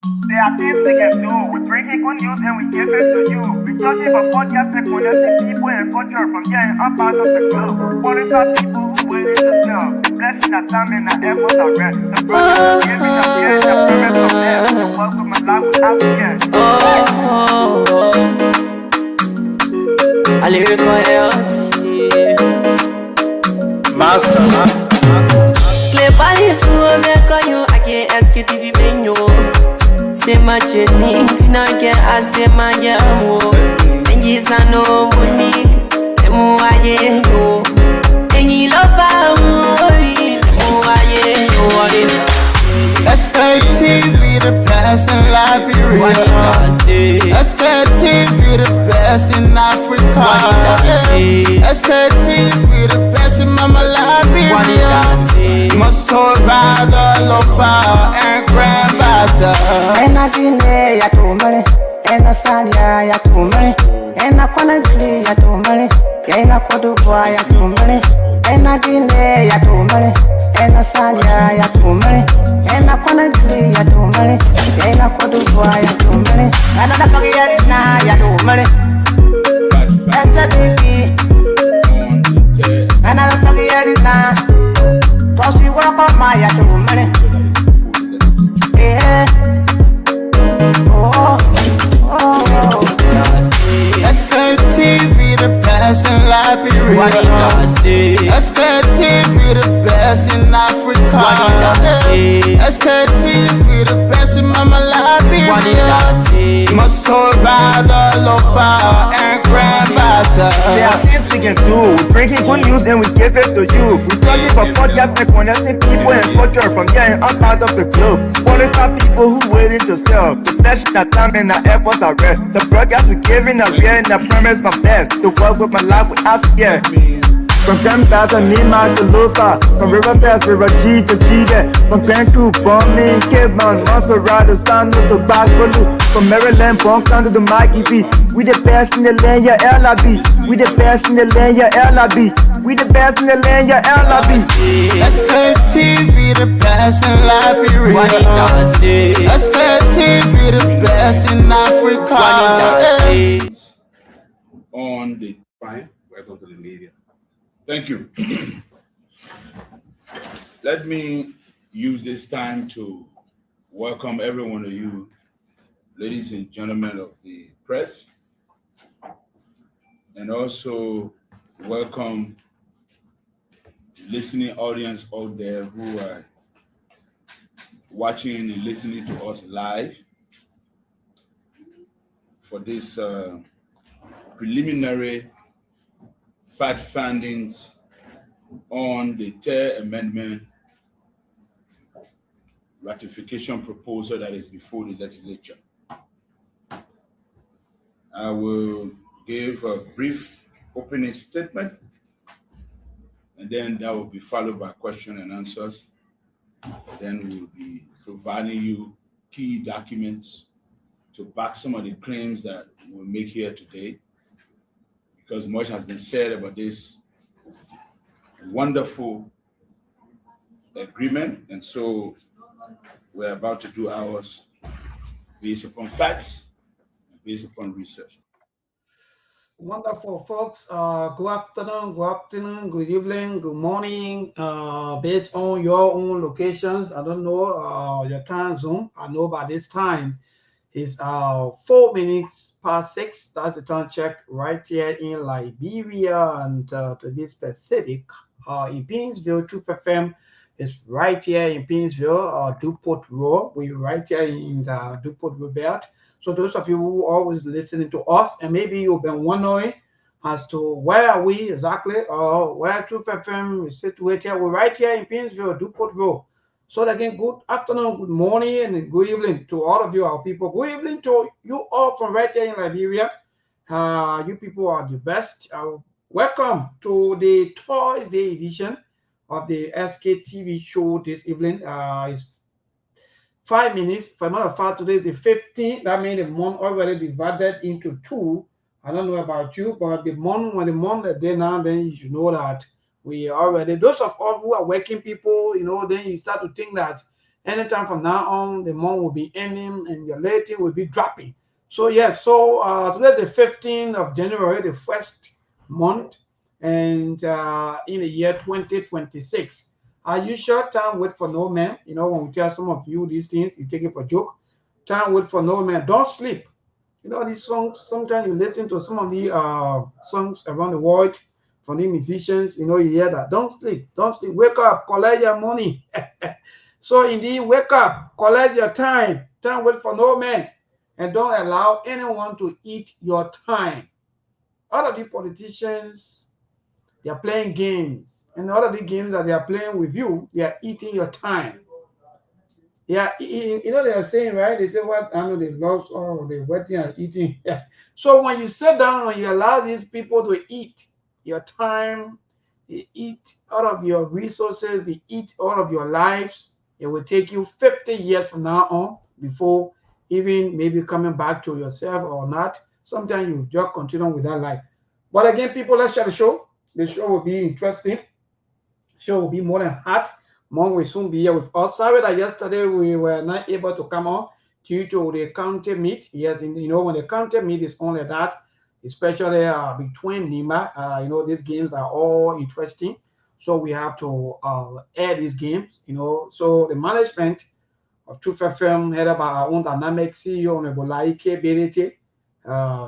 There are things we can do. We bring in good news and we give it to you. We touch it for podcast and connecting people and culture from getting up out of the club. Calling out people who willing to sell. The blessing that time and the effort are rest. The brothers giving us here the promise of death. The work with my life without fear. A lyrical health. Master. Play Paris, who make on you. I can't ask it if you been you. Say my journey, Tina get I say my jamo. And yes, I know money. The more I get you. And you love me. The more I get you. Sktv, the best in Liberia. Sktv, the best in Africa. Sktv, the best in Mama Liberia. Must hold by the lofa and grandbaza. And I delay ya to money, and I salia ya to money, and I wanna play ya to money, and I put to buy ya to money, and I delay ya to money, and I salia ya to money, and I wanna play ya to money, and I put to buy ya to money, and I forget na ya to money. That's the baby, and I forget na. Cause you walk on my ya to money. Yeah. Sktv, the best in Liberia. Sktv, the best in Africa. Sktv, the best in Mama Liberia. Must hold by the lofa and grandbaza. There are things we can do. We bring in good news and we give it to you. We talk it for podcast and connecting people and culture from getting up out of the club. Calling out people who willing to sell. The blessing that time and the efforts are rest. The broadcast we giving are real and the promise my best. To work with my life without fear. From Grandfather Nima to Lufa, from Riverside to Raji to Chide, from Grand Crew, Bombing, Kidman, Montserrat, San to Backbolu, from Maryland, Bonkan to the Mikey B. We the best in the land, yeah, LIB. We the best in the land, yeah, LIB. We the best in the land, yeah, LIB. Sktv, the best in Liberia. Sktv, the best in Africa. On the fine, welcome to the media. Thank you. Let me use this time to welcome every one of you, ladies and gentlemen of the press, and also welcome listening audience out there who are watching and listening to us live for this preliminary fact findings on the third amendment ratification proposal that is before the legislature. I will give a brief opening statement, and then that will be followed by question and answers. Then we will be providing you key documents to back some of the claims that we'll make here today, because much has been said about this wonderful agreement. And so we're about to do ours based upon facts, and based upon research. Wonderful, folks. Good afternoon, good evening, good morning. Based on your own locations, I don't know your time zone. I know by this time it's 4 minutes past 6. That's the time check right here in Liberia, and to be specific, in Painesville, Truth FM is right here in Painesville, Duport Road. We're right here in the Duport Road belt. So those of you who are always listening to us, and maybe you've been wondering as to where are we exactly, or where Truth FM is situated, we're right here in Painesville, Duport Road. So again, good afternoon, good morning, and good evening to all of you, our people. Good evening to you all from right here in Liberia. You people are the best. Welcome to the Thursday edition of the Sktv show this evening. It's 5 minutes. For matter of fact, today is the 15th. That means the month already divided into 2. I don't know about you, but the month, when the month is there now, then you should know that we already, those of us who are working people, you know, then you start to think that Anytime from now on, the month will be ending and your rating will be dropping. So yes, so today the 15th of January, the first month, and in the year 2026. Are you sure? Time wait for no man. You know, when we tell some of you these things, you take it for joke. Time wait for no man. Don't sleep. You know, these songs, sometimes you listen to some of the songs around the world from the musicians, you know, you hear that. Don't sleep, don't sleep. Wake up, collect your money. So indeed, wake up, collect your time. Time wait for no man. And don't allow anyone to eat your time. All of the politicians, they are playing games. And all of the games that they are playing with you, they are eating your time. Yeah, you know they are saying, right? They say what I know they lost all the waiting and eating. Yeah. So when you sit down, when you allow these people to eat your time, they eat all of your resources, they eat all of your lives, it will take you 50 years from now on before even maybe coming back to yourself or not. Sometimes you just continue with that life. But again, people, let's share the show. The show will be interesting. The show will be more than hot. Mom will soon be here with us. Sorry that yesterday we were not able to come on due to the county meet. Yes, you know, when the county meet is only that, especially between Nima, you know, these games are all interesting. So we have to air these games, you know. So the management of Truth FM, headed by our own dynamic CEO, Honorable Laike Berete.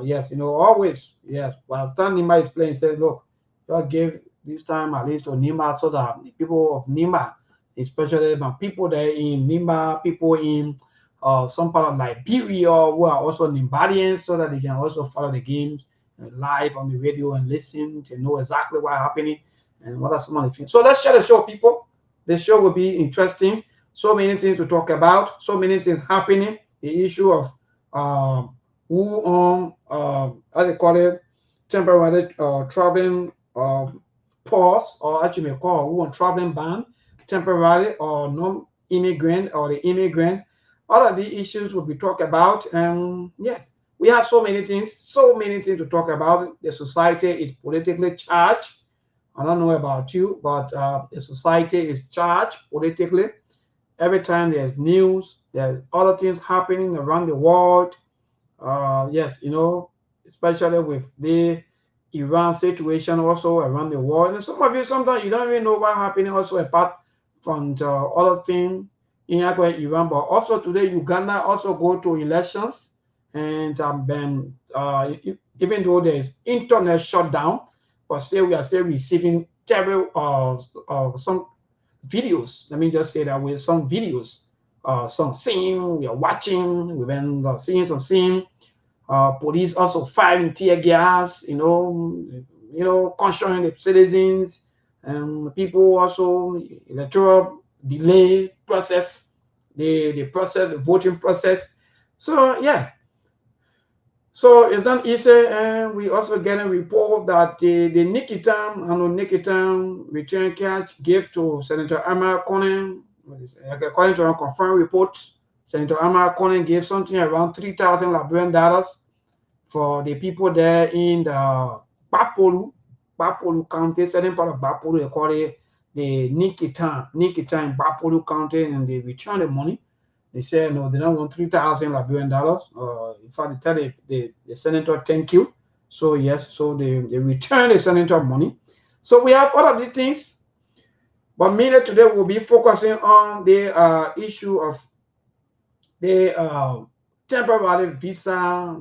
Yes, you know, always, yes. While Nima is playing, say, look, just give this time at least to Nima so that the people of Nima, especially my people there in Nima, people in some part of Liberia who are also Nimbadians, so that they can also follow the games live on the radio and listen to know exactly what's happening and what are some of the things. So let's share the show, people. The show will be interesting. So many things to talk about. So many things happening. The issue of who on how they call it, temporary traveling pause, or actually may call who on traveling ban, temporary or non-immigrant or the immigrant. All of the issues will be talked about. And yes, we have so many things to talk about. The society is politically charged. I don't know about you, but the society is charged politically. Every time there's news, there's other things happening around the world. Yes, you know, especially with the Iran situation also around the world. And some of you, sometimes you don't even know what's happening also apart from the other thing in Iran. But also today, Uganda also go to elections. And then even though there's internet shutdown, but still we are still receiving terrible some videos. Let me just say that with some videos, some scene we are watching, we've been seeing some scene. Police also firing tear gas, you know, concerning the citizens, and people also electoral delay process, the process, the voting process. So yeah. So it's not easy, and we also get a report that the Nikitan return cash gave to Senator Amar Conan. According to a confirmed report, Senator Amar Conan gave something around 3,000 Liberian dollars for the people there in the Bapolu County, certain part of Bapolu, they call it the Nikitan Bapolu County, and they return the money. They said no, they don't want 3,000 Liberian dollars. In fact, they tell the senator thank you. So yes, so they return the senator money. So we have all of these things, but mainly today we'll be focusing on the issue of the temporary visa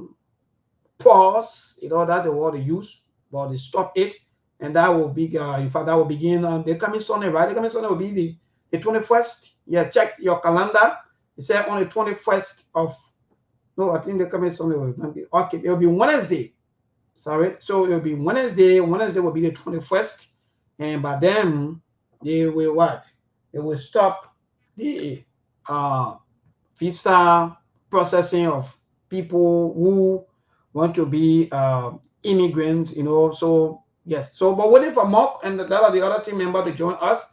pause. You know, that's the word they use, but they stop it, and that will be in fact that will begin on the coming Sunday, right? The coming Sunday will be the 21st. Yeah, check your calendar. It said on the 21st of, no, I think the coming Sunday will be, okay, it'll be Wednesday. Sorry. So it'll be Wednesday. Wednesday will be the 21st. And by then they will what? They will stop the visa processing of people who want to be immigrants, you know. So yes. So but waiting for Mark and a lot of the other team members to join us.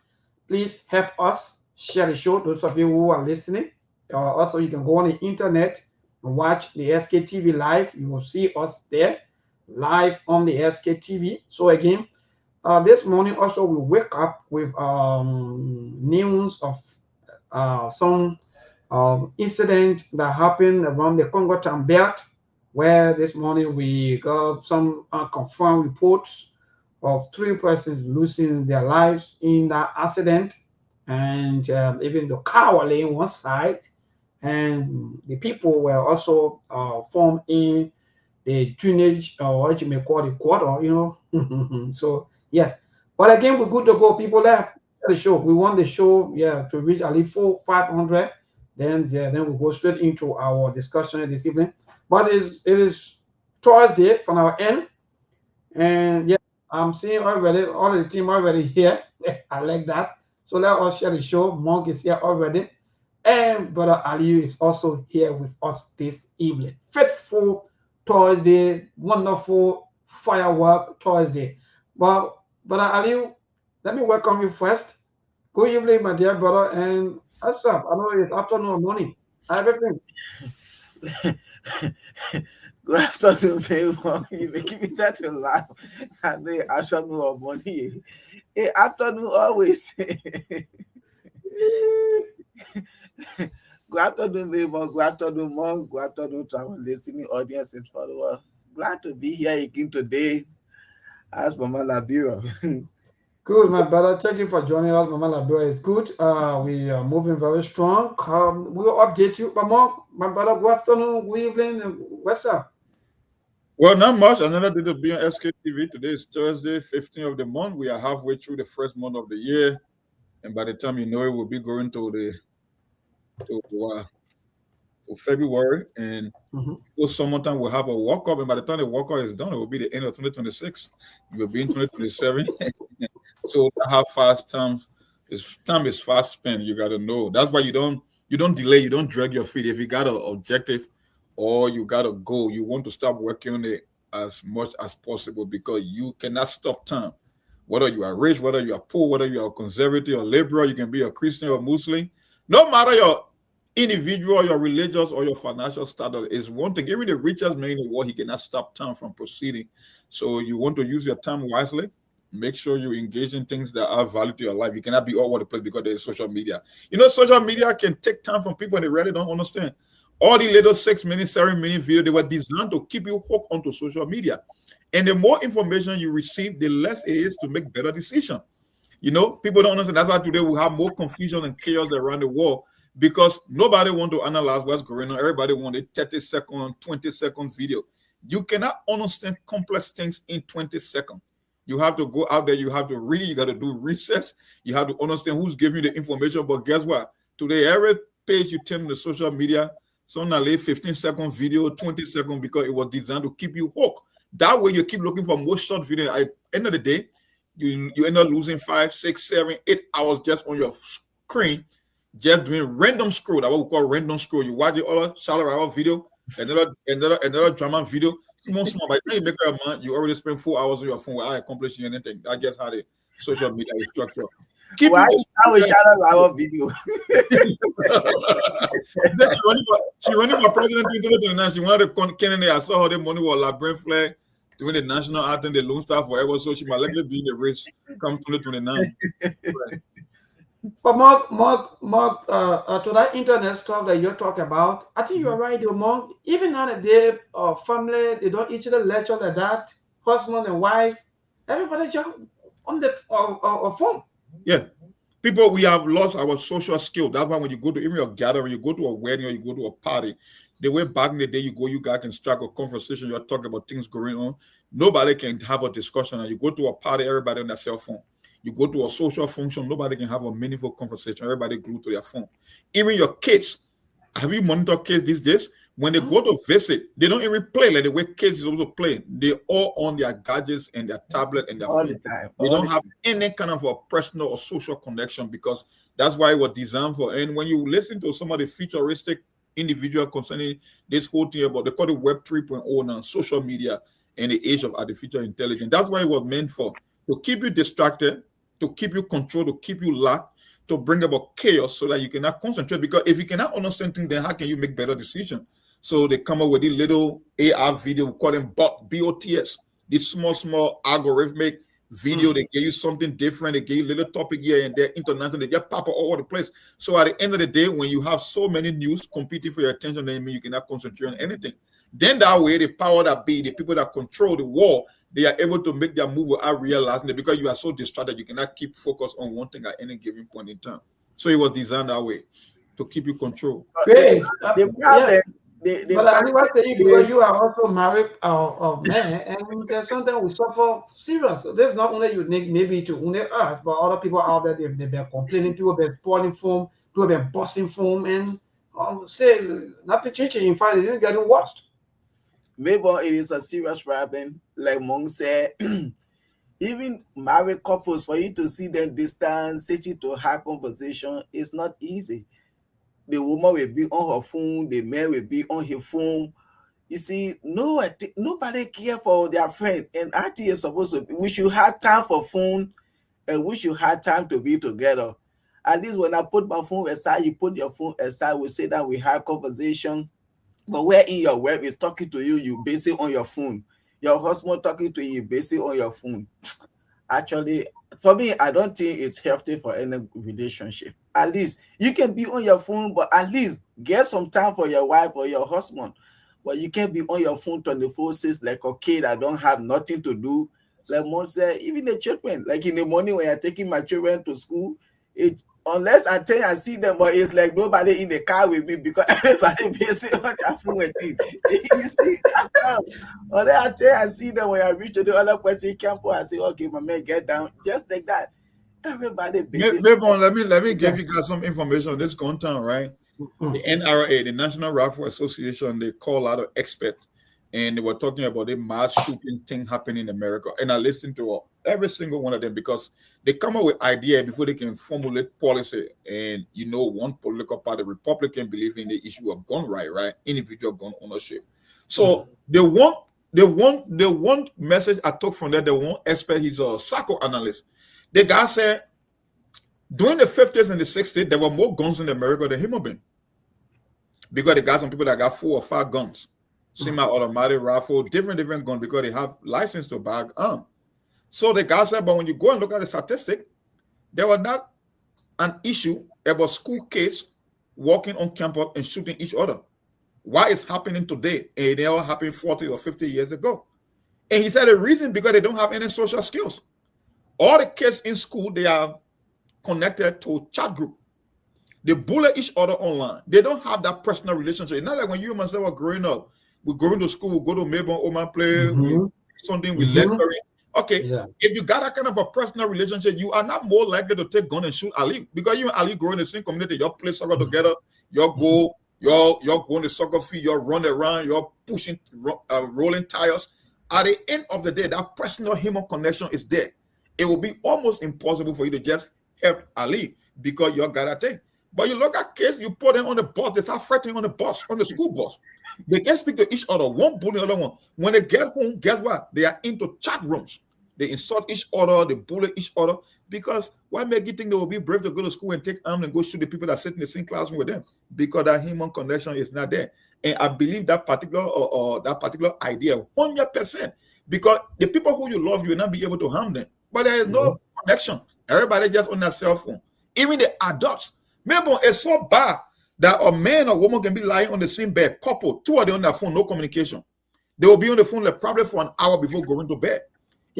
Please help us share the show. Those of you who are listening. Also, you can go on the internet and watch the Sktv live. You will see us there live on the Sktv. So again, this morning also we wake up with news of some incident that happened around the Congo Town belt, where this morning we got some confirmed reports of 3 persons losing their lives in that accident, and even the car was laying one side, and the people were also formed in the drainage, or what you may call the quarter, So yes, but again, we're good to go. People left the show. We want the show, to reach at least 500. Then we'll go straight into our discussion this evening. But it is Thursday from our end, and yeah, I'm seeing already all of the team already here. I like that. So let us share the show. Monk is here already, and Brother Aliyu is also here with us this evening. Faithful Thursday, wonderful firework Thursday. Well, Brother Aliyu, let me welcome you first. Good evening, my dear brother, and what's up? I know it's afternoon or morning. Everything. Good afternoon, everyone. You making me start to laugh. I know afternoon or morning. Hey, afternoon always. Good afternoon, everyone. Good afternoon, Mom. Good afternoon to our listening audience and followers. Glad to be here again today as Mama Labira. Good, my brother. Thank you for joining us. Mama Labira is good. We are moving very strong. We'll update you. My brother, good afternoon, good evening. What's up? Well, not much. Another day to be on Sktv. Today is Thursday, 15th of the month. We are halfway through the first month of the year. And by the time you know it, we'll be going to February. And summertime we'll have a walk up. And by the time the walk up is done, it will be the end of 2026. You will be in 2027. So how fast time is fast spent. You got to know. That's why you don't delay. You don't drag your feet. If you got an objective or you got a goal, you want to start working on it as much as possible, because you cannot stop time. Whether you are rich, whether you are poor, whether you are conservative or liberal, you can be a Christian or Muslim. No matter your individual, your religious, or your financial status, is one thing. Even the richest man in the world, he cannot stop time from proceeding. So you want to use your time wisely. Make sure you engage in things that are value to your life. You cannot be all over the place because there's social media. Social media can take time from people and they really don't understand. All the little 6-minute, 7-minute videos, they were designed to keep you hooked onto social media. And the more information you receive, the less it is to make better decisions. People don't understand. That's why today we have more confusion and chaos around the world, because nobody wants to analyze what's going on. Everybody wants a 30-second, 20-second video. You cannot understand complex things in 20 seconds. You have to go out there, you have to read, you got to do research, you have to understand who's giving you the information. But guess what? Today, every page you turn to social media, suddenly 15-second video, 20 seconds, because it was designed to keep you hooked. That way, you keep looking for more short video. At the end of the day, you end up losing 5, 6, 7, 8 hours just on your screen, just doing random scroll. That's what we call random scroll. You watch the other shallow video, another drama video. Small. By the time you make a month, you already spend 4 hours on your phone without accomplishing anything. That's just how the social media is structured. Why is that a shadow video? She running for president in 2029. She wanted to candidate. I saw her the money was La Brain Flag doing the national anthem, the Lone Star forever. So she might likely be in the race come 2029. Right. But Mark, to that internet stuff that you're talking about, I think you're right, Mark. Even nowadays, family, they don't easily lecture like that. Husband and wife, everybody just on the phone. Yeah. People, we have lost our social skill. That's why when you go to even a gathering, you go to a wedding or you go to a party, the way back in the day you guys can strike a conversation, you're talking about things going on. Nobody can have a discussion. And you go to a party, everybody on their cell phone. You go to a social function, nobody can have a meaningful conversation. Everybody glued to their phone. Even your kids, have you monitored kids these days? When they go to visit, they don't even play like the way kids is supposed to play. They all on their gadgets and their tablet and their phone. They don't have any kind of a personal or social connection, because that's why it was designed for. And when you listen to some of the futuristic individual concerning this whole thing about, they call it Web 3.0 now, social media and the age of artificial intelligence. That's why it was meant for, to keep you distracted, to keep you controlled, to keep you locked, to bring about chaos so that you cannot concentrate. Because if you cannot understand things, then how can you make better decisions? So they come up with these little AR video, we call them BOTS, these small algorithmic video, they give you something different, they give you little topic here and there, international, they just pop up all over the place. So at the end of the day, when you have so many news competing for your attention, then you cannot concentrate on anything. Then that way, the power that be, the people that control the war, they are able to make their move without realizing it, because you are so distracted, you cannot keep focus on one thing at any given point in time. So it was designed that way to keep you control. Great. The problem, But I was saying, because you are also married man, and there's something we suffer serious. There's not only unique maybe to only us, but other people out there, they've been complaining, people have been spoiling phone, people have been busting phone, and say nothing changing. In fact, it's getting worse. maybe it is a serious problem. Like Monk said, even married couples, for you to see them distance, sitting to have conversation, it's not easy. The woman will be on her phone, the man will be on his phone. You see, nobody care for their friend. And I think it's supposed to be, we should have time for phone, and we should have time to be together. At least when I put my phone aside, you put your phone aside, we say that we have conversation. But where in your web is talking to you, you basically on your phone. Your husband talking to you, basically on your phone. Actually, for me, I don't think it's healthy for any relationship. At least you can be on your phone, but at least get some time for your wife or your husband. But you can't be on your phone 24/6 like a kid that don't have nothing to do. Like Mom said, even the children, like in the morning when you're taking my children to school, unless I tell you I see them, but it's like nobody in the car with me because everybody busy on their phone with it. You see, that's how. Unless I tell you I see them when I reach to the other person campus, I say, okay, my man, get down. Just like that. Everybody busy. Let me give you guys some information on this content, right? The NRA, the National Rifle Association, they call out an expert, and they were talking about the mass shooting thing happening in America. And I listened to every single one of them, because they come up with idea before they can formulate policy. And one political party, Republican, believe in the issue of gun right? Individual gun ownership. So the one message I took from that, the one expert, he's a psychoanalyst. The guy said, during the 50s and the 60s, there were more guns in America than human beings. Because they got some people that got 4 or 5 guns, semi-automatic rifle, different guns, because they have license to buy arms. So the guy said, but when you go and look at the statistic, there was not an issue about school kids walking on campus and shooting each other. Why is happening today? And they all happened 40 or 50 years ago. And he said the reason, because they don't have any social skills. All the kids in school, they are connected to a chat group. They bully each other online. They don't have that personal relationship. It's not like when you and myself were growing up. We go into school, we go to Melbourne, Oman, play something, we lecturing. Okay, if you got that kind of a personal relationship, you are not more likely to take gun and shoot Ali, because you and Ali grow in the same community. You play soccer together. You go, you're going to soccer field. You're running around. You're pushing, rolling tires. At the end of the day, that personal human connection is there. It will be almost impossible for you to just help Ali because you got that thing. But you look at kids, you put them on the bus, they start fighting on the bus, on the school bus. They can speak to each other, one bully the other one. When they get home, guess what? They are into chat rooms. They insult each other, they bully each other, because why make you think they will be brave to go to school and take arms and go shoot the people that sit in the same classroom with them? Because that human connection is not there. And I believe that particular idea 100%, because the people who you love, you will not be able to harm them. But there is no connection. Everybody just on their cell phone. Even the adults. Maybe it's so bad that a man or woman can be lying on the same bed, couple, 2 of them on their phone, no communication. They will be on the phone like probably for an hour before going to bed.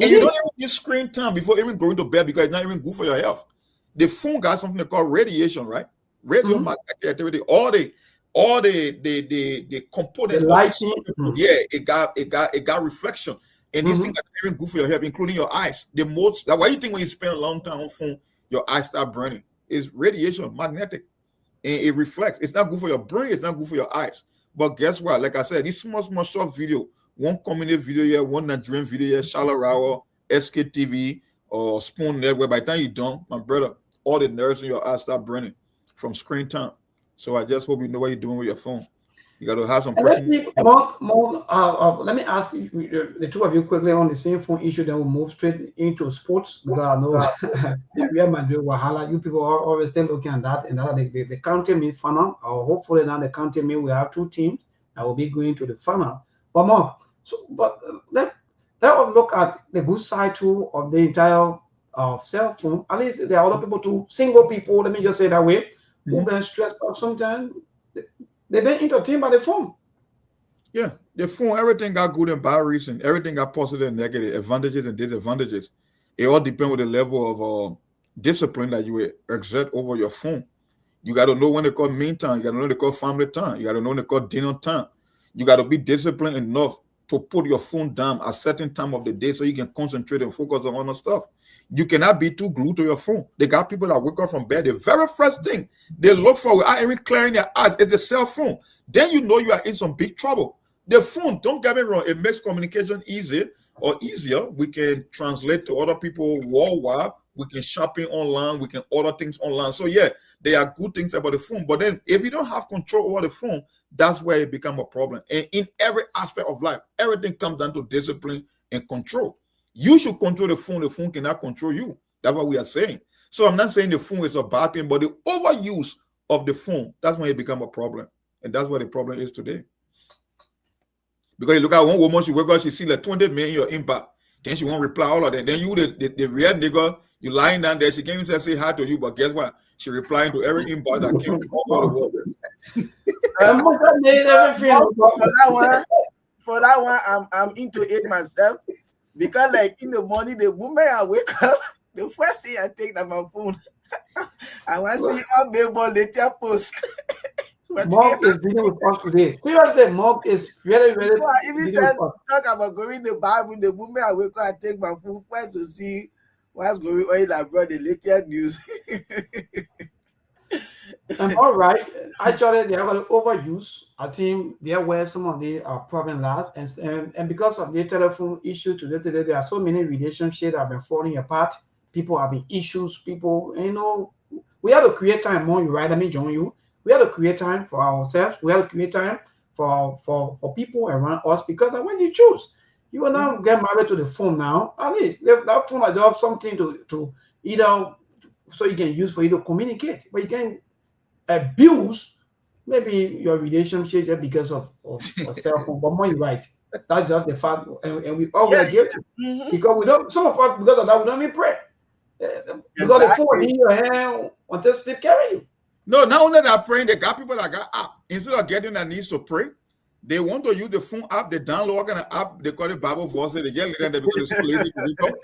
And you don't even use screen time before even going to bed, because it's not even good for your health. The phone got something they call radiation, right? Radiomagnetic activity. All the component, the lighting, it got reflection. And these things are even good for your health, including your eyes. That's why you think when you spend a long time on phone, your eyes start burning. It's radiation, magnetic, and it reflects. It's not good for your brain. It's not good for your eyes. But guess what? Like I said, this small short video, one community video here, one Nigerian video here, Shallow Rawa, Sktv, or Spoon Network. By the time you're done, my brother, all the nerves in your eyes start burning from screen time. So I just hope you know what you're doing with your phone. You got to have some. Let me ask you, the two of you quickly on the same phone issue. Then we'll move straight into sports, because I know we are Madrid Wahala. You people are always still looking at that, and that the county meet final. Hopefully now the county meet we have 2 teams that will be going to the final. But Mark, let us look at the good side too of the entire cell phone. At least there are other people too, single people, let me just say that way, who been stressed out sometimes. They've been entertained by the phone. Yeah, the phone, everything got good and bad reason. Everything got positive and negative, advantages and disadvantages. It all depends on the level of discipline that you exert over your phone. You got to know when they call mean time. You got to know when they call family time. You got to know when they call dinner time. You got to be disciplined enough to put your phone down at a certain time of the day so you can concentrate and focus on other stuff. You cannot be too glued to your phone. They got people that wake up from bed. The very first thing they look for without even clearing their eyes is the cell phone. Then you know you are in some big trouble. The phone, don't get me wrong, it makes communication easier. We can translate to other people worldwide. We can shopping online. We can order things online. So yeah, there are good things about the phone. But then if you don't have control over the phone, that's where it becomes a problem. And in every aspect of life, everything comes down to discipline and control. You should control the phone. The phone cannot control you. That's what we are saying. So I'm not saying the phone is a bad thing, but the overuse of the phone, that's when it becomes a problem. And that's what the problem is today. Because you look at one woman, she wake up, she see like 20 million in your inbox. Then she won't reply all of that. Then you, the real nigga, you lying down there, she can't even say hi to you, but guess what? She replying to every inbox that came from all over the world. For that one, I'm into it myself. Because like in the morning, the moment I wake up, the first thing I take that my phone. I want to see how Mabel later post. Mark is dealing with us today. Seriously, Mark is really, really. Even talk about going to the Bible. The moment I wake up, I take my phone first to see what's going on in abroad, the latest news. All right. Actually, they are going to overuse. I think there where some of the problem lies, and because of the telephone issue today, there are so many relationships that have been falling apart. People having issues. People, we have to create time more. You right? Let me join you. We have to create time for ourselves. We have to create time for people around us, because when you choose, you will not get married to the phone now. At least that phone will have something to either so you can use for you to communicate, but you can abuse maybe your relationship just because of cell phone. But more you're right. That's just the fact, and we all get guilty because we don't. Some of us, because of that, we don't even pray because the phone in your hand until sleep carry you. No, not only that praying, they got people that got app. Instead of getting that needs to pray, they want to use the phone app. They download an app. They call it Bible Voice. They get it because it's so lazy to read up.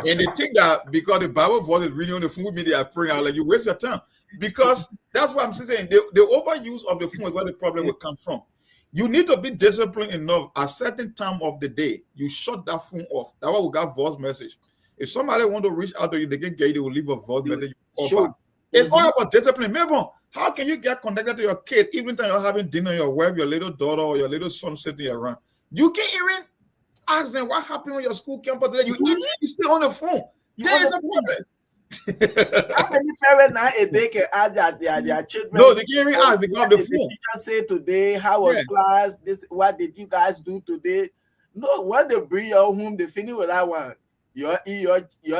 And they think that because the Bible Voice is reading on the phone with me, they are praying. I'm like, you waste your time. Because that's what I'm saying. The overuse of the phone is where the problem will come from. You need to be disciplined enough. At a certain time of the day, you shut that phone off. That's why we got voice message. If somebody want to reach out to you, they can get you. They will leave a voice message. It's all about discipline. Remember, how can you get connected to your kid even when you're having dinner, your wife, your little daughter, or your little son sitting around? You can't even ask them what happened on your school campus today. You eat, you stay on the phone. There is a problem. How many parents now they can ask their children? No, they can't even ask because of the phone. The teacher say today, how was class? This, what did you guys do today? No, what they bring you home, they finish with that one. Your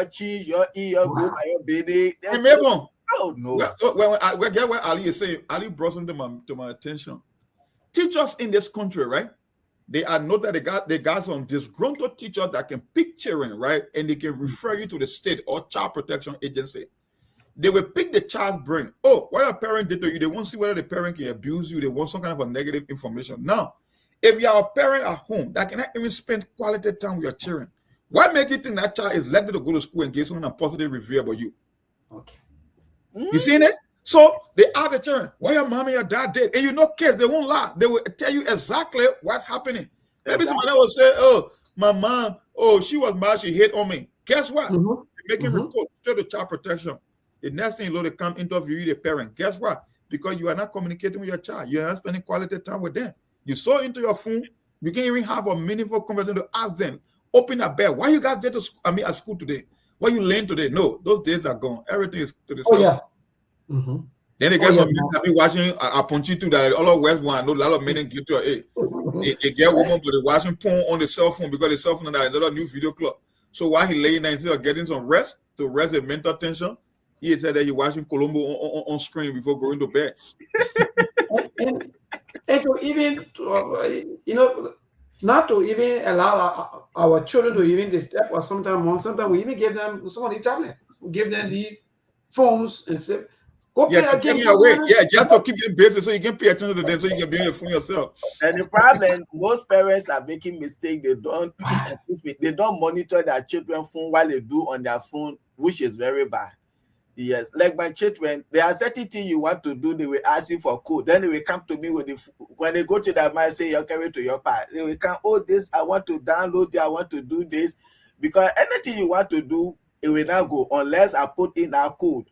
cheese, your goat, your baby. Remember. Oh no! When Ali is saying, Ali brought something to my attention. Teachers in this country, right? They are not that they got some disgruntled teachers that can pick children, right? And they can refer you to the state or child protection agency. They will pick the child's brain. Oh, what your parent did to you, they won't see whether the parent can abuse you. They want some kind of a negative information. Now, if you are a parent at home that cannot even spend quality time with your children, what make you think that child is likely to go to school and give someone a positive review about you? Okay. You seen it? So they ask the children, what your mom and your dad did. And you know kids, they won't lie. They will tell you exactly what's happening. Maybe somebody will say, oh, my mom, she was mad, she hit on me. Guess what? They're making report to the child protection. The next thing you know, they come interview you, the parent. Guess what? Because you are not communicating with your child. You are not spending quality time with them. You saw into your phone, you can't even have a meaningful conversation to ask them. Open a bell. Why you guys did at school today? What you learned today? No, those days are gone. Everything is to the side. Then they get some men that be watching a punchy too that all of West one. No, a lot of men get to they get women, but they watching porn on the cell phone because the cell phone is another new video club. So while he laying there instead of getting some rest to rest his mental tension, he said that he watching Colombo on screen before going to bed. and to even not to even allow our children to even disturb or sometimes we even give them some of the tablet. We give them the phones and say, go play a to get game. me away. Yeah, just to keep them busy so you can pay attention to them so you can bring your phone yourself. And the problem, most parents are making mistake. They don't, excuse me, they don't monitor their children phone while they do on their phone, which is very bad. Yes, like my children, there are certain things you want to do, they will ask you for code. Then they will come to me with when they go to their mind, say, you carry to your part. They will come, oh, this, I want to download it, I want to do this. Because anything you want to do, it will not go unless I put in our code.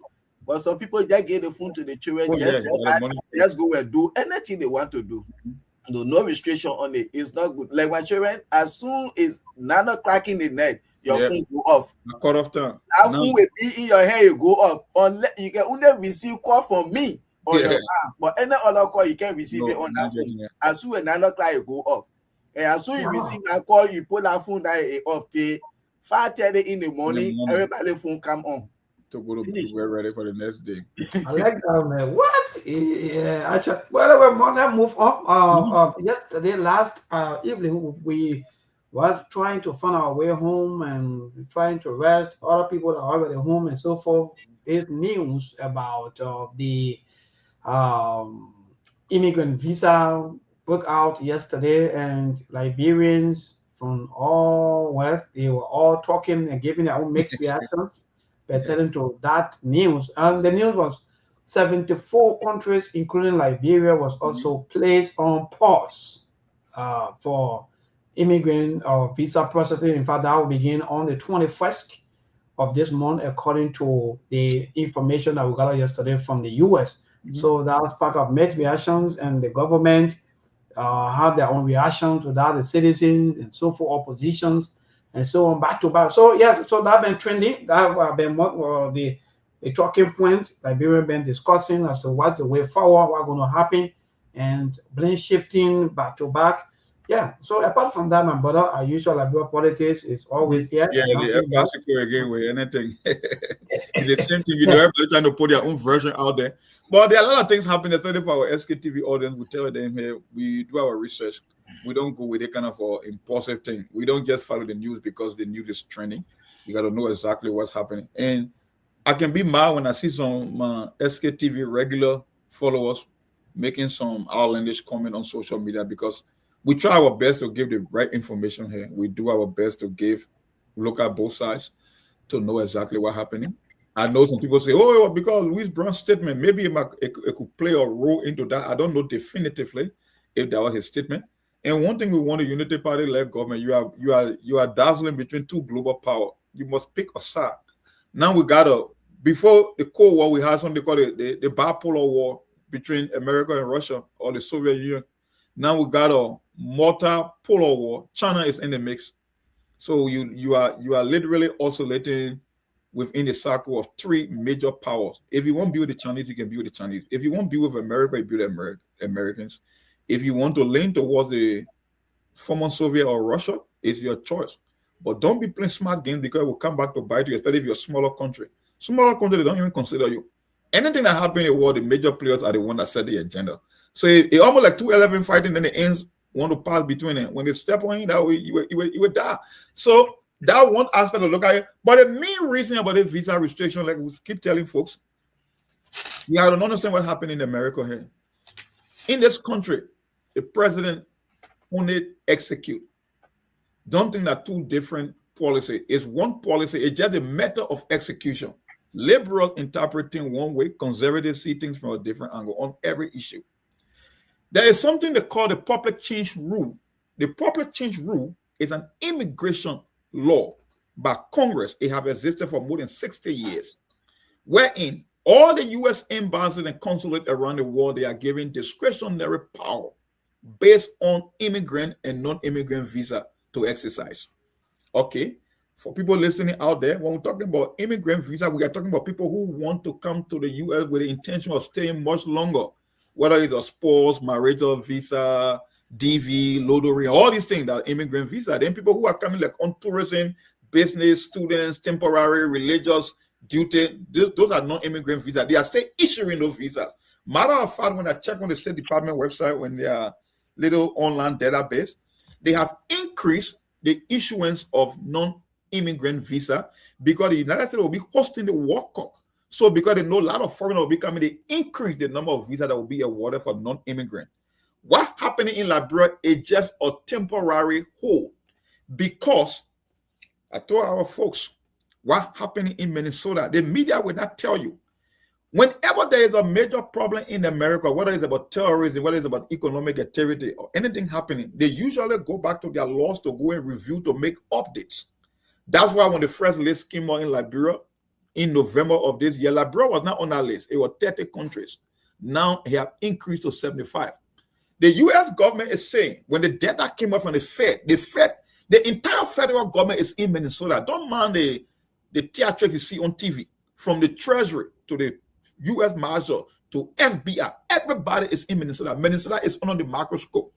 But some people just give the phone to the children, just go and do anything they want to do. No restriction on it. It's not good. Like my children, as soon as 9 o'clock in the night, your phone go off. Cut off time. That phone will be in your hair, you go off. Unless you can only receive call from me or your mom, but any other call you can receive it on that phone. As soon as 9 o'clock, you go off. And as soon as you receive that call, you put that phone down off till 5:30 in the morning. Everybody phone come on. To go to bed, we're ready for the next day. I like that, man. What? Yeah, actually, well, we're move on. Yesterday, last evening, we were trying to find our way home and trying to rest. Other people are already home and so forth. There's news about the immigrant visa broke out yesterday, and Liberians from they were all talking and giving their own mixed reactions pertaining to that news. And the news was 74 countries, including Liberia, was also placed on pause for immigrant visa processing. In fact, that will begin on the 21st of this month, according to the information that we got yesterday from the US. So that was part of mixed reactions, and the government have their own reaction to that, the citizens and so forth, oppositions, and so on, back to back. So yes, so that been trending. That been the talking point Liberia been discussing as to what's the way forward, what's going to happen, and blame shifting back to back. Yeah. So apart from that, my brother, our usual Liberia politics is always here. Yeah, the classical again with anything. It's the same thing. You know, everybody trying to put their own version out there. But there are a lot of things happening, especially for our Sktv audience. We tell them here, we do our research. We don't go with a kind of impulsive thing. We don't just follow the news because the news is trending. You got to know exactly what's happening. And I can be mad when I see some Sktv regular followers making some outlandish comment on social media, because we try our best to give the right information here. We do our best to look at both sides to know exactly what's happening. I know some people say, oh, because Louis Brown's statement, maybe it could play a role into that. I don't know definitively if that was his statement. And one thing we want a unity party-led government, you are dazzling between two global power. You must pick a side. Now before the Cold War, we had something called the bipolar war between America and Russia, or the Soviet Union. Now we got a multipolar war. China is in the mix. So you are literally oscillating within the circle of three major powers. If you want to be with the Chinese, you can be with the Chinese. If you want to be with America, you be with the Americans. If you want to lean towards the former Soviet or Russia, it's your choice. But don't be playing smart games, because it will come back to bite you, especially if you're a smaller country. Smaller country, they don't even consider you. Anything that happens in the world, the major players are the ones that set the agenda. So it almost like 211 fighting, then the ends want to pass between them. When they step on you, that way you would die. So that one aspect to look at it. But the main reason about the visa restriction, like we keep telling folks, you have to understand what happened in America here. In this country, the president only execute. Don't think that two different policies. It's one policy. It's just a method of execution. Liberals interpreting one way, conservatives see things from a different angle on every issue. There is something they call the public change rule. The public change rule is an immigration law by Congress. It has existed for more than 60 years, wherein all the U.S. embassies and consulates around the world, they are given discretionary power based on immigrant and non-immigrant visa to exercise. Okay, for people listening out there, when we're talking about immigrant visa, we are talking about people who want to come to the U.S. with the intention of staying much longer, whether it's a spouse, marital visa, DV, lottery, all these things that are immigrant visa. Then people who are coming like on tourism, business, students, temporary, religious duty, those are non-immigrant visas. They are still issuing those visas. Matter of fact, when I check on the State Department website, when they are little online database, they have increased the issuance of non-immigrant visa because the United States will be hosting the World Cup. So because they know a lot of foreigners will be coming, they increase the number of visas that will be awarded for non-immigrant. What happening in Liberia is just a temporary hold because I told our folks what happening in Minnesota. The media will not tell you. Whenever there is a major problem in America, whether it's about terrorism, whether it's about economic activity or anything happening, they usually go back to their laws to go and review to make updates. That's why when the first list came out in Liberia in November of this year, Liberia was not on that list. It was 30 countries. Now it have increased to 75. The U.S. government is saying when the data came out from the Fed, the entire federal government is in Minnesota. Don't mind the theatrics you see on TV, from the Treasury to the U.S. Marshal to FBI. Everybody is in Minnesota. Minnesota is under the microscope.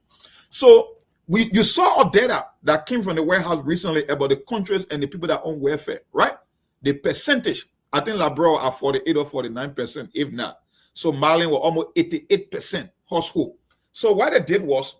So you saw our data that came from the White House recently about the countries and the people that own welfare, right? The percentage, I think Liberia are 48 or 49%, if not. So Maryland were almost 88% household. So what they did was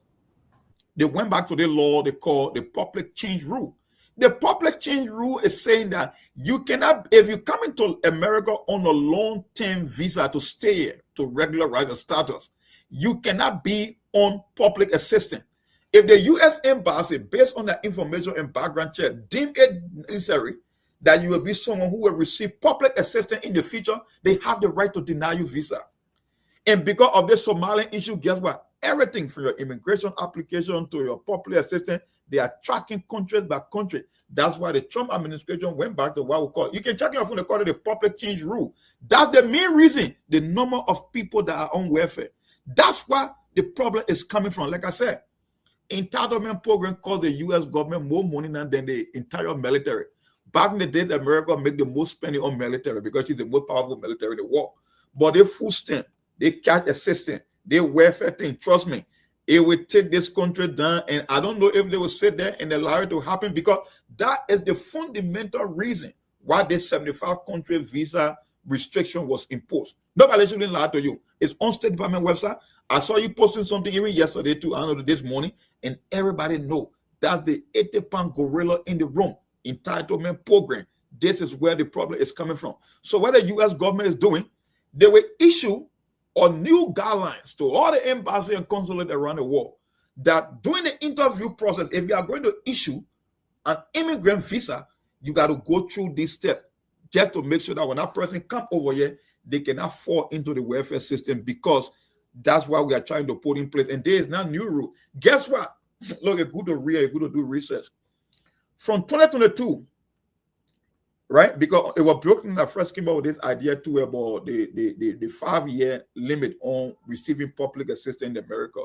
they went back to the law they call the public change rule. The public change rule is saying that you cannot, if you come into America on a long-term visa to stay here, to regularize your status, you cannot be on public assistance. If the U.S. Embassy, based on that information and background check, deem it necessary that you will be someone who will receive public assistance in the future, they have the right to deny you visa. And because of this Somalian issue, guess what? Everything from your immigration application to your public assistance, they are tracking countries by country. That's why the Trump administration went back to what we call, you can check your phone, they call it the public change rule. That's the main reason, the number of people that are on welfare. That's why the problem is coming from. Like I said, entitlement program cost the U.S. government more money than the entire military. Back in the days, America made the most spending on military because it's the most powerful military in the world. But they food stamp, they cash assistance, they welfare thing. Trust me, it will take this country down. And I don't know if they will sit there and allow it to happen, because that is the fundamental reason why this 75 country visa restriction was imposed. Nobody shouldn't lie to you. It's on State Department website. I saw you posting something even yesterday too, I know this morning, and everybody know that's the 80-pound gorilla in the room. Entitlement program. This is where the problem is coming from. So what the U.S. government is doing, they will issue a new guidelines to all the embassies and consulates around the world that during the interview process, if you are going to issue an immigrant visa, you got to go through this step just to make sure that when that person come over here, they cannot fall into the welfare system, because that's why we are trying to put in place. And there is not new rule. Guess what? Look, it's good to read, it's good to do research. From 2022, right? Because it was broken that first came up with this idea too about the 5-year limit on receiving public assistance in America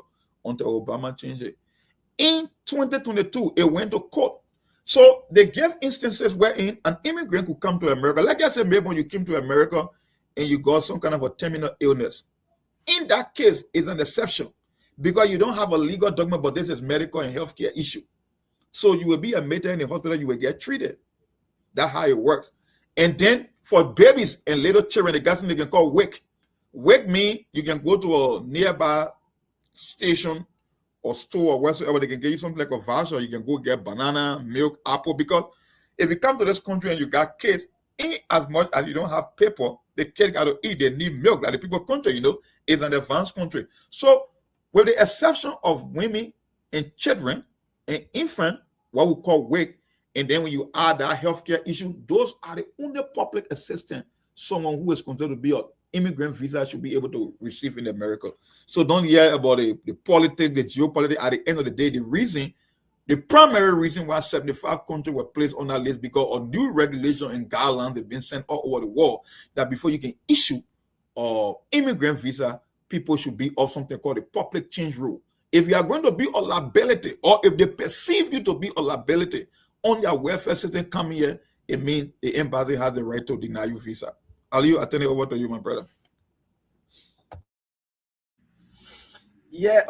until Obama changed it. In 2022, it went to court. So they gave instances wherein an immigrant could come to America. Like I said, maybe when you came to America and you got some kind of a terminal illness. In that case, it's an exception because you don't have a legal document, but this is medical and healthcare issue. So you will be admitted in the hospital, you will get treated. That's how it works. And then for babies and little children, they got something they can call WIC. WIC means you can go to a nearby station or store or whatsoever, they can give you something like a voucher. You can go get banana, milk, apple. Because if you come to this country and you got kids, in as much as you don't have paper, the kids got to eat. They need milk. Like the people country, is an advanced country. So with the exception of women and children and infant, what we call WIC, and then when you add that healthcare issue, those are the only public assistance someone who is considered to be an immigrant visa should be able to receive in America. So don't hear about the politics, the geopolitics. At the end of the day, the primary reason why 75 countries were placed on that list, because of new regulation and guidelines have been sent all over the world that before you can issue an immigrant visa, people should be of something called the public change rule. If you are going to be a liability, or if they perceive you to be a liability on their welfare system coming here, it means the embassy has the right to deny you visa. Ali, I turn it over to you, my brother. Yeah,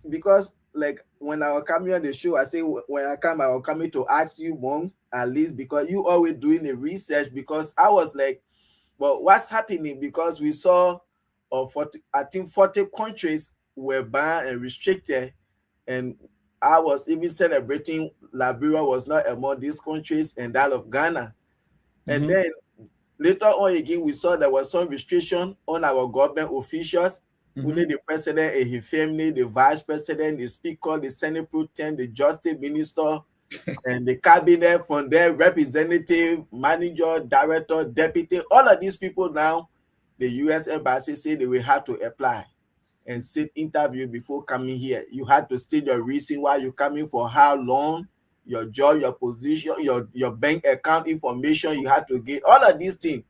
because like when I will come here on the show, I say when I come, I will come here to ask you one at least, because you always doing the research. Because I was like, well, what's happening? Because we saw 40 countries were banned and restricted, and I was even celebrating Liberia was not among these countries and that of Ghana. And then later on again, we saw there was some restriction on our government officials, only the president and his family, the vice president, the speaker, the senate pro tem, the justice minister, and the cabinet from their representative, manager, director, deputy, all of these people now, the US embassy said they will have to apply and sit interview before coming here. You had to state your reason why you're coming, for how long, your job, your position, your bank account information you had to get, all of these things.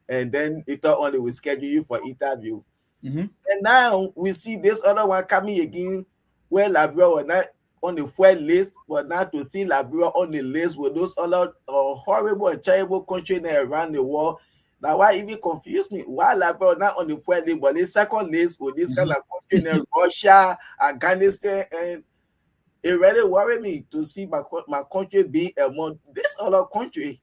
And then later on, they will schedule you for interview. And now we see this other one coming again, where Liberia was not on the full list, but now to see Liberia on the list with those other horrible and terrible countries around the world. Now, why even confuse me? Why Liberia not on the full list, but the second list with this kind of country in Russia, Afghanistan, and it really worried me to see my country being among this other country.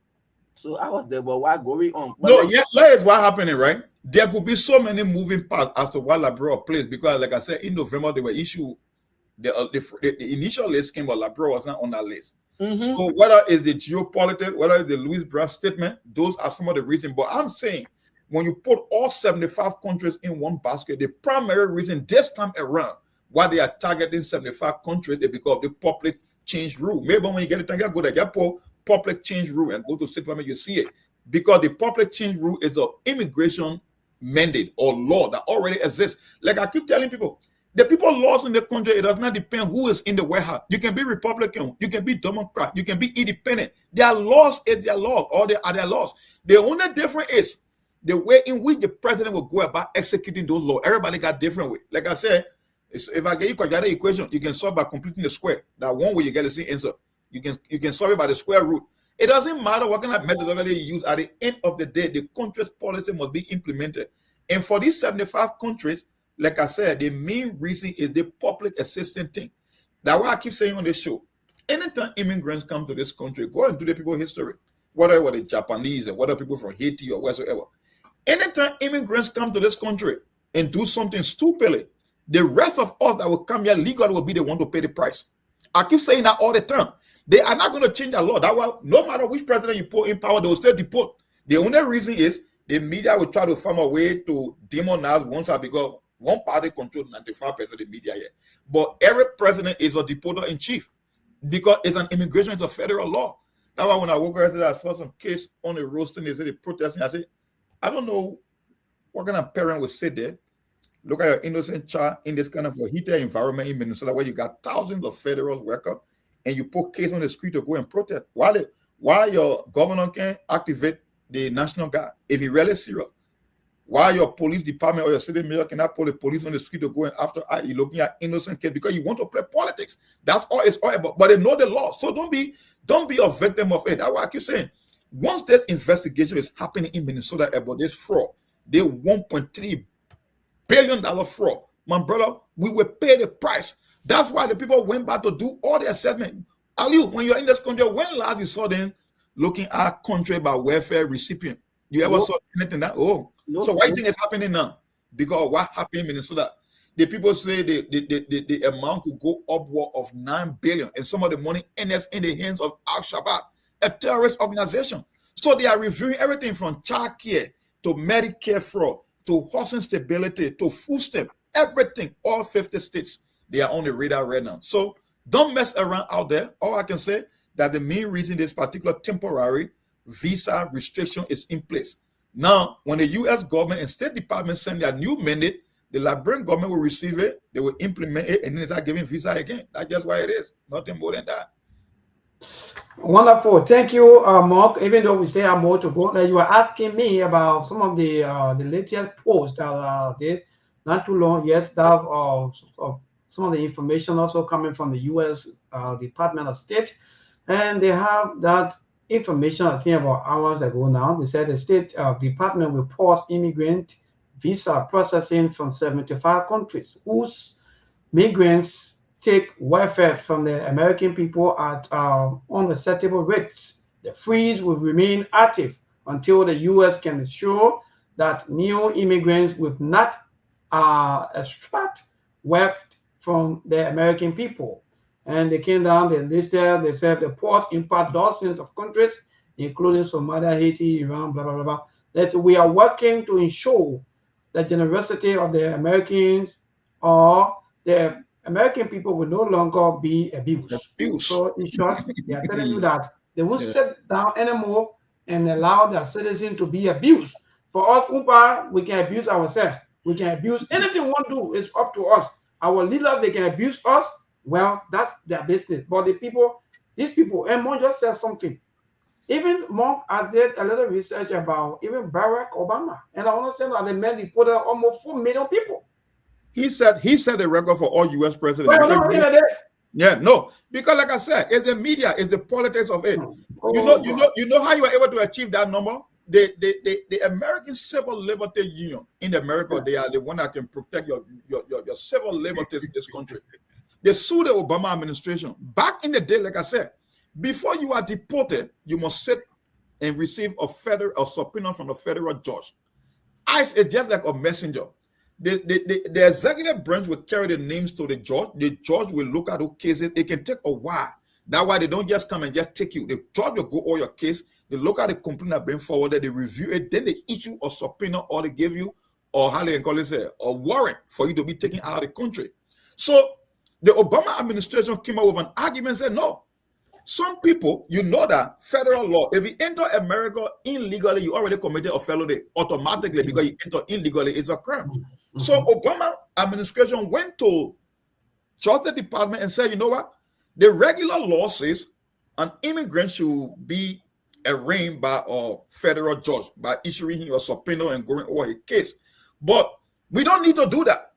So I was there, but what going on? But no, here's what happening, right? There could be so many moving parts as to why Liberia plays, because, like I said, in November they were issued the initial list came, but Liberia was not on that list. So whether it's the geopolitics, whether it's the Louis Brown statement, those are some of the reasons. But I'm saying, when you put all 75 countries in one basket, the primary reason this time around why they are targeting 75 countries is because of the public change rule. Maybe when you get it, you go there, you put public change rule and go to state parliament, you see it. Because the public change rule is an immigration mandate or law that already exists. Like I keep telling people, the people lost in the country, it does not depend who is in the warehouse. You can be Republican, you can be Democrat, you can be independent. Their laws is their laws, or they are their laws. The only difference is the way in which the president will go about executing those laws. Everybody got different way. Like I said, if I get you quadratic equation, you can solve by completing the square. That one way you get the same answer. You can solve it by the square root. It doesn't matter what kind of methodology you use. At the end of the day, the country's policy must be implemented. And for these 75 countries, like I said, the main reason is the public assistance thing. That's why I keep saying on this show, anytime immigrants come to this country, go and do the people's history, whether it was the Japanese or whether people from Haiti or whatsoever. Anytime immigrants come to this country and do something stupidly, the rest of us that will come here legally will be the one to pay the price. I keep saying that all the time. They are not going to change the law. That way, no matter which president you put in power, they will still deport. The only reason is the media will try to find a way to demonize one side, because one party controls 95% of the media here. But every president is a deporter in chief because it's an immigration, it's a federal law. That's why when I woke up, I saw some case on the roasting, they said they protesting. I said, I don't know what kind of parent would sit there, look at your innocent child in this kind of a heated environment in Minnesota where you got thousands of federal workers and you put case on the street to go and protest. Why your governor can activate the National Guard if he really serious? Why your police department or your city mayor cannot put the police on the street to go and after you looking at innocent kids because you want to play politics? That's all it's all about. But they know the law, so don't be a victim of it. That's what I keep saying. Once this investigation is happening in Minnesota about this fraud, the $1.3 billion fraud, my brother, we will pay the price. That's why the people went back to do all the assessment. Ali, when you're in this country, when last you saw them looking at country by welfare recipient? You ever saw anything that? So why do you think it's happening now? Because of what happened in Minnesota. The people say the amount could go upward of $9 billion, and some of the money ends in the hands of Al-Shabaab, a terrorist organization. So they are reviewing everything from child care to Medicare fraud to housing stability to food stamp, everything, all 50 states, they are on the radar right now. So don't mess around out there. All I can say that the main reason this particular temporary visa restriction is in place. Now, when the U.S. government and State Department send their new mandate, the Liberian government will receive it, they will implement it, and then they start giving visa again. That's just why it is. Nothing more than that. Wonderful. Thank you, Mark. Even though we still have more to go, you were asking me about some of the latest posts that did not too long. Yes, that some of the information also coming from the U.S. Department of State, and they have that information, I think about hours ago now. They said the State Department will pause immigrant visa processing from 75 countries whose migrants take welfare from the American people at unacceptable rates. The freeze will remain active until the U.S. can ensure that new immigrants will not extract wealth from the American people. And they came down, they listed, they said the ports impact dozens of countries, including Somalia, Haiti, Iran, blah, blah, blah, blah. They said we are working to ensure the generosity of the Americans or the American people will no longer be abused. Abuse. So in short, they are telling you that they won't sit down anymore and allow their citizens to be abused. For us, we can abuse ourselves. We can abuse anything we want to do. It's up to us. Our leaders, they can abuse us. Well, that's their business. But the people, these people, and Monk just said something. Even Monk, I did a little research about even Barack Obama. And I understand that the man deported almost 4 million people. He set the record for all U.S. presidents. Well, no, because like I said, it's the media, it's the politics of it. You know how you are able to achieve that number? The American Civil Liberty Union in America, they are the one that can protect your civil liberties in this country. They sued the Obama administration. Back in the day, like I said, before you are deported, you must sit and receive a subpoena from a federal judge. ICE is just like a messenger. The executive branch will carry the names to the judge. The judge will look at those cases. It can take a while. That's why they don't just come and just take you. The judge will go over your case. They look at the complaint that been forwarded. They review it. Then they issue a subpoena or they give you, or how they can call it, a warrant for you to be taken out of the country. So the Obama administration came up with an argument and said, no. Some people, you know that federal law, if you enter America illegally, you already committed a felony automatically because you enter illegally, it's a crime. So Obama administration went to Justice Department and said, you know what? The regular law says an immigrant should be arraigned by a federal judge by issuing him a subpoena and going over his case. But we don't need to do that.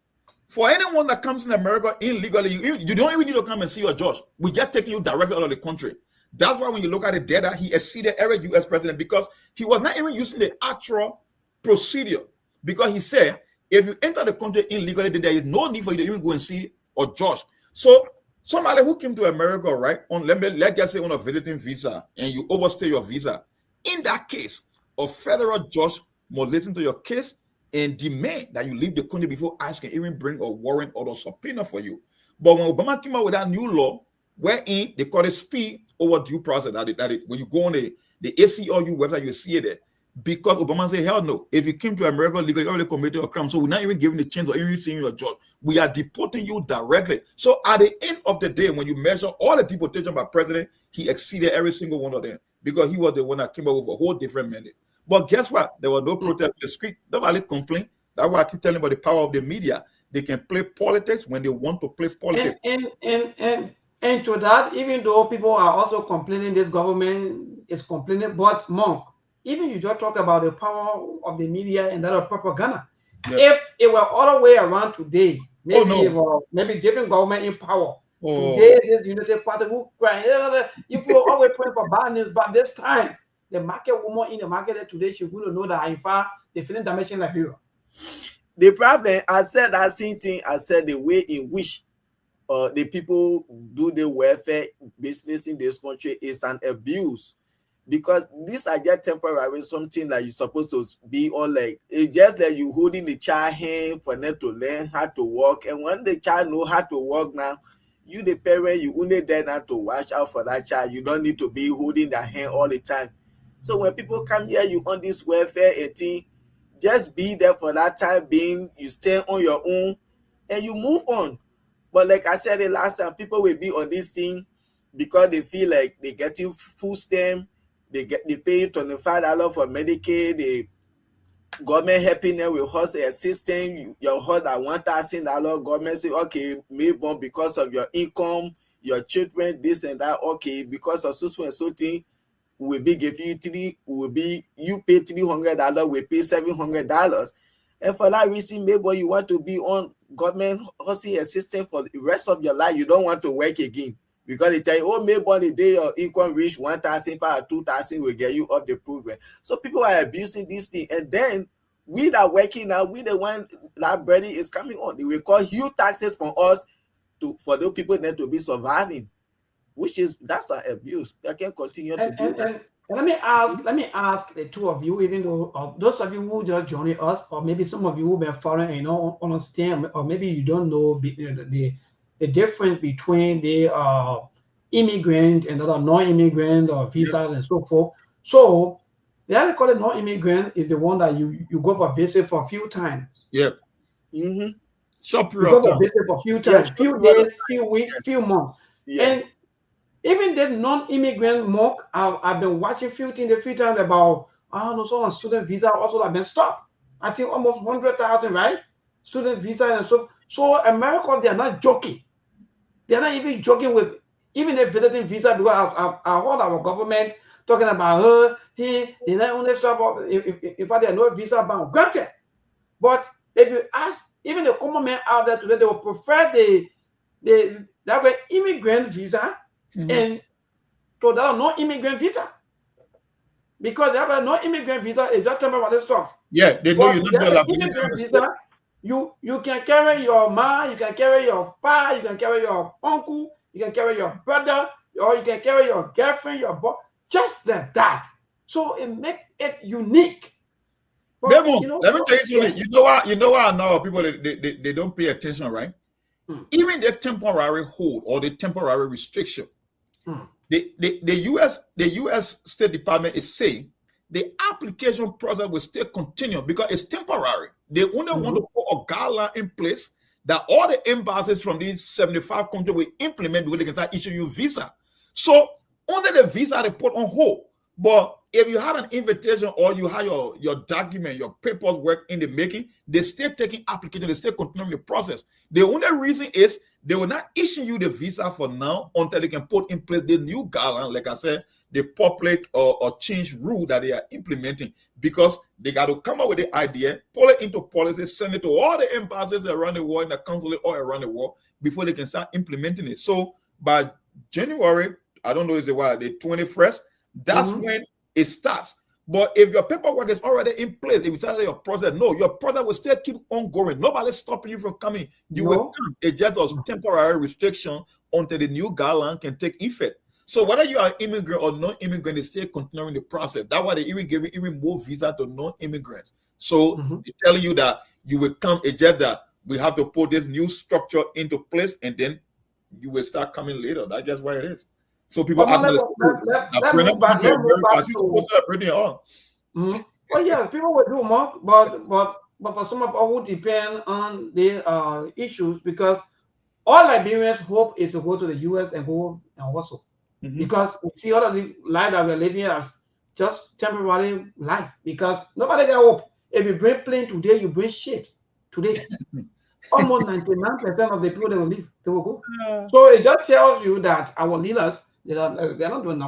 For anyone that comes in America illegally, you don't even need to come and see your judge. We just taking you directly out of the country. That's why when you look at the data, he exceeded every U.S. president because he was not even using the actual procedure. Because he said, if you enter the country illegally, then there is no need for you to even go and see a judge. So somebody who came to America, right, let's just say on a visiting visa, and you overstay your visa, in that case, a federal judge must listen to your case and demand that you leave the country before ICE can even bring a warrant or a subpoena for you. But when Obama came out with that new law, wherein they call it speed over due process, when you go on the ACLU website, you see it there. Because Obama said, hell no, if you came to America legally, you already committed a crime. So we're not even giving the chance or even seeing your judge. We are deporting you directly. So at the end of the day, when you measure all the deportation by president, he exceeded every single one of them because he was the one that came up with a whole different mandate. But guess what? There were no protests in the street. Nobody complained. That's why I keep telling about the power of the media. They can play politics when they want to play politics. And to that, even though people are also complaining, this government is complaining, but Monk, even you just talk about the power of the media and that of propaganda. Yeah. If it were all the way around today, maybe different government in power. Today, this Unity Party who cry, you will always pray for bad news, but this time, the market woman in the market today, she's going to know that in fact, the feeling dimension like you. The problem, I said that same thing, I said the way in which the people do the welfare business in this country is an abuse. Because these are just temporary, something that you're supposed to be on, like it's just like you holding the child hand for them to learn how to walk. And when the child know how to walk now, you the parent, you only there now to watch out for that child. You don't need to be holding their hand all the time. So when people come here, you on this welfare and thing, just be there for that time being, you stay on your own and you move on. But like I said the last time, people will be on this thing because they feel like they getting full stem. They pay $25 for Medicaid. The government helping them with house assistance. Your house at $1,000. Government say, okay, maybe because of your income, your children, this and that. Okay, because of so and so thing, we will be giving you you pay $300, we pay $700. And for that reason, maybe you want to be on government housing assistance for the rest of your life. You don't want to work again. Because they tell you, oh, maybe on the day your income reach 1,000 or 2,000 will get you off the program. So people are abusing this thing. And then we that working now, we the one that burden is coming on. They will call huge taxes from us for those people then to be surviving, that's an abuse. I can continue to do that. And let me ask the two of you, even though those of you who just joined us, or maybe some of you who been following, understand, or maybe you don't know the difference between the immigrant and other non-immigrant or visas and so forth. So the other call it non-immigrant is the one that you go for visit for a few times. Yep. Mm-hmm. Short You period go of for time. visit for a few Yeah, times, short few period of days, few weeks, few months. Yeah. And even the non-immigrant mock, I've been watching few things a few times about some student visa also have been stopped. I think almost 100,000, right? Student visa and so America, they are not joking. They are not even joking with even a visiting visa, because I heard our government talking about they not only stop in fact they are no visa ban granted. But if you ask even the common man out there today, they will prefer that way immigrant visa and to that non-immigrant visa. Because they have a non-immigrant visa is just temporary stuff. Yeah, they know But you're not they have going an to immigrant visa, you can carry your ma, you can carry your pa, you can carry your uncle, you can carry your brother, or you can carry your girlfriend, your boy, just like that. So it makes it unique. But, Memo, let me tell you something. You know why I know people they don't pay attention, right? Even the temporary hold or the temporary restriction, the US State Department is saying the application process will still continue because it's temporary. They only want to put a guideline in place that all the embassies from these 75 countries will implement before they can start issuing you visa. So only the visa they put on hold. But if you had an invitation or you had your document, your papers work in the making, they still taking application, they still continuing the process. The only reason is they will not issue you the visa for now until they can put in place the new guideline, like I said, the public or change rule that they are implementing, because they got to come up with the idea, pull it into policy, send it to all the embassies around the world, in the consulate all around the world, before they can start implementing it. So by January, I don't know, is it what, the 21st, that's when it starts. But if your paperwork is already in place, if you started your process, no, your process will still keep on going. Nobody's stopping you from coming. You will come. It's just a temporary restriction until the new guideline can take effect. So whether you are immigrant or non-immigrant, they still continuing the process. That's why they even give even more visa to non-immigrants. So they're telling you that you will come. It's just that we have to put this new structure into place, and then you will start coming later. That's just why it is. So people let's move back to celebrating all. Well, yes, people will do more, but for some of us who depend on the issues, because all Liberians hope is to go to the US and go and also, because we see all of the life that we're living as just temporary life, because nobody got hope. If you bring plane today, you bring ships today. Almost 99% of the people they will leave, they will go. So it just tells you that our leaders, they're not doing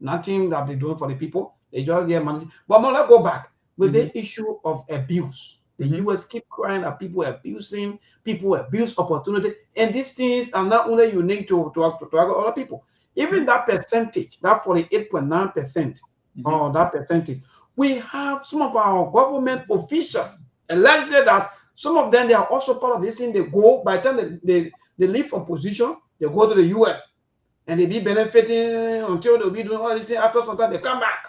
nothing that they're doing for the people. They just get money. But let's go back with the issue of abuse. The US keep crying that people abuse opportunity, and these things are not only unique to other people. Even that percentage, that 48.9%, or that percentage, we have some of our government officials alleged that some of them, they are also part of this thing. They go, by the time they leave from position, they go to the US and they be benefiting until they'll be doing all this thing. After some time, they come back.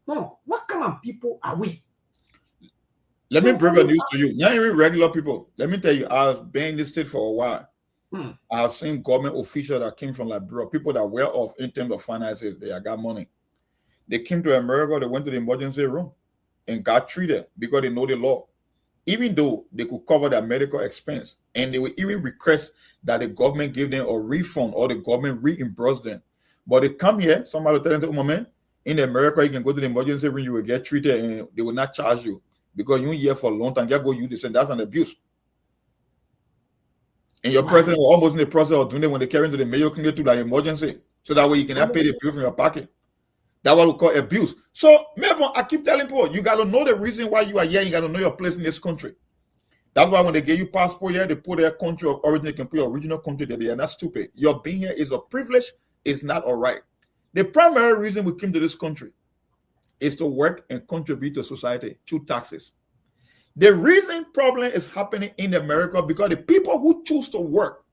No, what kind of people are we? Let me bring a news to you. Not even regular people. Let me tell you, I've been in this state for a while. I've seen government officials that came from Liberia, people that were off in terms of finances. They got money. They came to America, they went to the emergency room and got treated because they know the law. Even though they could cover their medical expense, and they would even request that the government give them a refund or the government reimburse them. But they come here, somebody will tell them, oh, man, in America, you can go to the emergency room, you will get treated, and they will not charge you because you're here for a long time. Just go use this, and that's an abuse. And your president was almost in the process of doing it when they carry into the Mayo Clinic to the emergency, so that way you cannot pay the bill from your pocket. That's what we call abuse. So, Melbourne, I keep telling people, you got to know the reason why you are here. You got to know your place in this country. That's why when they give you passport here, they put their country of origin. They can put your original country there. They are not stupid. Your being here is a privilege. It's not all right. The primary reason we came to this country is to work and contribute to society through taxes. The reason problem is happening in America because the people who choose to work,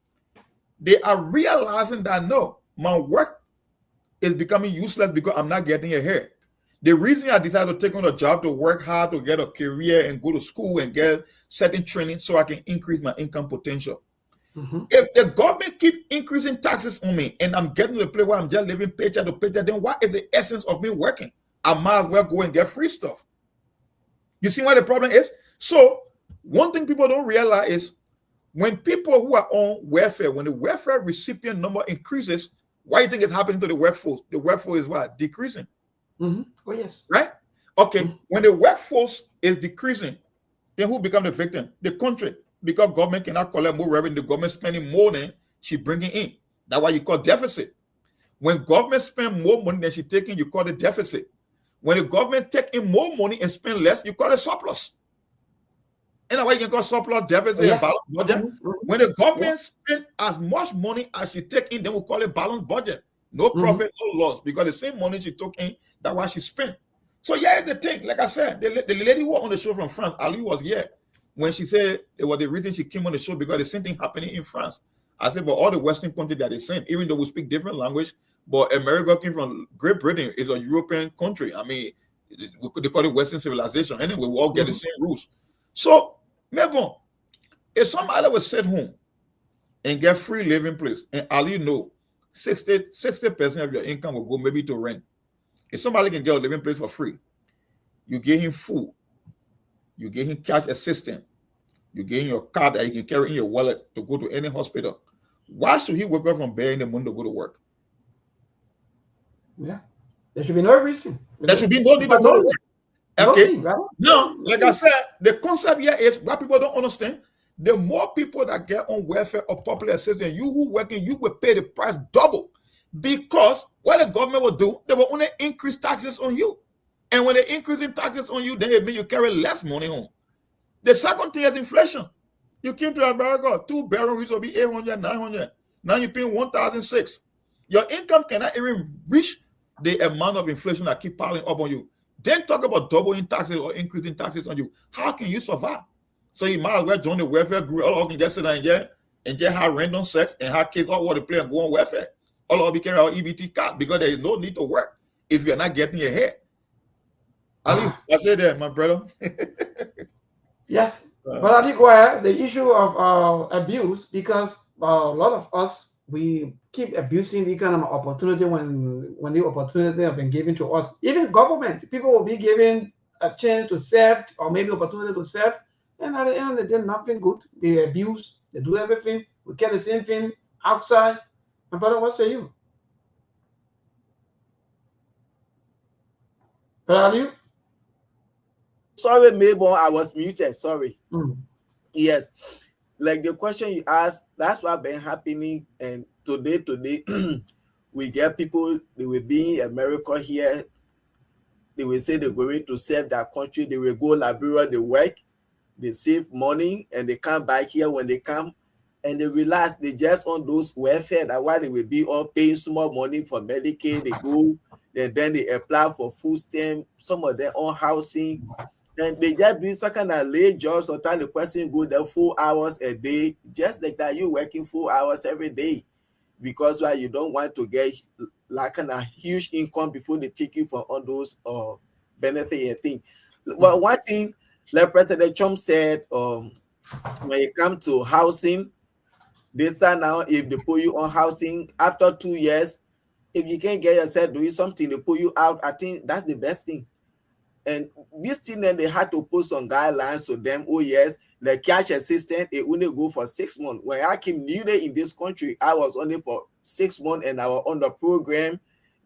they are realizing that, no, my work is becoming useless because I'm not getting ahead. The reason I decided to take on a job, to work hard, to get a career and go to school and get certain training so I can increase my income potential. If the government keep increasing taxes on me and I'm getting to the place where I'm just living paycheck to paycheck, then what is the essence of me working? I might as well go and get free stuff. You see what the problem is? So one thing people don't realize is when people who are on welfare, when the welfare recipient number increases, why do you think it's happening to the workforce? The workforce is what? Decreasing. Oh, yes. Right? Okay. When the workforce is decreasing, then who become the victim? The country. Because government cannot collect more revenue, the government spending more than she bringing in. That's why you call deficit. When government spend more money than she taking, you call it deficit. When the government take in more money and spend less, you call it surplus. And that's why you can call surplus, deficit, and balanced budget. When the government spend as much money as she take in, then we call it balanced budget. No profit, no loss, because the same money she took in, that's why she spent. So yeah, it's the thing. Like I said, the lady who was on the show from France, Ali, was here when she said it was the reason she came on the show because the same thing happening in France. I said, but all the Western countries are the same, even though we speak different language. But America came from Great Britain, is a European country. I mean, they call it Western civilization. Anyway, we all get the same rules. So, maybe if somebody was sit home and get free living place, and Ali know 60% of your income will go maybe to rent. If somebody can get a living place for free, you give him food, you give him cash assistance, you give him your card that you can carry in your wallet to go to any hospital. Why should he wake up from bed in the morning to go to work? Yeah, there should be no reason. There should be no need to go to work. Okay. No, like I said, the concept here is what people don't understand. The more people that get on welfare or popular assistance, you who working, you will pay the price double. Because what the government will do, they will only increase taxes on you. And when they increase in taxes on you, then it means you carry less money home. The second thing is inflation. You came to America, 2 barrels used to be 800, 900. Now you're paying 1,006. Your income cannot even reach the amount of inflation that keep piling up on you. Then talk about doubling taxes or increasing taxes on you. How can you survive? So you might as well join the welfare group. All of can just sit down and just have random sex and have kids all over the place and go on welfare. All of you carry our EBT card because there is no need to work if you're not getting ahead. Ali, I said that, my brother. Yes, but I think where the issue of abuse, because a lot of us, we keep abusing the kind of opportunity when the opportunity have been given to us. Even government, people will be given a chance to serve or maybe opportunity to serve, and at the end of the day, nothing good. They abuse, they do everything. We get the same thing outside. My brother, what say you? Brother, you? Sorry, Mabel, I was muted. Sorry. Yes. Like the question you asked, that's what been happening. And today, we get people, they will be in America here. They will say they're going to serve their country. They will go Liberia, they work, they save money, and they come back here. When they come and they realize they just on those welfare, that why they will be all paying small money for Medicaid, they go, and then they apply for food stamp, some of them on housing. And they just doing some kind of late jobs. Sometimes the person go there 4 hours a day, just like that. You working 4 hours every day because why you don't want to get like kind of huge income before they take you for all those benefit and thing. But one thing, like President Trump said, when it comes to housing, this time now, if they put you on housing after 2 years, if you can't get yourself doing something, they put you out. I think that's the best thing. And this thing, then they had to put some guidelines to them. Oh yes, the cash assistant, it only go for 6 months. When I came newly in this country, I was only for 6 months, and I was on the program.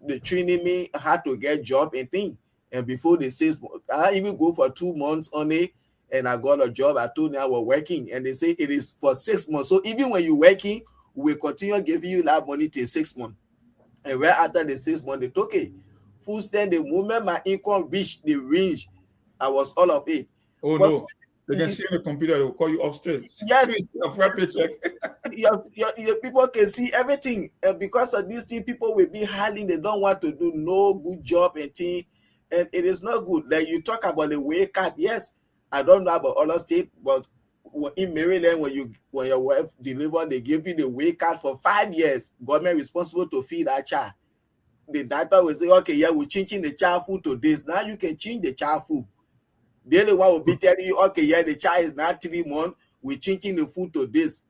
They training me how to get job and thing. And before the 6 months, I even go for 2 months only, and I got a job. I told them I was working, and they say it is for 6 months. So even when you're working, we continue giving you that money till 6 months. And right after the 6 months, they took it. Full stand, the moment my income reached the range, I was all of it. Oh, but no. They can see on the computer, they will call you upstairs. Yes. Your paycheck. your people can see everything. And because of this thing, people will be hiding. They don't want to do no good job and thing. And it is not good. Like you talk about the way card. Yes, I don't know about other states, but in Maryland, when your wife delivered, they give you the way card for 5 years. Government responsible to feed that child. The doctor will say, okay, yeah, we're changing the child food to this. Now you can change the child food. The only one will be telling you, okay, yeah, the child is now 3 months. We're changing the food to this.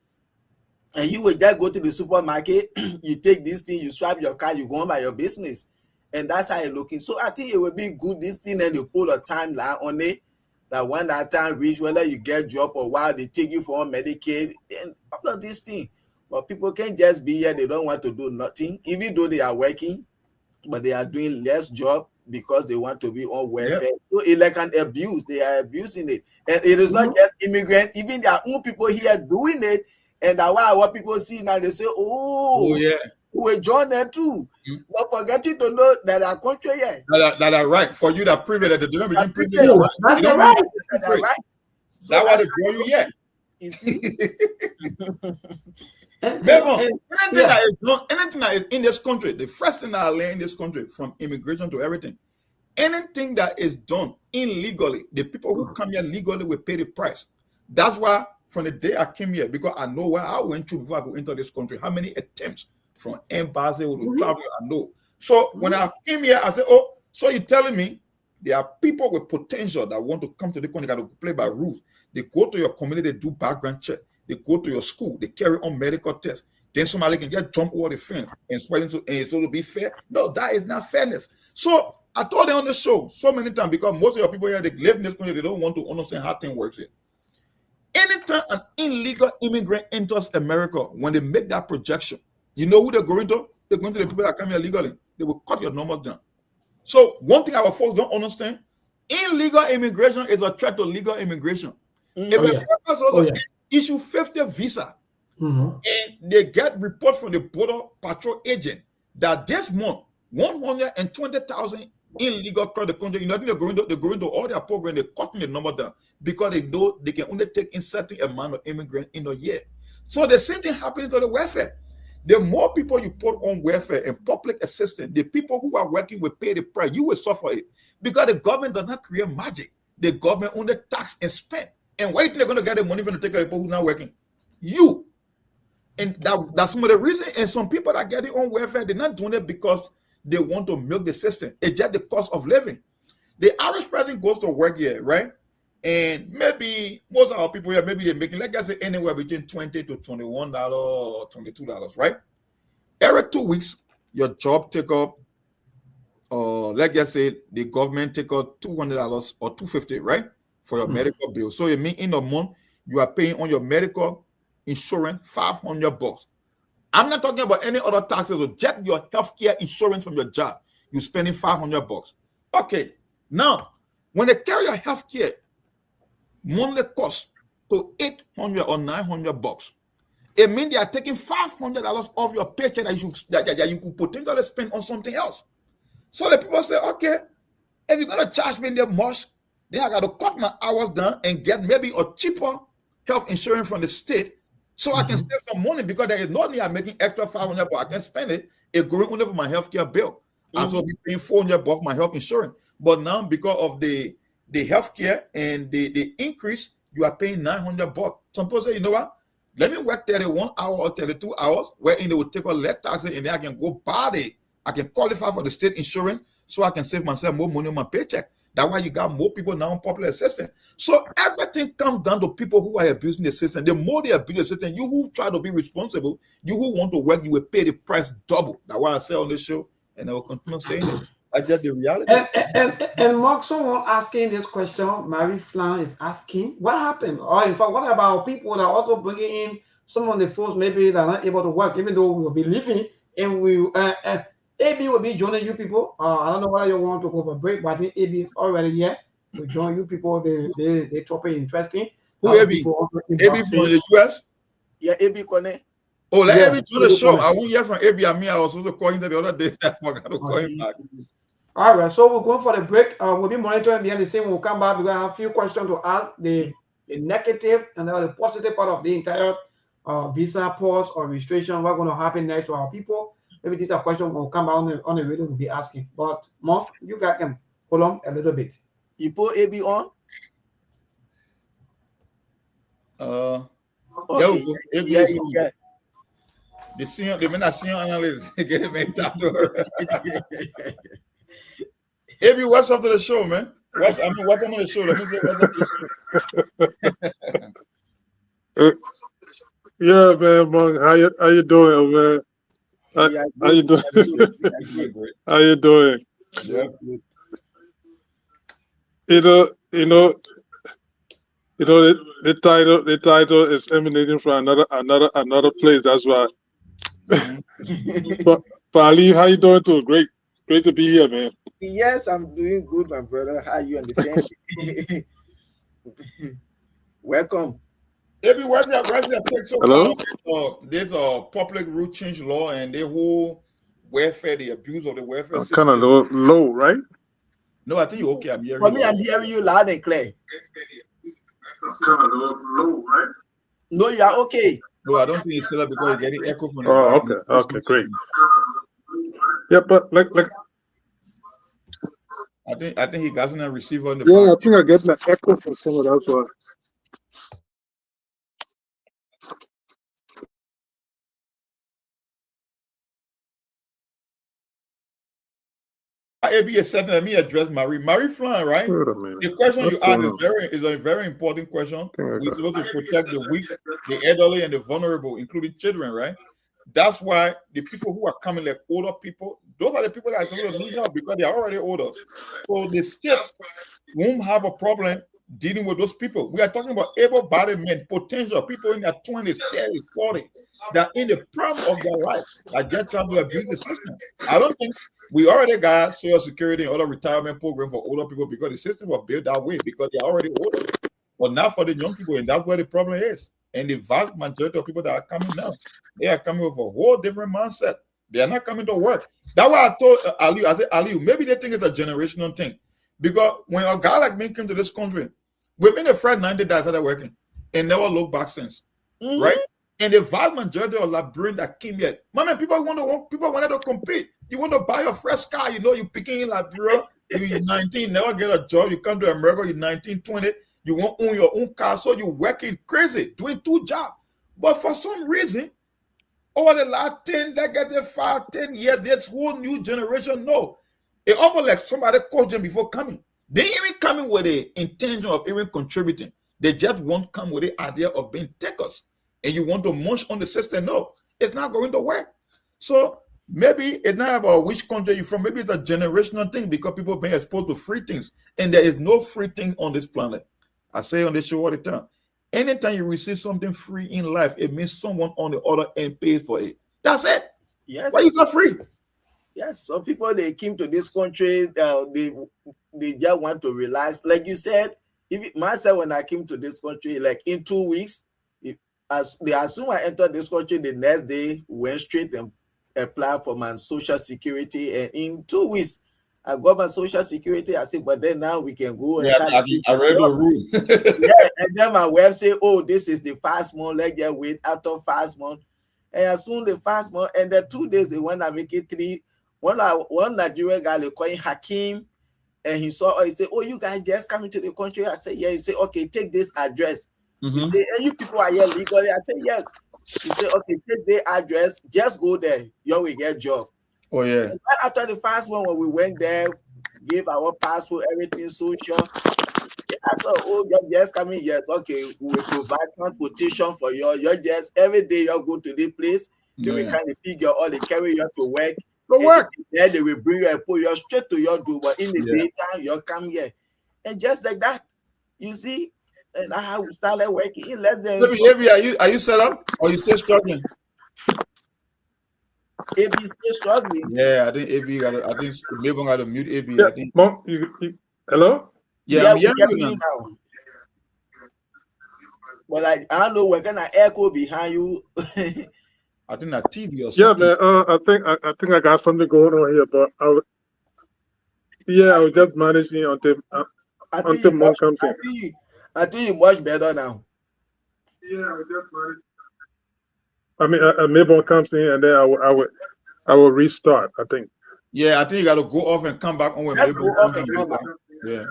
And you will just go to the supermarket, you take this thing, you swipe your card, you go on by your business. And that's how it's looking. So I think it will be good, this thing, and they put a timeline on it, that when that time reach, whether you get job or while they take you for Medicaid and all of these things. But people can't just be here, they don't want to do nothing, even though they are working, but they are doing less job because they want to be on welfare. Yep. So it's like an abuse. They are abusing it. And it is not just immigrant, even their own people here doing it. And that's why what people see now, they say, oh yeah, we join there too. But forgetting to know that our country here. That are right. For you that privilege, that do not begin privilege. Yeah, Right. that's You don't right. begin free. Right. So That's why they grow you yet. you see, Anything that is in this country, the first thing that I learned in this country, from immigration to everything, anything that is done illegally, the people who come here legally will pay the price. That's why from the day I came here, because I know where I went through before I could enter this country, how many attempts from embassy to travel, I know. So when I came here, I said, oh, so you're telling me there are people with potential that want to come to the country, got to play by rules. They go to your community, they do background check. They go to your school, they carry on medical tests. Then somebody can just jump over the fence and sweat into, and so to be fair. No, that is not fairness. So I told them on the show so many times, because most of your people here, they live in this country, they don't want to understand how things work here. Anytime an illegal immigrant enters America, when they make that projection, you know who they're going to? They're going to the people that come here legally. They will cut your numbers down. So one thing our folks don't understand, illegal immigration is a threat to legal immigration. If America issue 50 visa, and they get report from the Border Patrol agent that this month, 120,000 illegal across the country, you know, they're going to all their program, they're cutting the number down because they know they can only take in certain amount of immigrants in a year. So the same thing happening to the welfare. The more people you put on welfare and public assistance, the people who are working will pay the price. You will suffer it because the government does not create magic. The government only tax and spend. And where do you think they're going to get the money from to take care of people who are not working? You. And that's some of the reason. And some people that get it on welfare, they're not doing it because they want to milk the system. It's just the cost of living. The average person goes to work here, right? And maybe most of our people here, maybe they're making, like I say, anywhere between $20 to $21 or $22, right? Every 2 weeks, your job take up, like I say, the government take up $200 or $250, right? For your medical bill. So it means in a month, you are paying on your medical insurance $500. I'm not talking about any other taxes or just your healthcare insurance from your job. You're spending $500. Okay, now when they carry your healthcare monthly cost to $800 or $900, it means they are taking $500 off your paycheck that you could potentially spend on something else. So the people say, okay, if you're gonna charge me that much, then I got to cut my hours down and get maybe a cheaper health insurance from the state, so I can save some money, because there is no need I'm making extra $500, but I can spend it. It's going only for my healthcare bill. I will be paying $400 for my health insurance. But now, because of the healthcare and the increase, you are paying $900. Some people say, you know what? Let me work 31 hours or 32 hours, wherein they will take a less taxes, and then I can go buy I can qualify for the state insurance, so I can save myself more money on my paycheck. That's why you got more people now on popular assistance. So everything comes down to people who are abusing the system. The more they abuse the system, you who try to be responsible, you who want to work, you will pay the price double. That's why I say on this show, and I will continue saying it. That's just the reality. And Mark, someone asking this question, Marie Flan is asking, what happened? Or in fact, what about people that are also bringing in some of the folks maybe that are not able to work, even though we will be living, and we AB will be joining you people. I don't know whether you want to go for a break, but I think AB is already here to join you people. They topic interesting. Who AB? AB from the US? Yeah, AB Kone. Oh, let AB to the show. I won't hear from AB and me. I was also calling the other day. I forgot to call him back. All right, so we're going for the break. We'll be monitoring behind the scene. We'll come back. We're going to have a few questions to ask, the negative and the positive part of the entire visa pause or restriction. What's going to happen next to our people? Maybe this is a question will come out on the radio. We'll be asking. But Mark, you got them. Hold on a little bit. You put AB on? Okay. Yeah, you got. The men are senior analysts. Get him in time to her. AB, what's up to the show, man? Welcome on the show. Let me say what's up to the show. Yeah, man, Monk. How you doing, man? How, We are how you good. doing? We are good. We are Doing good. great. How you doing? Yeah. Good, good. You know, you know, the title is emanating from another place. That's why. Mhm. But Ali, how you doing too? Great to be here, man. Yes, I'm doing good, my brother. How are you and the family? Welcome. Maybe where's the take so far? Hello. There's a public rule change law and the whole welfare, the abuse of the welfare I'm kind of system. low, right? No, I think you're okay. I'm hearing For you me, I'm loud. hearing you loud and clear. Kind of low, right? No, you are okay. No, I don't think it's still up because you're getting echo from the Oh, back. okay, great. Yeah, but like, I think he got a receiver in the yeah, back. I think I get an echo from someone. That's why. AB is setting. Let me address Marie Flan, right? Wait a minute. The question What's you asked going on? is a very important question. I think I We're got. supposed to protect the weak, the elderly, and the vulnerable, including children, right? That's why the people who are coming, like older people, those are the people that are supposed to need help because they are already older. So the state won't have a problem dealing with those people. We are talking about able-bodied men, potential people in their 20s, 30s, 40s, that in the prime of their life, that just trying to abuse the system. I don't think we already got social security and other retirement program for older people because the system was built that way because they're already older. But not for the young people, and that's where the problem is. And the vast majority of people that are coming now, they are coming with a whole different mindset. They are not coming to work. That's why I told Ali, I said, Ali, maybe they think it's a generational thing. Because when a guy like me came to this country, within the first 90 days I started working and never looked back since. Right? And the vast majority of Liberians that came here, man, people wanted to compete. You want to buy a fresh car, you picking in Liberia, you're 19, never get a job, you come to America, you're 19, 20, you want to own your own car, so you're working crazy, doing 2 jobs. But for some reason, over the last 10, that get there 5, 10 years, this whole new generation, no. It almost like somebody coached them before coming. They even coming with the intention of even contributing. They just won't come with the idea of being takers. And you want to munch on the system. No, it's not going to work. So maybe it's not about which country you're from. Maybe it's a generational thing because people being exposed to free things. And there is no free thing on this planet. I say on this show all the time. Anytime you receive something free in life, it means someone on the other end pays for it. That's it. Yes. Why is that free? Yes. Some people they came to this country, they just want to relax. Like you said, if myself when I came to this country, like in 2 weeks, as soon I entered this country, the next day we went straight and applied for my social security, and in 2 weeks I got my social security. I said, but then now we can go and Yeah, start. I read the rule. Yeah, and then my wife say, "Oh, this is the fast month. Let's just wait after fast month." And as soon the fast month, and then 2 days when I make it 3, one Nigerian guy they call him Hakim, and he saw, he said, "Oh, you guys just coming to the country?" I said, "Yeah." He said, "Okay, take this address." He said, "And you people are here legally?" I said, "Yes." He said, "Okay, take the address, just go there, you will get job." Oh yeah. And right after the fast one, when we went there, gave our passport, everything social. I said, "Oh, you're just coming, yes, okay, we will provide transportation for you. You're just every day you go to the place, they will Yeah. kind of pick you all, they carry you to work. Go work. Then they will bring you and put you straight to your door. But in the Yeah. daytime, you come here. And just like that, you see, and I have started working in less than Maybe are you set up or you still struggling? AB still struggling. Yeah, I think AB I think maybe got to mute AB. Yeah, I think. Monk. Hello. Yeah, Yeah, I'm we hearing get you you now. now. But like I don't know, we're gonna echo behind you. I think that TV or Yeah, something. man. I think I got something going on here, but I was just managing I think until you much Monk comes in. I think you much better now. Yeah, I was just managing. I mean, Mabon comes in, and then I will restart. I think. Yeah, I think you got to go off and come back on when Let's maybe go up and come back. Yeah.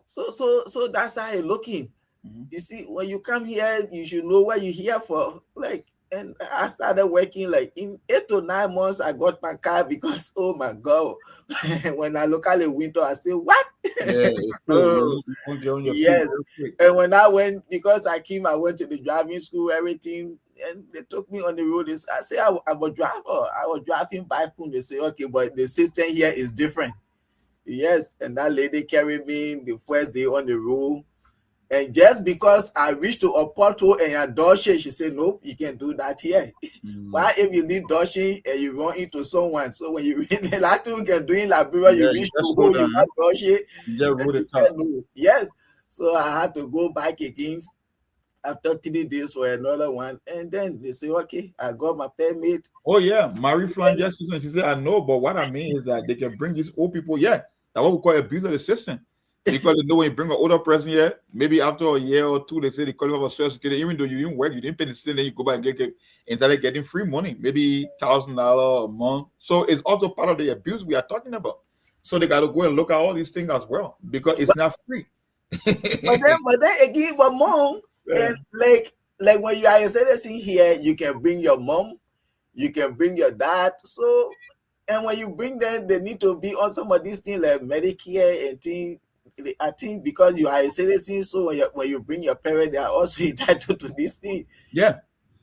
So that's how you're looking. You see, when you come here, you should know what you're here for. Like And I started working like in 8 to 9 months. I got my car because oh my God, when I look at the window, I say, what? Yeah, it's quick. Oh, You won't get on your feet yes. very quick. And when I went, because I went to the driving school, everything, and they took me on the road. I say, I'm a driver. I was driving back home. They say, okay, but the system here is different. Yes. And that lady carried me the first day on the road. And just because I reached to a pothole and her door shut, she said, nope, you can't do that here. Why if you leave door shut and you run into someone? So when you really like to can do in Liberia, Yeah, you you reach just to slow hold you down. got door shut. You just And roll she the car. said no. Yes. So I had to go back again after 3 days for another one. And then they say, okay, I got my permit. Oh yeah, Marie Flange, yes, she said, I know, but what I mean is that they can bring these old people, yeah, that's what we call abuse of the system. Because they know when you bring an older person here, maybe after a year or two, they say they call you for social security, even though you didn't work, you didn't pay the system, then you go back and get and started getting free money, maybe $1,000 a month. So it's also part of the abuse we are talking about. So they got to go and look at all these things as well because it's not free. But then again, but mom, Yeah. and like when you are a citizen here, you can bring your mom, you can bring your dad. So and when you bring them, they need to be on some of these things like Medicare and things. I think because you are a citizen, so when you bring your parent, they are also entitled to this thing. Yeah.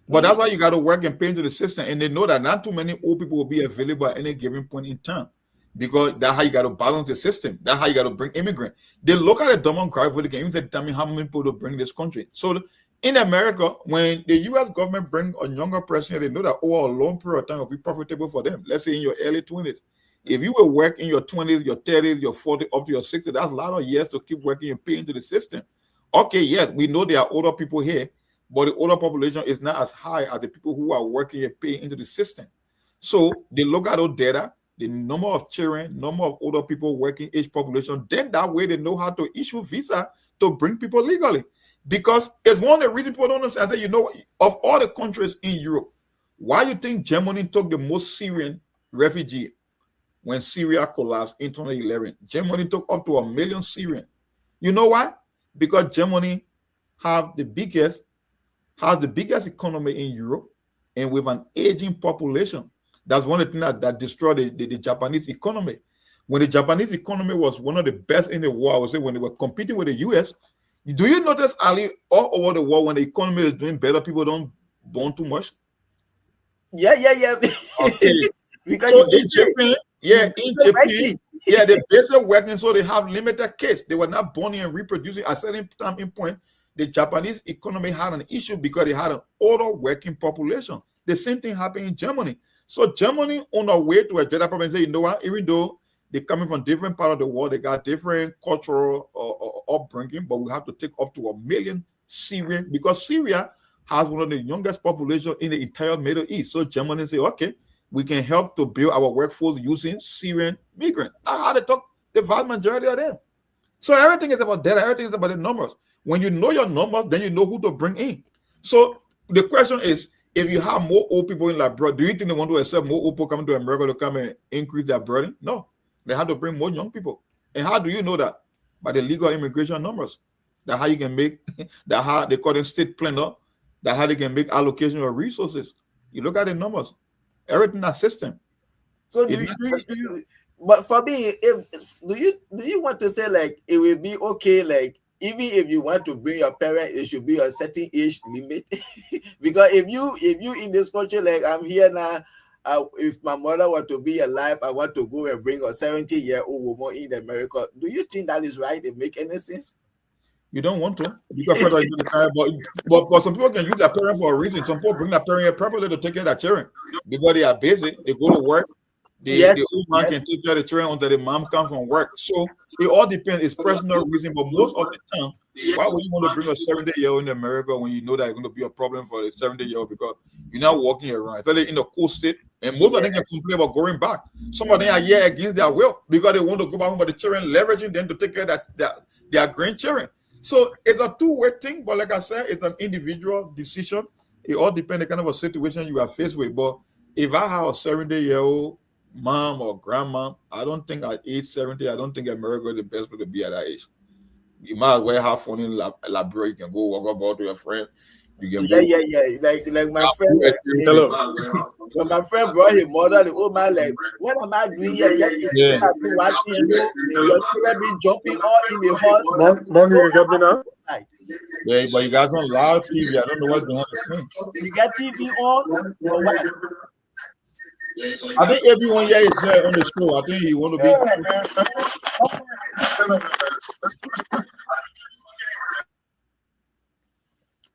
But that's why you got to work and pay into the system. And they know that not too many old people will be available at any given point in time. Because that's how you got to balance the system. That's how you got to bring immigrants. They look at the demographic, they can even determine how many people to bring this country. So in America, when the U.S. government bring a younger person here, they know that over a long period of time will be profitable for them. Let's say in your early 20s. If you will work in your 20s, your 30s, your 40s, up to your 60s, that's a lot of years to keep working and pay into the system. Okay, yes, we know there are older people here, but the older population is not as high as the people who are working and paying into the system. So they look at those data, the number of children, number of older people working age population, then that way they know how to issue visa to bring people legally. Because it's one of the reasons people don't understand. I say, of all the countries in Europe, why you think Germany took the most Syrian refugee when Syria collapsed in 2011? Germany took up to 1 million Syrian. You know why? Because Germany has the biggest economy in Europe, and with an aging population. That's one of the things that destroyed the Japanese economy. When the Japanese economy was one of the best in the world, I would say when they were competing with the US, do you notice, Ali, all over the world, when the economy is doing better, people don't born too much? Yeah. Okay. Because So you in Japan, they basically working, so they have limited kids. They were not born and reproducing at a certain time in point. The Japanese economy had an issue because they had an older working population. The same thing happened in Germany. So Germany on a way to address that problem, say, you know what, even though they're coming from different part of the world, they got different cultural upbringing, but we have to take up to 1 million Syrian because Syria has one of the youngest population in the entire Middle East. So Germany say, okay, we can help to build our workforce using Syrian migrants. That's how they talk the vast majority of them. So everything is about data, everything is about the numbers. When you know your numbers, then you know who to bring in. So the question is, if you have more old people in Liberia, do you think they want to accept more old people coming to America to come and increase their burden? No. They have to bring more young people. And how do you know that? By the legal immigration numbers. That's how you can make, that's how they call them state planner, that's how they can make allocation of resources. You look at the numbers. Everything that system. So but for me, do you want to say like it will be okay, like even if you want to bring your parent, it should be a certain age limit? Because if you in this country, like I'm here now, if my mother want to be alive, I want to go and bring a 70-year-old woman in America. Do you think that is right? It make any sense? You don't want to because further you decide, but some people can use their parent for a reason. Some people bring their parent here probably to take care of their children because they are busy. They go to work. The old man can take care of the children until the mom comes from work. So it all depends. It's personal reason, but most of the time, why would you want to bring a 70-year-old in America when you know that it's going to be a problem for the 70-year-old because you're not walking around, especially in a cool state. And most of them can complain about going back. Some of them are here against their will because they want to go back home, but the children leveraging them to take care of their grandchildren. So it's a two-way thing, but like I said, it's an individual decision. It all depends on the kind of a situation you are faced with. But if I have a 70-year-old mom or grandma, I don't think at age 70, I don't think America is the best place to be at that age. You might as well have fun in Liberia. You can go walk about to your friend. You get Yeah, both. yeah, yeah. Like my friend. Hello. When my friend brought his mother, the old man like, what am I doing here? Yeah, yeah. Yeah. I've been watching, your children be jumping all in the horse. Mark, you can get me now? Like, Yeah, but you guys on live TV. I don't know what's behind the screen. you got TV on or what? I think everyone here is on the show. I think you want to be.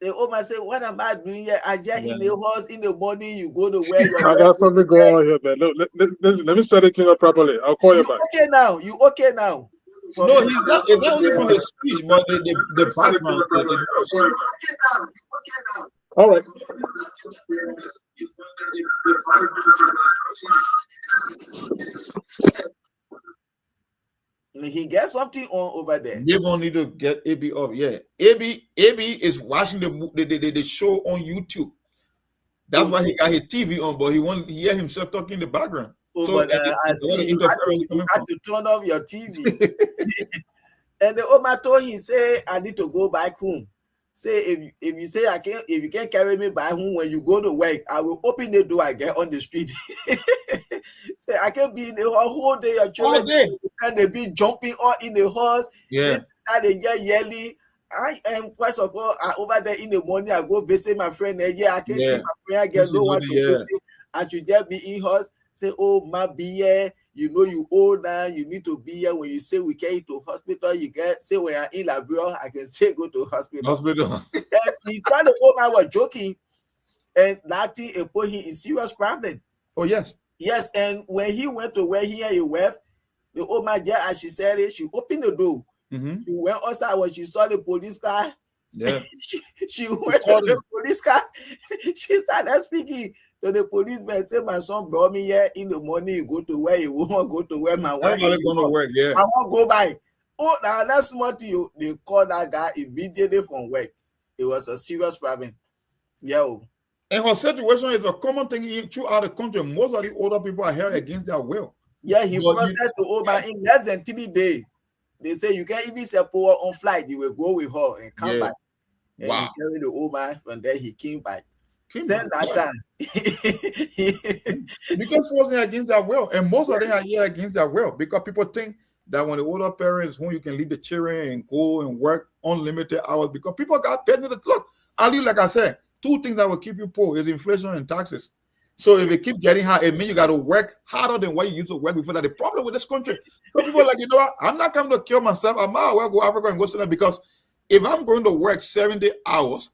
The old man said, what am I doing here? I just in the horse in the morning, you go to where you're I got something going on here, man. Let me set it up properly. I'll call you back. okay now. You okay now? No, he's not. It's not only from his speech, but the background. All right. He gets something on over there. They're gonna need to get AB off. Yeah, AB is watching the show on YouTube. That's why he got his TV on, but he won't hear himself talking in the background. Oh, So but I see you had to turn off your TV. And the old man told him, say, I need to go back home. Say, if you say if you can't carry me back home when you go to work, I will open the door and get on the street. Say, I can't be in the whole day. Your children can they be jumping all in the horse? Yeah. They get yelling. I am first of all over there in the morning. I go visit my friend. Yeah, I can see my friend. I get no one to visit. I should just be in horse. Say, oh, my beer. You know you old now, you need to be here. When you say we carry you to hospital, you get say when you're in Labrador, I can say go to hospital. He thought the old man was joking, and that thing put him in serious problem. Oh yes. Yes, and when he went to where he left, the old man just as she said it, she opened the door. She went outside when she saw the police car. Yeah. she went to the police car. She started speaking. So the policeman said, my son brought me here in the morning. You go to where you want, go to where my wife is going to work. Yeah. I want to go by. Oh, now that's smart you. They called that guy immediately from work. It was a serious problem. Yeah. And her situation is a common thing throughout the country. Most of the older people are held against their will. Yeah, he processed the old man in less than 3 days. They say you can't even say poor on flight. You will go with her and come back. And he carried the old man from there. He came back. Same that time. Because forcing against their will, and most of them are here against their will because people think that when the older parents, when you can leave the children and go and work unlimited hours, because people got paid. Look, Ali, like I said, 2 things that will keep you poor is inflation and taxes. So if it keep getting high, it means you got to work harder than what you used to work before. That the problem with this country, so people are like, you know what? I'm not coming to kill myself. I might as well go to Africa and go to that because if I'm going to work 70 hours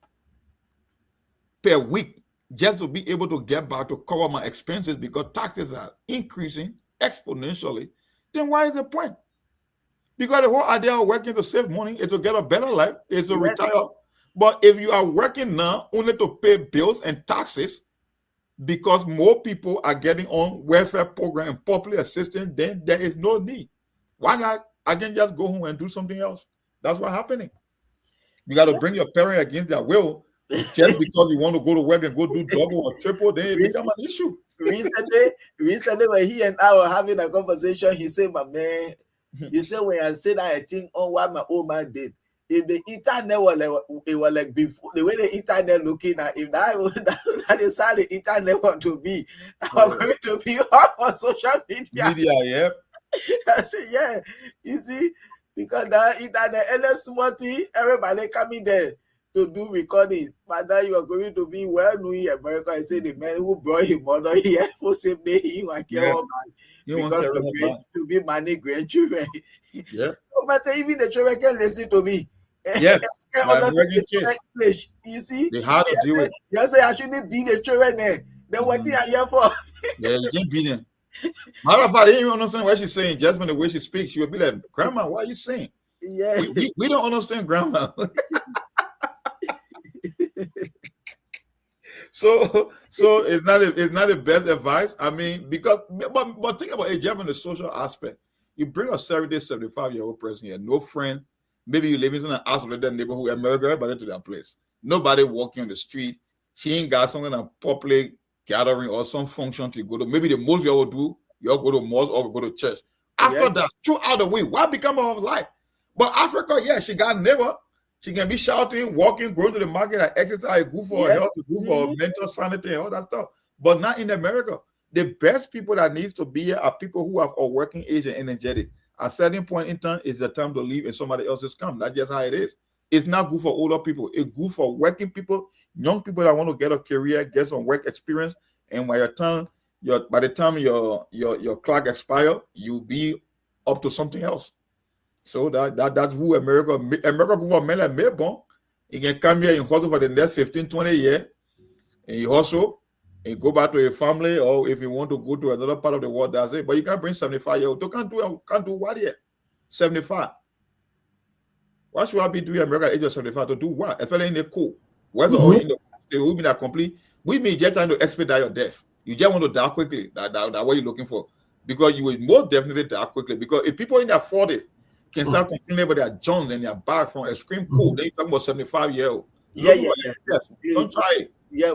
per week just to be able to get back to cover my expenses because taxes are increasing exponentially, then why is the point? Because the whole idea of working to save money is to get a better life, is to retire. But if you are working now only to pay bills and taxes because more people are getting on welfare program and public assistance, then there is no need. Why not? I can just go home and do something else. That's what's happening. You got to bring your parent against their will. Just because you want to go to work and go do double or triple, then it becomes an issue. Recently, when he and I were having a conversation, he said, my man, he said, when I said I think on what my old man did, if the internet was like before, the way the internet looking at, if that is how the internet want to be, I was going to be on social media. Yeah. I said, yeah, you see, because the internet, LS Smarty, everybody coming there to do recording, but now you are going to be well known in America. I say the man who brought his mother here for same day, he want to care about because of to be manage grandchildren. Yeah. But even the children can listen to me. Yeah. English. You see, they hard to do it. You say I shouldn't be the children there. Then what are you here for? Yeah, you can't be them. Matter of fact, I didn't even understand what she's saying. Just when the way she speaks, she would be like, Grandma, what are you saying? Yeah. We don't understand Grandma. So it's not the best advice. I mean, because but think about it, just from the social aspect. You bring a 75-year-old person here, no friend. Maybe you live in an isolated neighborhood, America, everybody to their place. Nobody walking on the street. She ain't got some kind of public gathering or some function to go to. Maybe the most you all do, you all go to mosque or go to church. After that, throughout the week, what become of life? But Africa, yeah, she got neighbor. She can be shouting, walking, going to the market, and exercise, good for her health, good for mental sanity, and all that stuff. But not in America. The best people that needs to be here are people who have a working age and energetic. At a certain point in time, it's the time to leave and somebody else's come. That's just how it is. It's not good for older people. It's good for working people, young people that want to get a career, get some work experience, and by the time your clock expire, you'll be up to something else. So that's who America government like Melbourne. You can come here and hustle for the next 15, 20 years, and you hustle and go back to your family, or if you want to go to another part of the world, that's it. But you can't bring 75-year-old. You can't do what here? 75. What should I be doing in America at the age of 75 to do what? Especially in the cold. Whether or in the women are complete. We may just trying to expedite your death. You just want to die quickly. That's what you're looking for. Because you will most definitely die quickly. Because if people in their 40s can start complaining about their joints and their back from extreme cold, then you're talking about 75-year-old. Yeah. Don't try it. Yeah,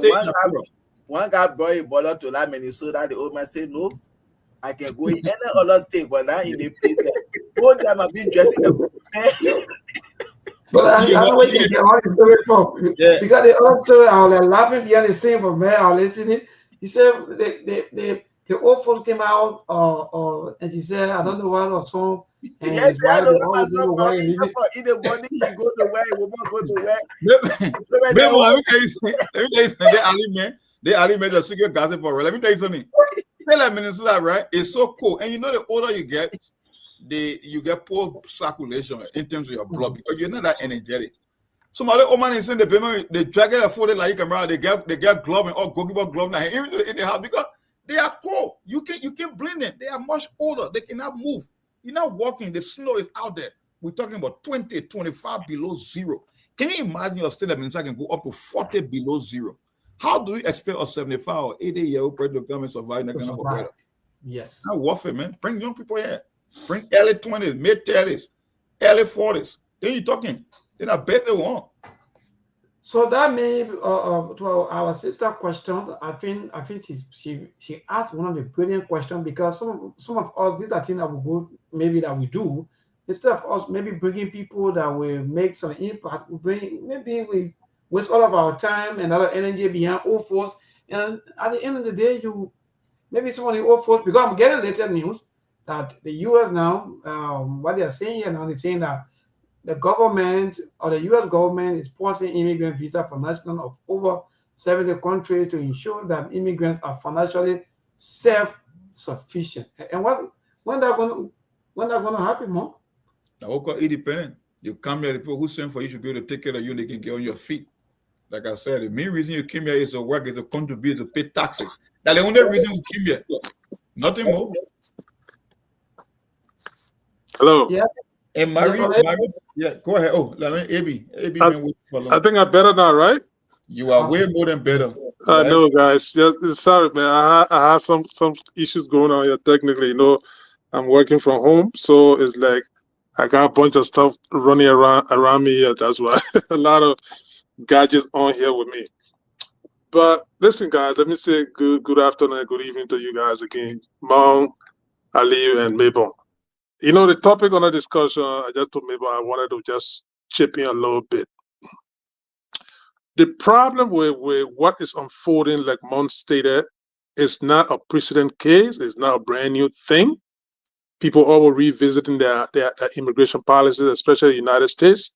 one guy brought a bottle to that Minnesota. The old man said, "No, I can go in any other state, but not in the place. Both time I've been dressing the But I know where you can get all the story from. Because the other story, I was laughing behind the scene from man, I was listening. He said the old folks came out, and she said, I don't know what was song. And his wife, they always do the work. In the morning, he go to work, woman go to work. Let me tell you something. They Ali made a secret gossip for her. Let me tell you something. Tell that Minnesota, right? It's so cool. And you know, the older you get, you get poor circulation in terms of your blood because you're not that energetic. Some other old man is in the payment, they drag it afforded like camera, they get glove and all goalkeeper glove now even in the house because they are cold. You can blame them. They are much older. They cannot move. You're not walking. The snow is out there. We're talking about 20, 25 below zero. Can you imagine your state of Minnesota can go up to 40 below zero? How do we expect a 75 or 80-year-old person to come and survive in that kind of weather? Yes. Not worth it, man. Bring young people here. Bring early 20s, mid 30s, early 40s. Then you're talking. Then I bet they won't. So that may to our sister question. I think she asked one of the brilliant questions because some of us, these are things that we go maybe that we do instead of us maybe bringing people that will make some impact. We waste all of our time and other energy behind old folks, and at the end of the day, maybe some of the old folks, because I'm getting latest news that the U.S. now, what they are saying here now, they're saying that the government or the U.S. government is pausing immigrant visa for nationals of over 70 countries to ensure that immigrants are financially self-sufficient. And when that going to happen, Mom? I will call independent. You come here, the people who send for you should be able to take care of you and they can get on your feet. Like I said, the main reason you came here is to work, is to contribute, to pay taxes. That's the only reason you came here. Nothing more. Hello. Yeah. And Marie, yeah, go ahead. Oh, AB, I think I'm better now, right? You are way more than better. I know, guys. Just sorry, man. I had some issues going on here technically. You know, I'm working from home, so it's like I got a bunch of stuff running around me here. That's why a lot of gadgets on here with me. But listen, guys, let me say good afternoon and good evening to you guys again. Mom, Ali, and Mabel. You know, the topic on the discussion, I just told Mabel I wanted to just chip in a little bit. The problem with what is unfolding, like Mon stated, is not a precedent case. It's not a brand new thing. People are revisiting their immigration policies, especially the United States.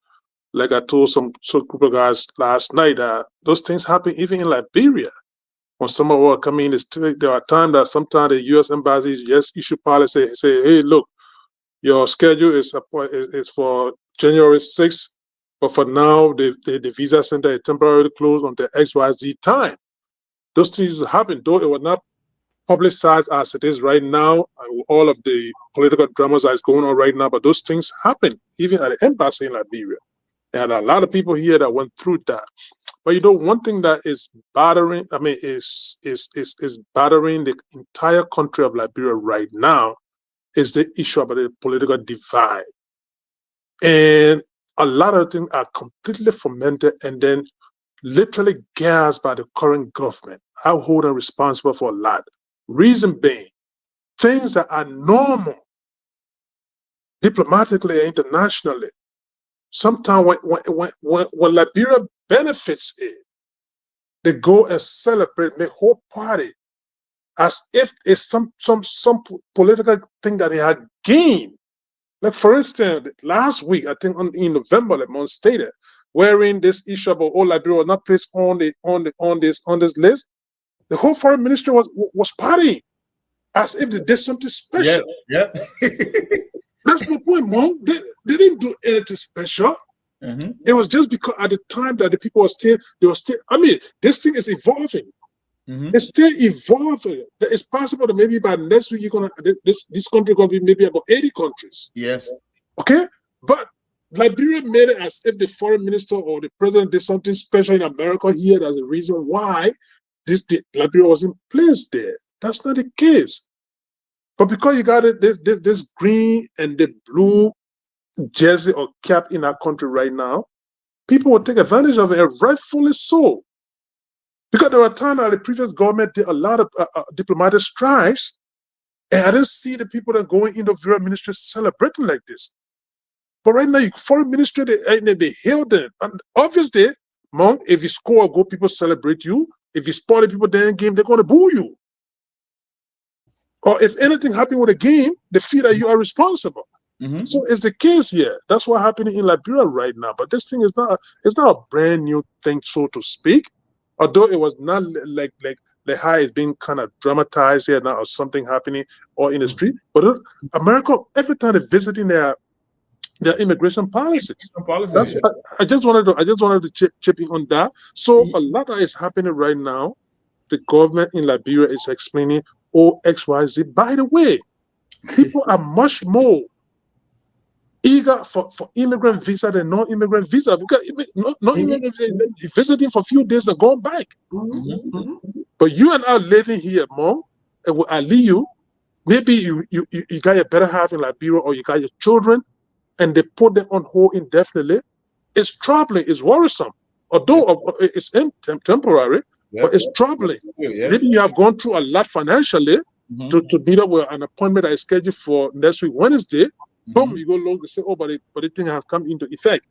Like I told some group of guys last night, those things happen even in Liberia. When someone will come in, there are times that sometimes the U.S. embassies just issue policy, say, hey, look, your schedule is for January 6th, but for now, the visa center is temporarily closed on the XYZ time. Those things happen, though it was not publicized as it is right now, and all of the political dramas that is going on right now, but those things happen even at the embassy in Liberia. And a lot of people here that went through that. But you know, one thing that is bothering, is bothering the entire country of Liberia right now is the issue about the political divide. And a lot of things are completely fomented and then literally gassed by the current government. I hold them responsible for a lot. Reason being, things that are normal diplomatically and internationally sometimes when Liberia benefits it, they go and celebrate the whole party as if it's some political thing that they had gained. Like for instance, last week I think in November, like Mon stated, wherein this issue about Liberia was not placed on this list, the whole foreign ministry was partying as if they did something special. Yeah. That's my point, Mom. They didn't do anything special. It was just because at the time that the people were still, I mean, this thing is evolving. It's still evolving. It's possible that maybe by next week this country gonna be maybe about 80 countries. Yes. Okay? But Liberia made it as if the foreign minister or the president did something special in America here. That's the reason why Liberia was in place there. That's not the case. But because you got this green and the blue jersey or cap in our country right now, people will take advantage of it, and rightfully so. Because there were times that the previous government did a lot of diplomatic strikes, and I didn't see the people that going into various ministries celebrating like this. But right now, foreign ministry, they hail them. And obviously, Monk, if you score a goal, people celebrate you. If you spoil the people damn game, they're going to boo you. Or if anything happened with a game, they feel that you are responsible. So it's the case here. That's what's happening in Liberia right now. But this thing is not a brand new thing, so to speak. Although it was not like how it's being kind of dramatized here now or something happening or in the street. But America, every time they're visiting their immigration policies. I just wanted to chip in on that. So a lot that is happening right now. The government in Liberia is explaining XYZ. By the way, people are much more eager for immigrant visa than non-immigrant visa, because non-immigrant visa visiting for a few days and going back. But you and I living here, Mom, and with Ali, maybe you got a better half in Liberia, or you got your children, and they put them on hold indefinitely. It's troubling. It's worrisome. Although it's temporary, but it's troubling. Maybe you have gone through a lot financially to meet up with an appointment that is scheduled for next week Wednesday. Boom, you go look and say, oh, but the thing has come into effect.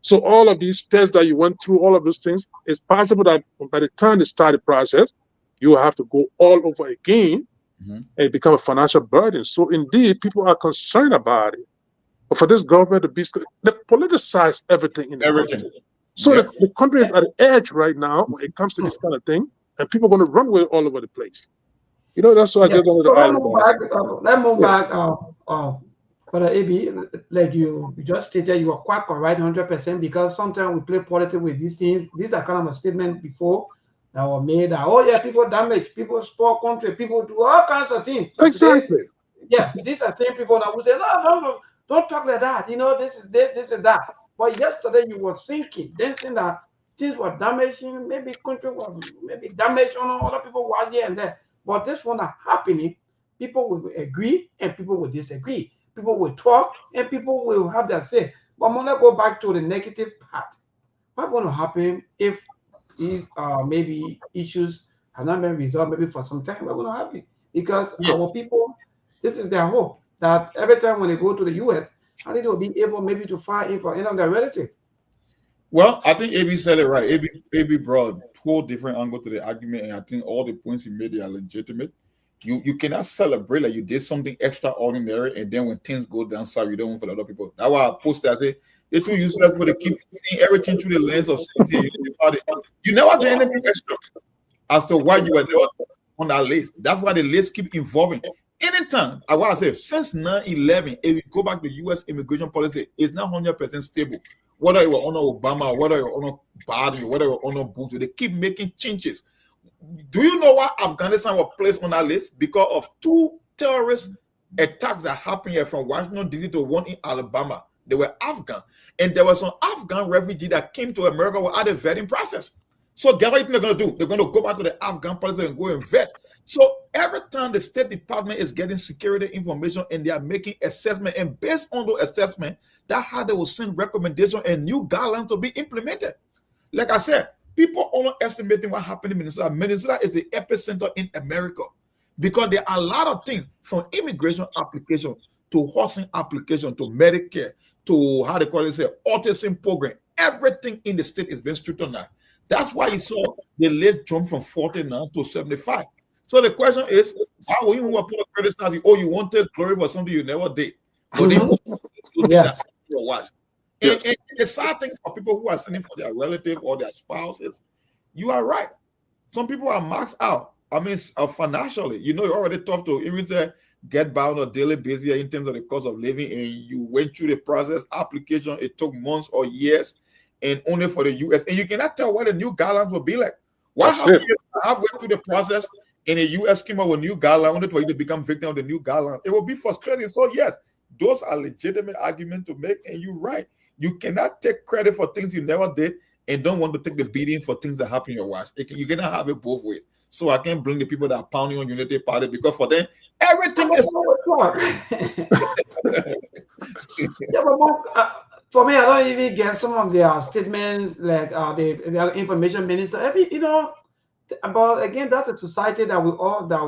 So all of these tests that you went through, all of those things, it's possible that by the time you start the process, you will have to go all over again and become a financial burden. So indeed, people are concerned about it. But for this government to they politicize everything in the country. So the country is at the edge right now when it comes to this kind of thing, and people are going to run with it all over the place. That's what I just wanted to add. Let's move back. For the AB, like you just stated, you are quite correct 100%, because sometimes we play politics with these things. These are kind of a statement before that were made that, oh yeah, people damage, people spoil country, people do all kinds of things. Exactly. These are same people that would say, no, don't talk like that. This is this, this is that. But yesterday you were thinking that things were damaging, maybe country was maybe damaged on other people were here and there. But this one are happening, people will agree and people will disagree. People will talk and people will have their say. But I'm going to go back to the negative part. What's going to happen if these maybe issues have not been resolved maybe for some time? We're going to have it. Because our people, this is their hope, that every time when they go to the U.S., I think they'll be able maybe to file in for any of their relatives. Well, I think AB said it right. AB brought 12 different angles to the argument, and I think all the points he made are legitimate. You cannot celebrate like you did something extraordinary, and then when things go down south, you don't want for the other people. That's why I posted. I say they're too useless, but they keep seeing everything through the lens of safety. You never did anything extra as to why you were not on that list. That's why the list keep evolving. Anytime, I say since 9/11, if you go back to U.S. immigration policy, it's not 100% stable. Whether it was under Obama, or whether it was under Biden, or whether it was under Bush, they keep making changes. Do you know why Afghanistan was placed on that list? Because of 2 terrorist attacks that happened here from Washington, D.C. to one in Alabama. They were Afghan. And there was some Afghan refugee that came to America without a vetting process. So guess what they're going to do? They're going to go back to the Afghan policy and go and vet. So every time the State Department is getting security information and they are making assessment, and based on those assessment, that's how they will send recommendations and new guidelines to be implemented. Like I said, people underestimating what happened in Minnesota. Minnesota is the epicenter in America because there are a lot of things from immigration application to housing application, to Medicare, to how they call it, say, autism program. Everything in the state is being scrutinized. That's why you saw the late jump from 40 now to 75. So the question is, why will you want to put a criticize? Oh, you wanted glory for something you never did. But then you think that you watch. And the sad thing for people who are sending for their relative or their spouses, you are right. Some people are maxed out. I mean, financially, you know, you're already tough to even say get by on a daily basis in terms of the cost of living, and you went through the process application. It took months or years, and only for the U.S. And you cannot tell what the new guidelines will be like. Why halfway through the process, and the U.S. came up with new guidelines only for you to become victim of the new guidelines? It will be frustrating. So yes, those are legitimate arguments to make, and you're right. You cannot take credit for things you never did and don't want to take the beating for things that happen in your watch. You cannot have it both ways. So I can't blame the people that are pounding on Unity Party, because for them, everything is. Yeah, but for me, I don't even get some of their statements, like the information minister. But again, that's a society that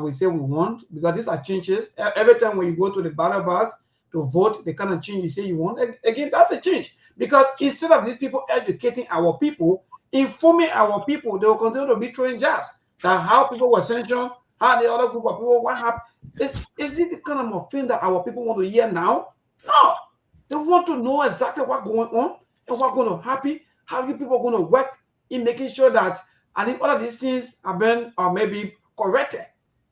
we say we want, because these are changes. Every time when you go to the ballot box to vote, the kind of change you say you want, again, that's a change. Because instead of these people educating our people, informing our people, they will continue to be throwing jabs. That how people were sanctioned, how the other group of people, what happened. Is this the kind of thing that our people want to hear now? No. They want to know exactly what's going on and what's going to happen, how you people are going to work in making sure that all of these things have been maybe corrected.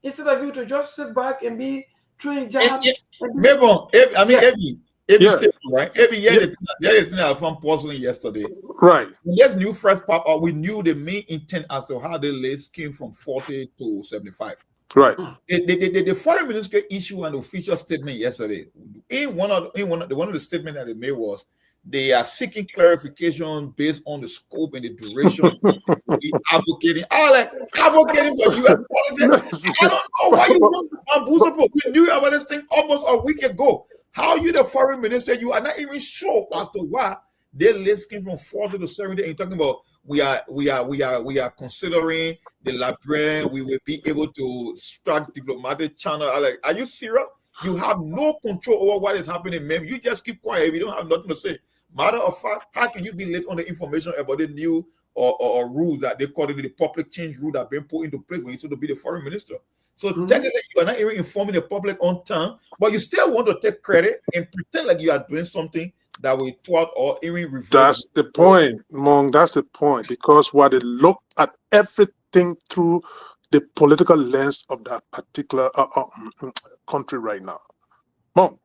Instead of you to just sit back and be throwing jabs. Right? Every thing I found puzzling yesterday. Right. There's new fresh pop up. We knew the main intent as to how the list came from 40 to 75. Right. The foreign minister issued an official statement yesterday. One of the statements that they made was they are seeking clarification based on the scope and the duration advocating. Advocating for U.S. policy. I don't know why you want to bamboozle people. We knew about this thing almost a week ago. How you, the foreign minister, you are not even sure as to why their list came from 40 to 70, and you're talking about we are considering the Liberian, we will be able to start diplomatic channel. Are you serious? You have no control over what is happening, man. You just keep quiet if you don't have nothing to say. Matter of fact, how can you be late on the information about the new or rules that they call it the public change rule that have been put into place when you're supposed to be the foreign minister? So technically, you are not even informing the public on time, but you still want to take credit and pretend like you are doing something that we thought or even reverse. That's the point, Mong. That's the point. Because what they look at everything through the political lens of that particular country right now. Mong,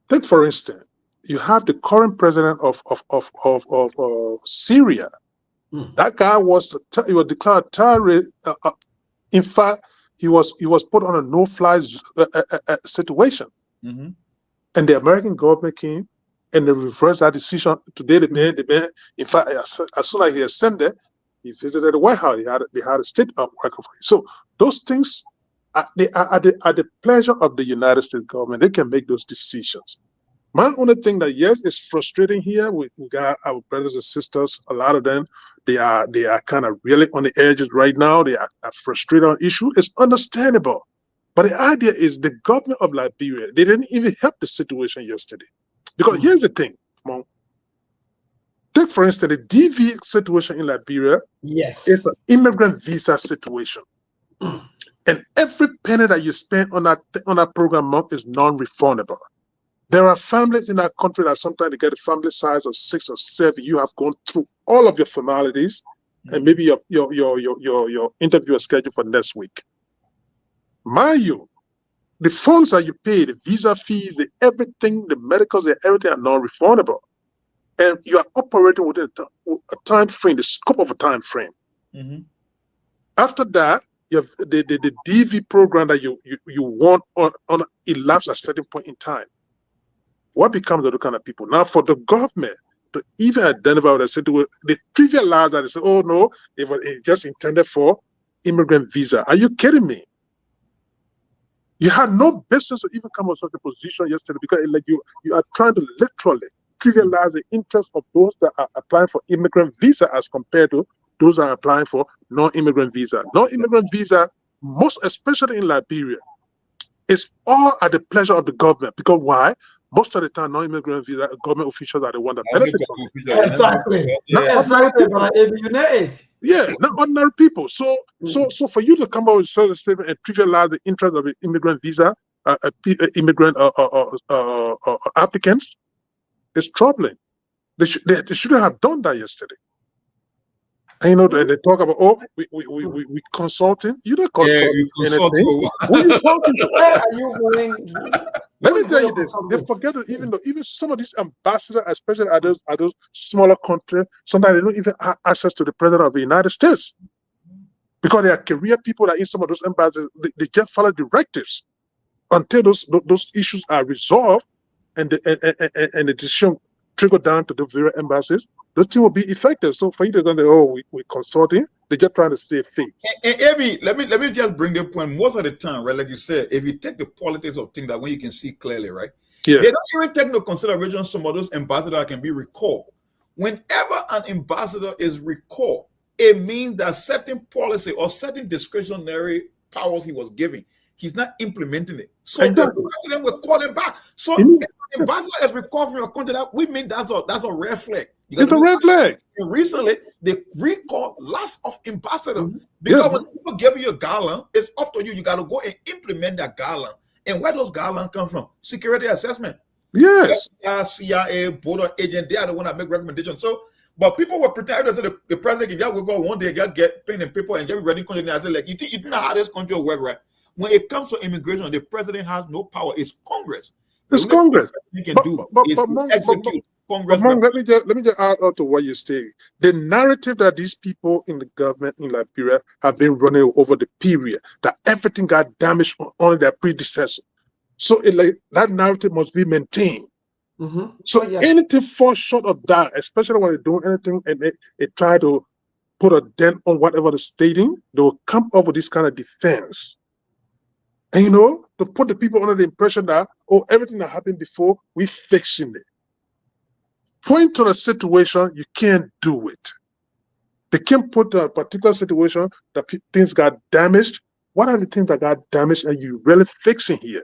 take for instance, you have the current president of Syria. That guy was declared terrorist. In fact, he was put on a no-fly situation, and the American government came and they reversed that decision. Today, the man, in fact, as soon as he ascended, he visited the White House. They had a state up working for him. So those things are the pleasure of the United States government. They can make those decisions. My only thing that yes, it's frustrating here. We got our brothers and sisters. A lot of them, they are kind of really on the edges right now. They are frustrated on issue. It's understandable. But the idea is the government of Liberia, they didn't even help the situation yesterday. Because here's the thing, Mom. Take, for instance, the DV situation in Liberia. Yes. It's an immigrant visa situation. And every penny that you spend on that program, Mom, is non-refundable. There are families in that country that sometimes they get a family size of 6 or 7. You have gone through all of your formalities, and maybe your interview is scheduled for next week. Mind you, the funds that you pay, the visa fees, everything, the medicals, everything are non-refundable. And you are operating within a time frame, the scope of a time frame. After that, you have the DV program that you want on elapse at a certain point in time. What becomes of the kind of people? Now, for the government to even identify what I said, they trivialize that. They say, oh, no, it was just intended for immigrant visa. Are you kidding me? You had no business to even come on such a position yesterday because like you are trying to literally trivialize the interest of those that are applying for immigrant visa as compared to those that are applying for non-immigrant visa. Non-immigrant visa, most especially in Liberia, It's all at the pleasure of the government. Because why? Most of the time, non-immigrant visa government officials are the one that benefit from it. Exactly. Not Exactly. ordinary But if you know it. Yeah, not ordinary people. So for you to come out with such a statement and trivialize the interest of the immigrant visa, immigrant applicants, is troubling. They shouldn't have done that yesterday. And you know, they talk about, we consulting. You're not consulting anything. Who are you talking to? Where are you going? Let me tell you this: they forget that even some of these ambassadors, especially at those smaller countries, sometimes they don't even have access to the president of the United States because they are career people that in some of those embassies they just follow directives until those issues are resolved and the decision trickle down to the various embassies. Those things will be effective. So for you to say, we're consulting, they're just trying to save face. And Abby, let me just bring the point. Most of the time, right, like you said, if you take the politics of things that when you can see clearly, right, they don't even take into consideration some of those ambassadors that can be recalled. Whenever an ambassador is recalled, it means that certain policy or certain discretionary powers he was given, he's not implementing it. So the president will call him back. So if an ambassador is recalled from your country, we mean that's a red flag. It's a red flag. Recently, they recalled lots of ambassadors because when people give you a guideline, it's up to you. You got to go and implement that guideline. And where those guidelines come from? Security assessment. Yes. CIA, border agent, they are the one that make recommendations. So, but people were pretending that the president can just go one day, just get pen and paper and get ready country. I said, like, you know how this country will work, right? When it comes to immigration, the president has no power. It's Congress. It's Congress. You can execute. Congress. Let me just add on to what you say. The narrative that these people in the government in Liberia have been running over the period, that everything got damaged on their predecessor. So that narrative must be maintained. So anything falls short of that, especially when they're doing anything and they try to put a dent on whatever they're stating, they'll come up with this kind of defense. And to put the people under the impression that, everything that happened before, we're fixing it. Point to the situation, you can't do it. They can't put a particular situation that things got damaged. What are the things that got damaged and you really fixing here?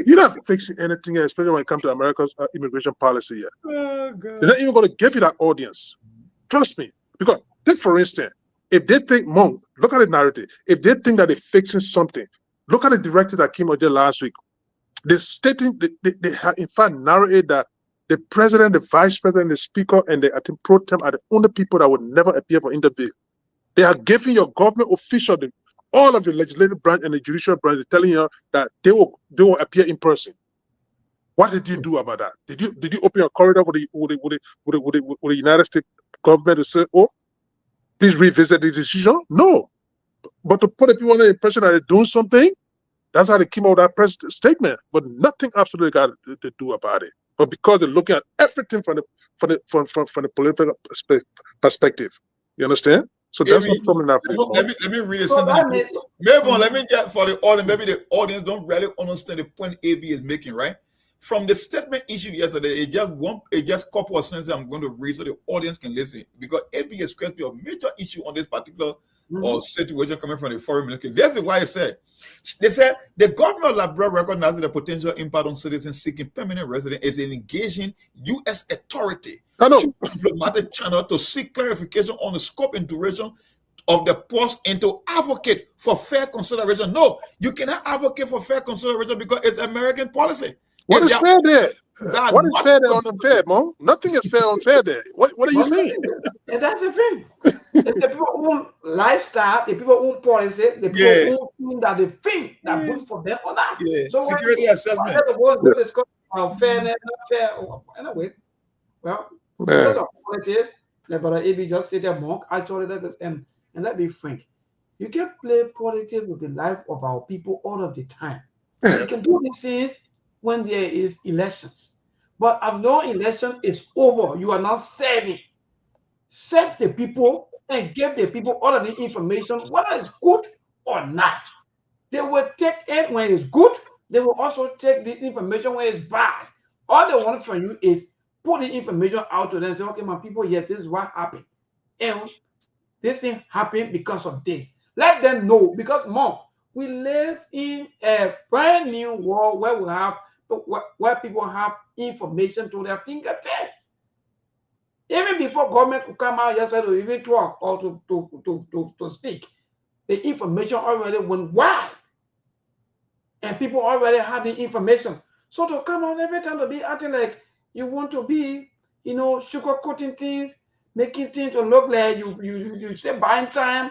You're not fixing anything here, especially when it comes to America's immigration policy here. Oh, God. They're not even going to give you that audience. Trust me. Because take for instance, if they think, look at the narrative. If they think that they're fixing something, look at the directive that came out there last week. They're stating, they have in fact narrated that the president, the vice president, the speaker, and the pro tem are the only people that would never appear for interview. They are giving your government official, all of the legislative branch and the judicial branch, telling you that they will appear in person. What did you do about that? Did you open a corridor with the United States government to say, please revisit the decision? No. But to put the people under the impression that they're doing something, that's how they came out with that press statement. But nothing absolutely got to do about it. But because they're looking at everything from the political perspective, you understand? So that's not something that. Let me read something. Maybe let me get for the audience. Maybe the audience don't really understand the point AB is making, right? From the statement issued yesterday, it just a couple of sentences I'm going to read so the audience can listen, because AB expressed a major issue on this particular situation coming from the foreign ministry. This is why they said the government of Liberia recognizes the potential impact on citizens seeking permanent residence is engaging U.S. authority through diplomatic channel to seek clarification on the scope and duration of the post and to advocate for fair consideration. No, you cannot advocate for fair consideration because it's American policy. What is fair there? What is fair there on unfair, Mo? Nothing is fair or unfair there. What are you saying? And that's the thing. It's the people own lifestyle, the people own policy, the people own that they think that good for them or not. So security assessment. Discuss fairness, not fair. Anyway, well, because of politics, like Brother AB just stated, Monk, actually, and let me frank, you can play politics with the life of our people all of the time. You can do these things when there is elections. But after no election is over, you are now serving. Serve the people and give the people all of the information, whether it's good or not. They will take it when it's good. They will also take the information when it's bad. All they want from you is put the information out to them and say, okay, my people, yes, this is what happened. And this thing happened because of this. Let them know, because Mom, we live in a brand new world where we have where people have information to their fingertips. Even before government could come out yesterday to even talk or to speak, the information already went wide. And people already have the information. So to come out every time to be acting like you want to be, sugarcoating things, making things to look like you still buying time,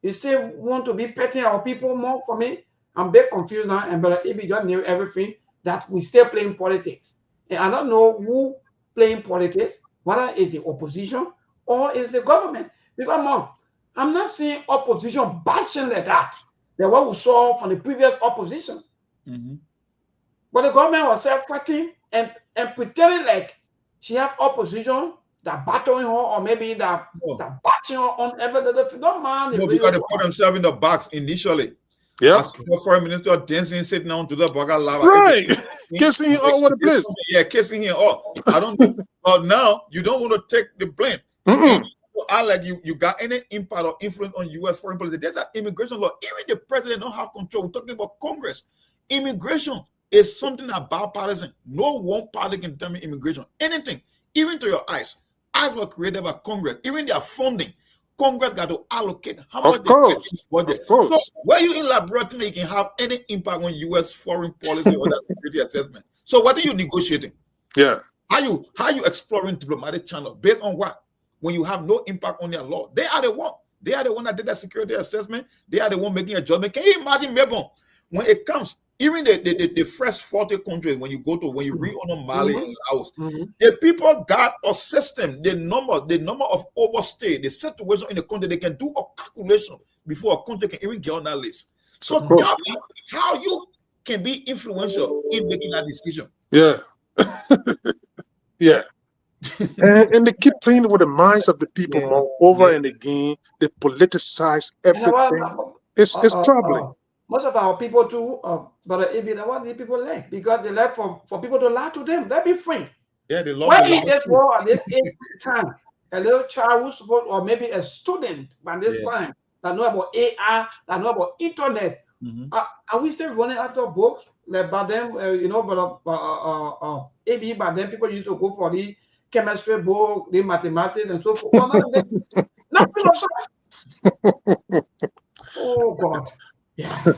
you still want to be petting our people more. For me, I'm a bit confused now, and Brother Ibi just knew everything, that we still playing politics. And I don't know who playing politics, whether it's the opposition or it's the government. Because Mom, I'm not seeing opposition bashing like that. That's what we saw from the previous opposition. Mm-hmm. But the government was self-fighting and pretending like she have opposition that battling her, or maybe that batching her on every little thing. Don't mind. No, because they put themselves in the box initially. Yeah. As the foreign minister dancing, sitting down to the burger lava. Right. Kissing him all over the place. Yeah, kissing him all. I don't know. But now you don't want to take the blame. I like you got any impact or influence on U.S. foreign policy. There's an immigration law. Even the president don't have control. We're talking about Congress. Immigration is something that bipartisan. No one party can determine immigration. Anything, even to your eyes. Eyes were created by Congress. Even their funding, Congress got to allocate how much they get in the budget. So where you in laboratory, you can have any impact on U.S. foreign policy or that security assessment. So what are you negotiating? Yeah. How you exploring diplomatic channel based on what? When you have no impact on their law, they are the one. They are the one that did that security assessment. They are the one making a judgment. Can you imagine, Mebon, when it comes, even the first 40 countries, when you read on Mali and Laos, the people got a system, the number of overstay, the situation in the country, they can do a calculation before a country can even get on that list. So tell me how you can be influential in making that decision. Yeah. Yeah. and they keep playing with the minds of the people over and again. They politicize everything. It's troubling. Most of our people too, but if you know what the people like, because they like for people to lie to them. Let be frank. Yeah, they love. Why is this war at this age time? A little child who's supposed, or maybe a student by this time, that know about AI, that know about internet. Are we still running after books? Like by them, but maybe by then people used to go for the chemistry book, the mathematics, and so forth. Nothing of such. Oh God. Yeah.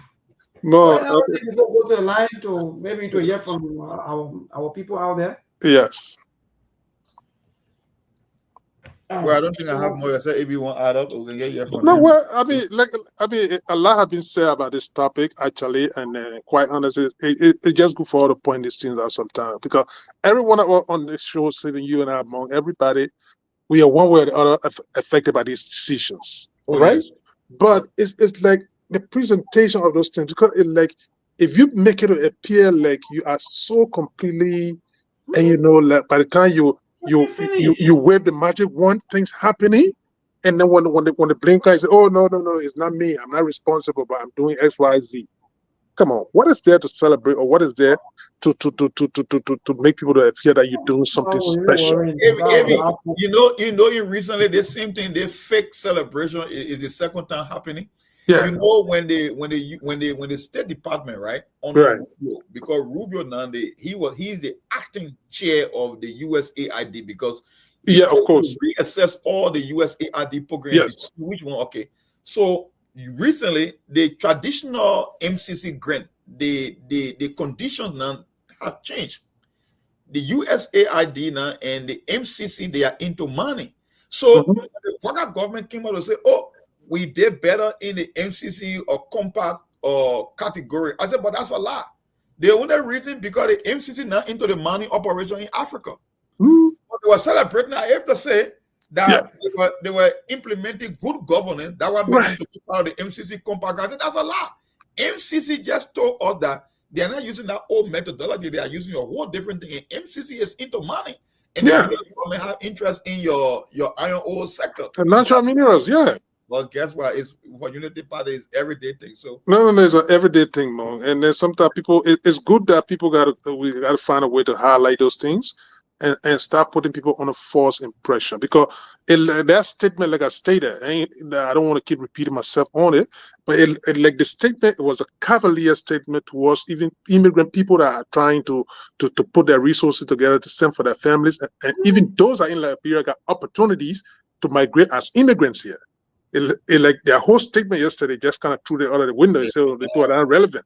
No. Go to the line to maybe to hear from our people out there. Yes. Well, I don't think I have more to say. If you want to add up, we can get you from. No, well, I mean, a lot has been said about this topic actually, and quite honestly, it's just good for all to point these things out sometimes, because everyone on this show, sitting you and I, among everybody, we are one way or the other affected by these decisions, right? Yes. But it's like the presentation of those things, because it's like if you make it appear like you are so completely, and like by the time you wave the magic wand, things happening, and then when the blinker is, oh no, it's not me, I'm not responsible, but I'm doing XYZ. Come on, what is there to celebrate, or what is there to make people to feel that you're doing something special? Recently the same thing, the fake celebration is the second time happening. Yeah. When the State Department, right? Rubio, because Rubio now he's the acting chair of the USAID, because of course reassess all the USAID programs. Yes. Which one? Okay. So recently the traditional MCC grant, the conditions now have changed. The USAID now and the MCC, they are into money. So the federal government came out and say, oh, we did better in the MCC or compact or category. I said, but that's a lie. The only reason, because the MCC now into the money operation in Africa. But they were celebrating. I have to say that they were implementing good governance. That was making to be part of the MCC compact. I said, that's a lie. MCC just told us that they are not using that old methodology. They are using a whole different thing. And MCC is into money. And the government have interest in your iron ore sector. And natural minerals, Well, guess what? It's for Unity Party, it's everyday thing. So no, it's an everyday thing, man. And then sometimes people, it's good that we gotta find a way to highlight those things. and start putting people on a false impression. Because that statement, like I stated, I don't want to keep repeating myself on it, but like the statement, it was a cavalier statement towards even immigrant people that are trying to put their resources together to send for their families, and even those that are in Liberia got opportunities to migrate as immigrants here. Like their whole statement yesterday just kind of threw it out of the window and said, oh, the people are irrelevant.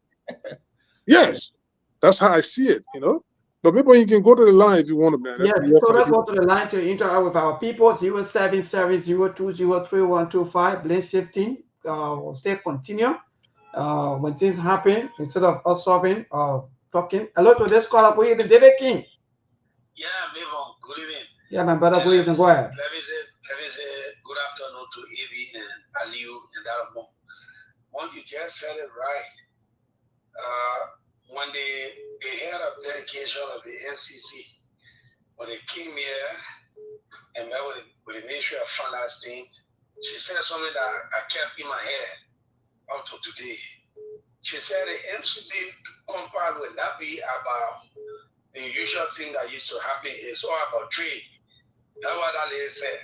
Yes, that's how I see it, you know. But maybe you can go to the line if you want to, man. Yes, so let's go to the line to interact with our people. 0770203125. Blame shifting. We'll stay continue. When things happen, instead of us solving talking. Hello to this caller. Good evening, David King. Yeah, Mavon, good evening. Yeah, my brother, good evening. Go ahead. Let me say good afternoon to Evie and Aliu and Daramo. When you just said it right, when they had a dedication of the NCC, when they came here and met with the Ministry of Finance team, she said something that I kept in my head up to today. She said the NCC compound will not be about the usual thing that used to happen. It's all about trade. That's what that lady said.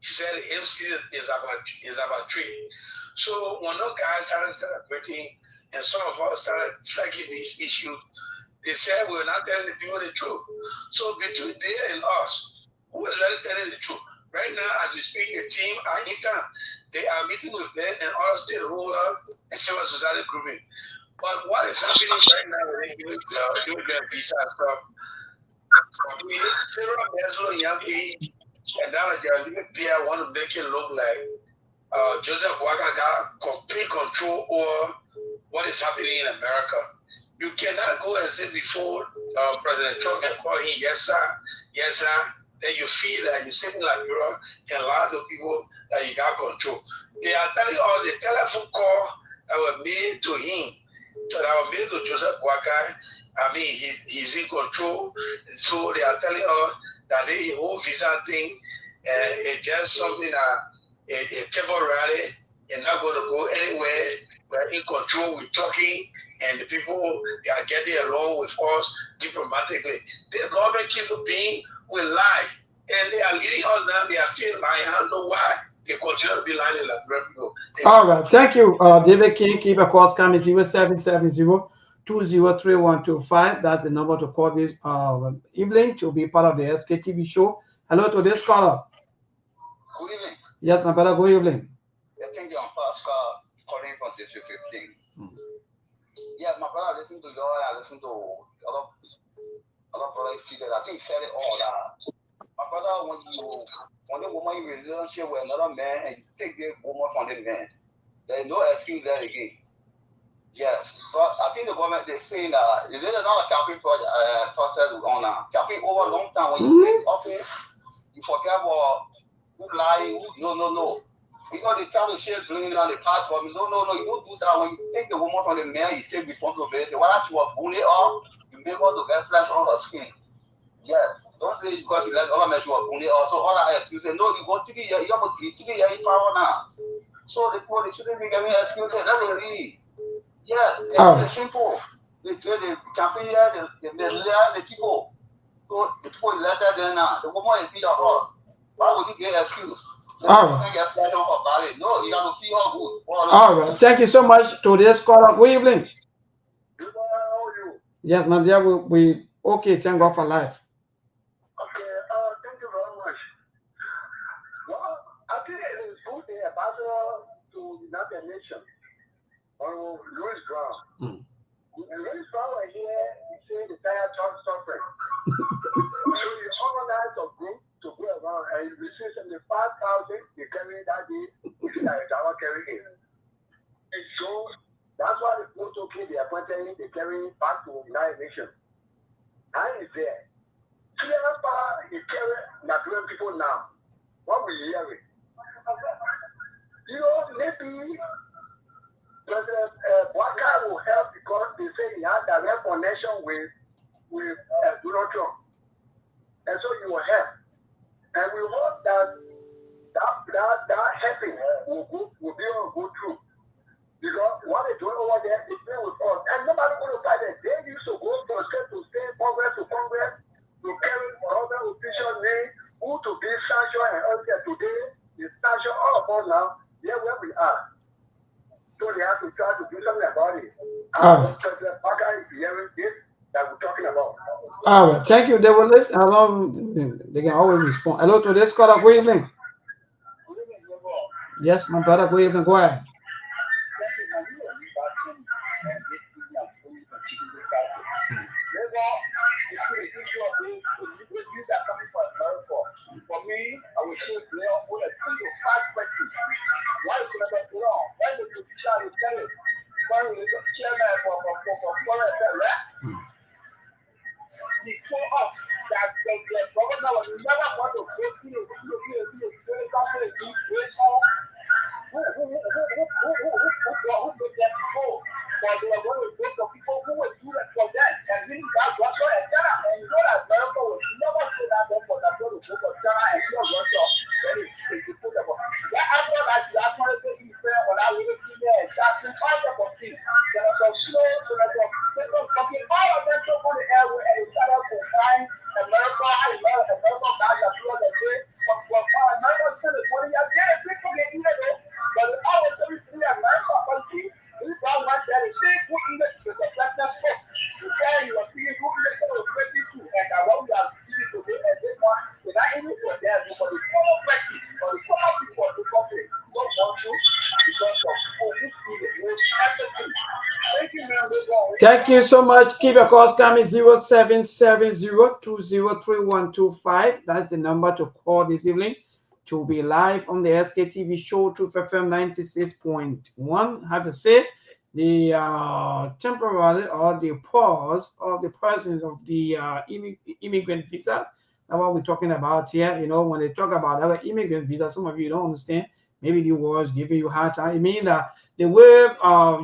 She said the NCC is about trade. So when those guys started celebrating and some of us started tracking this issue, they said we're not telling the people the truth. So between they and us, who is really telling the truth? Right now, as we speak, the team are in town. They are meeting with them and other stakeholders and civil society grouping. But what is happening right now with immigrant visa and stuff? We several Muslim young people, and now they are living here, want to make it look like Joseph Boakai got complete control over what is happening in America. You cannot go and say before President Trump and call him yes sir, then you feel that you're sitting like Europe and a lot of people that you got control. They are telling us the telephone call that was made to him, that was made to Joseph Boakai. I mean, he's in control. So they are telling us that the whole visa thing is just something that a temporary and not going to go anywhere. We're in control, we're talking, and the people they are getting along with us diplomatically. The government keep being with life, and they are leading us now. They are still lying. I don't know why they continue to be lying like people. All right, thank you, David King. Keep a call coming 0770-203125. That's the number to call this evening to be part of the SKTV show. Hello to this caller. Good evening. Yes, my brother. Good evening. I think you're on first call. Calling from District 15. Yeah, my brother, I listen to you. I listen to other brothers. I think he said it all. My brother, when the woman in relationship with another man and you take the woman from the man, there's no excuse there again. Yes, but I think the government they're saying that is there another campaign process on now? Campaign over a long time. When you take office, you forget about who lying, who no. Because they try to share blame on the past government. No, you don't do that. When you take the woman from the man, you take responsibility. Whether she was bullied or you make her to get flesh on her skin. Yes. Don't say it's because you let other men she was bullied or so all that excuses. No, you go to the you have to in power now. So the people they shouldn't be giving excuses. Let them read. Yes, it's simple. They campaign here, they lie the people. So the people elected them now. The woman is beat her. Why would you get excuse? All right. No, you have to feel her good. All right. Thank you so much to this caller. Good evening. Yes, my dear, we okay. Thank God for life. Okay, thank you very much. Well, I think it is good the ambassador to the United Nations, Louis Brown. And Louis Brown right here, he said the entire church suffering. So you organize a group to go around and you receive 75,000, they carry that day, which is like our carrying. And so that's why the protocol they appointed, they carry back to the United Nations. And it's there. Clear he carry Nigerian people now. What we hearing? You know, maybe President Boakai will help because they say he has direct connection with Donald Trump. And so you will help. And we hope that helping will be able to go through. Because what they're doing over there is playing with us. And nobody going to fight it. They used to go from state to state, Congress to Congress, to carry government with President Parker is hearing this that we're talking about. All right, thank you. They will listen. Hello, they can always respond. Hello to this caller. Good evening. Yes, my brother. Good evening. Go ahead. For me, I will say play on with a 2 to 5 questions. Why is it not wrong? Why would you tell it? Why would you tell me for he told us that the governor was never going to go through the who made that before. But they were going to go to people who would do that for them. And really that Russia and China. And you know that America was never say that for that going to go for China and you know Russia. Then it's put up. That after that, you actually say Israel when I really see there and that's all type of things. There are some slow, there are some people talking all of them took on the airway and they started to find America, America, guys are doing the way. But America still is what they are getting. People get in there though. But I was very clear, America, but see, we found one that is saying who English is a blackness book. You say you are seeing who English is 22 and what we are seeing today and this one, without English was there, but the follow practice, but the follow people to country, don't want to because of people who see the most everything. Thank you, man. Thank you so much. Keep your calls coming 0770-203-125. That's the number to call this evening to be live on the SKTV show Truth FM 96.1. Have to say the temporary or the pause of the presence of the immigrant visa. That's what we're talking about here. You know, when they talk about our immigrant visa, some of you don't understand. Maybe the words giving you hard time. I mean that the way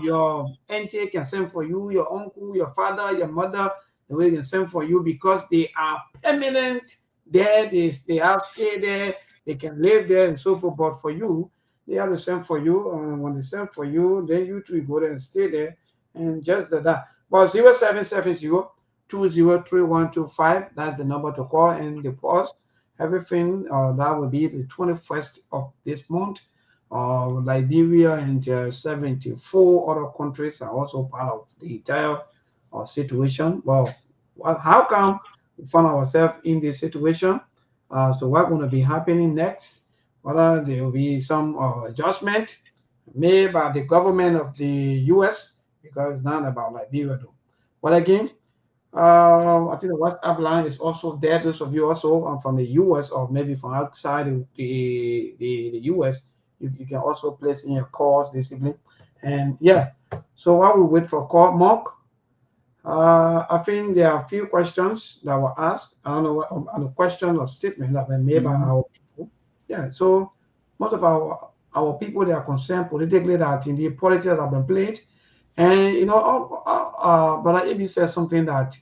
your auntie can send for you, your uncle, your father, your mother, the way they can send for you because they are permanent there. They have stay there. They can live there and so forth. But for you, they have to send for you. And when they send for you, then you three go there and stay there. And just that. But 0770-203-125. That's the number to call and the pause. Everything that will be the 21st of this month. Liberia and 74 other countries are also part of the entire situation. Well, how come we find ourselves in this situation? So what's going to be happening next? Whether there will be some adjustment made by the government of the U.S. because it's not about Liberia though. But again, I think the WhatsApp line is also there. Those of you also from the US or maybe from outside the US, you can also place in your calls this evening. And yeah, so while we wait for call, Mark, I think there are a few questions that were asked. I don't know what a question or statement that were made by our people. Yeah, so most of our people, they are concerned politically that in the politics that have been played. And you know, but if he says something that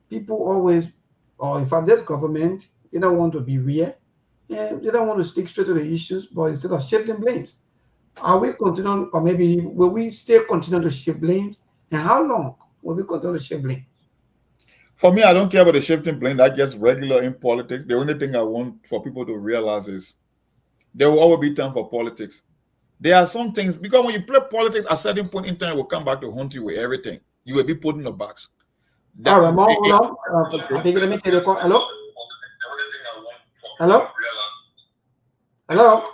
people always, or in fact, this government, they don't want to be real, and they don't want to stick straight to the issues, but instead of shifting blames, are we continuing, or maybe will we still continue to shift blames? And how long will we continue to shift blame? For me, I don't care about the shifting blame. That's just regular in politics. The only thing I want for people to realize is there will always be time for politics. There are some things, because when you play politics, at a certain point in time, it will come back to haunt you with everything. You will be put in the box. All right, hold on. I think let me take the call. Hello? Hello? Hello?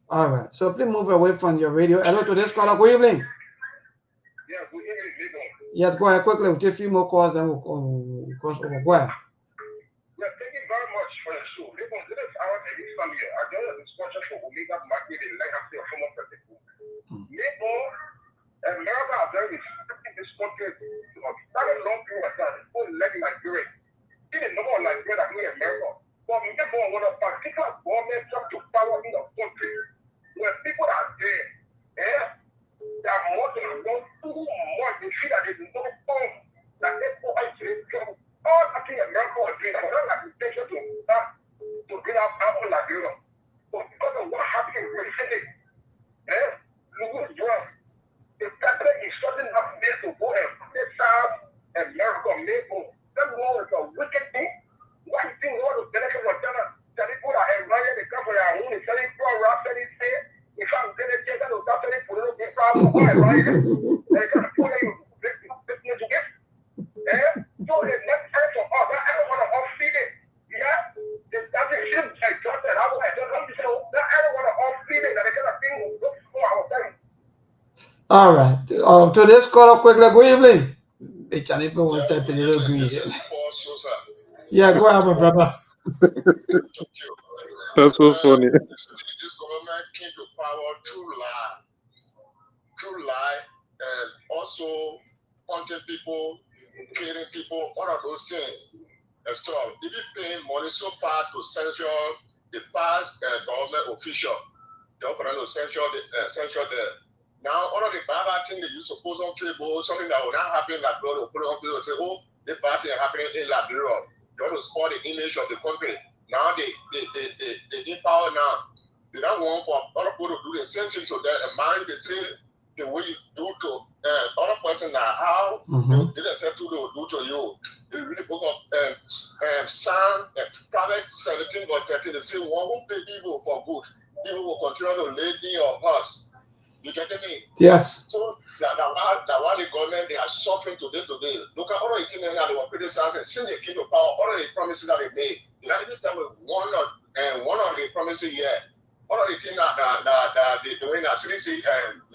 All right, so please move away from your radio. Hello to this caller. Good evening. Yeah, good evening. Yes, go ahead quickly. We'll take a few more calls and we'll cross over. Go ahead. Yeah, thank you very much for the show. This is our family. I got a discussion for Omega Market in legacy of former president. Maybe America has done this country started long period of time. People like Nigeria. Even number of Nigeria that in America. But maybe when a particular government comes to power in the country, when people are there, they are more than too much. They feel that there is no form that they go actually come. All I think America was doing, I don't have intention to bring up Apple Nigeria. But because of what happened recently, look wrong. The president is shutting up this to go and put South America, Maple. That was a wicked thing. Why do you think all the benefits of China? That people are running the company are only selling pro rap, selling say, if I'm going to get that, I'm selling for a little bit, right? They can put All right. To this caller, quickly, good evening. The channel will say a little green. Yeah, go ahead, my brother. That's so funny. This government came to power through lie, and also hunting people, killing people, all of those things and stuff. They be paying money so far to censure the past government official. They offer to censure the now all of the bad things that you suppose on Facebook, something that will not happen in Liberia, will put it on Facebook and say, oh, the bad thing happening in Liberia. They want to spoil the image of the country. Now they in power now. They don't want for other people to do the same thing to them. And mind they say the way you do to other person now, how they themselves do to you. They really book of Psalm Proverbs 17 verse 13. They say one who pay evil for good, evil will continue to lay in your hearts. You get me? Yes. So that why the government they are suffering today. Look at all the things now they were criticizing since they came to power, all of the promises that they made. Like this time with one of the promises here. All of the things that they doing now, seriously,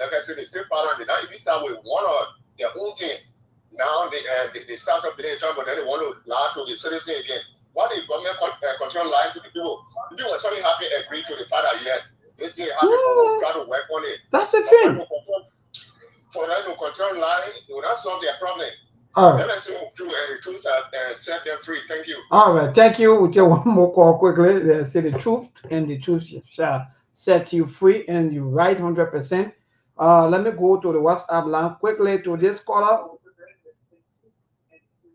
like I said, they still following. They not even start with one of their own thing. Now they start up today, but then they want to lie to the citizen again. Why the government continue lying to the people? People when something happen, agree to the father yet. This thing happen, people try to work on it. That's the thing. For them to control lying, it will not solve their problem. All right. Then I say, the truth set them free. Thank you. All right. Thank you. We'll take one more call quickly. They say the truth, and the truth shall set you free, and you're right 100%. Let me go to the WhatsApp line quickly to this caller.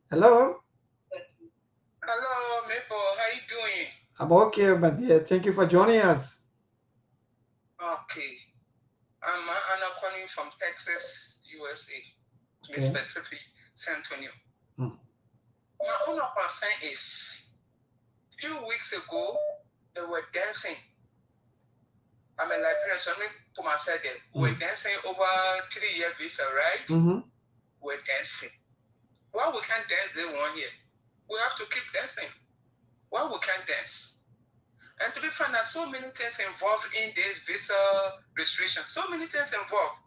Hello. Hello, Maple. How you doing? I'm okay, my dear. Thank you for joining us. Okay. I'm Anna calling from Texas, USA, to be specific, San Antonio. Now, one of our thing is, a few weeks ago, they were dancing. I'm a Liberian, so let me put myself there. We're dancing over 3-year visa, right? We're dancing. Why we can't dance this one here? We have to keep dancing. Why we can't dance? And to be fair, there's so many things involved in this visa restriction. So many things involved.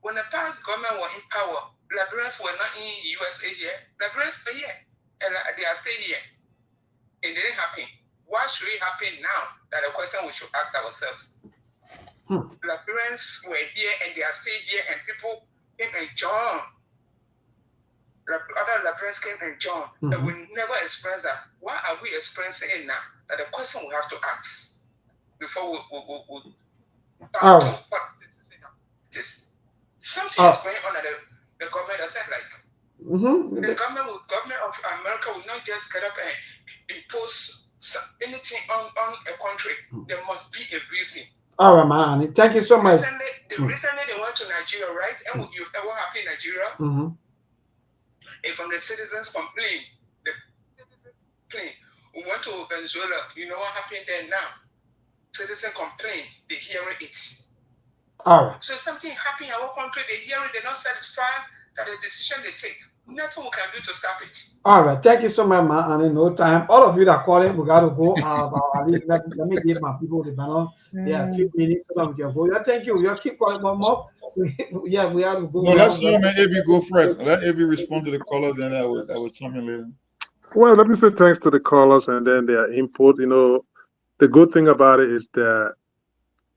When the past government were in power, Liberians were not in USA here. Liberians were here. And they are still here. It didn't happen. Why should it happen now? That's the question we should ask ourselves. Liberians were here and they are still here, and people came and joined. Other Liberians came and joined. And we never experienced that. Why are we experiencing it now? That's the question we have to ask before we start to something is going on at the government. I said the government of America will not just get up and impose anything on a country. There must be a reason. All right, man. Thank you so much. Recently they went to Nigeria, right? And what happened in Nigeria? And from the citizens complain. We went to Venezuela. You know what happened there now? Citizens complain. They hear it. All right. So something happened in our country. They hear it. They're not satisfied that the decision they take. Nothing we can do to stop it. All right. Thank you so much, man. And in no time, all of you that call in, we got to go. At least let me give my people the balance. Yeah, a few minutes so that we can go. Yeah, thank you. You keep calling one more. We have to go. No, let's let Abby go first. Let Abby respond to the caller, then I will chime in later. Well, let me say thanks to the callers and then their input. You know, the good thing about it is that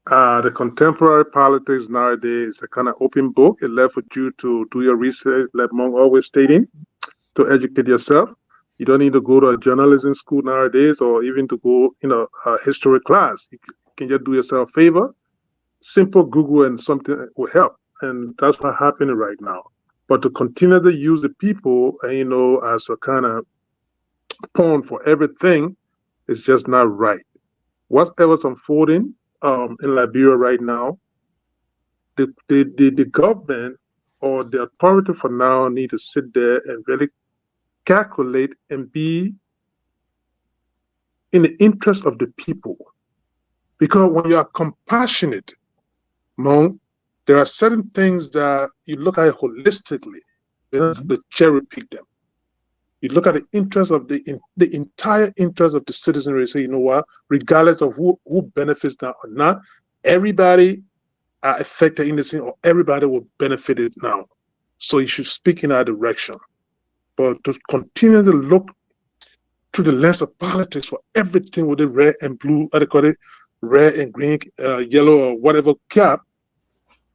the contemporary politics nowadays is a kind of open book. It left with you to do your research, like Monk always stating, to educate yourself. You don't need to go to a journalism school nowadays or even to go, a history class. You can just do yourself a favor. Simple Google and something will help. And that's what's happening right now. But to continue to use the people, as a kind of pawn for everything is just not right. Whatever's unfolding in Liberia right now, the government or the authority for now need to sit there and really calculate and be in the interest of the people. Because when you are compassionate, there are certain things that you look at holistically. You don't have to cherry pick them. You look at the interest of the entire interest of the citizenry. Say, you know what? Regardless of who benefits that or not, everybody are affected in the scene, or everybody will benefit it now. So you should speak in that direction. But to continue to look through the lens of politics for everything with the red and blue, what they call it, red and green, yellow, or whatever cap,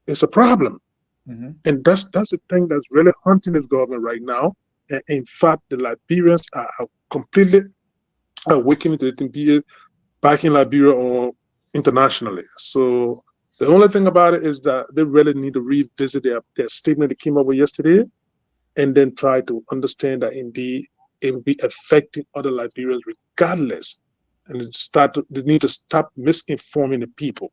is a problem. And that's the thing that's really haunting this government right now. And in fact, the Liberians are completely awakening to it, back in Liberia or internationally. So the only thing about it is that they really need to revisit their statement they came up with yesterday, and then try to understand that indeed it will be affecting other Liberians regardless. And they need to stop misinforming the people.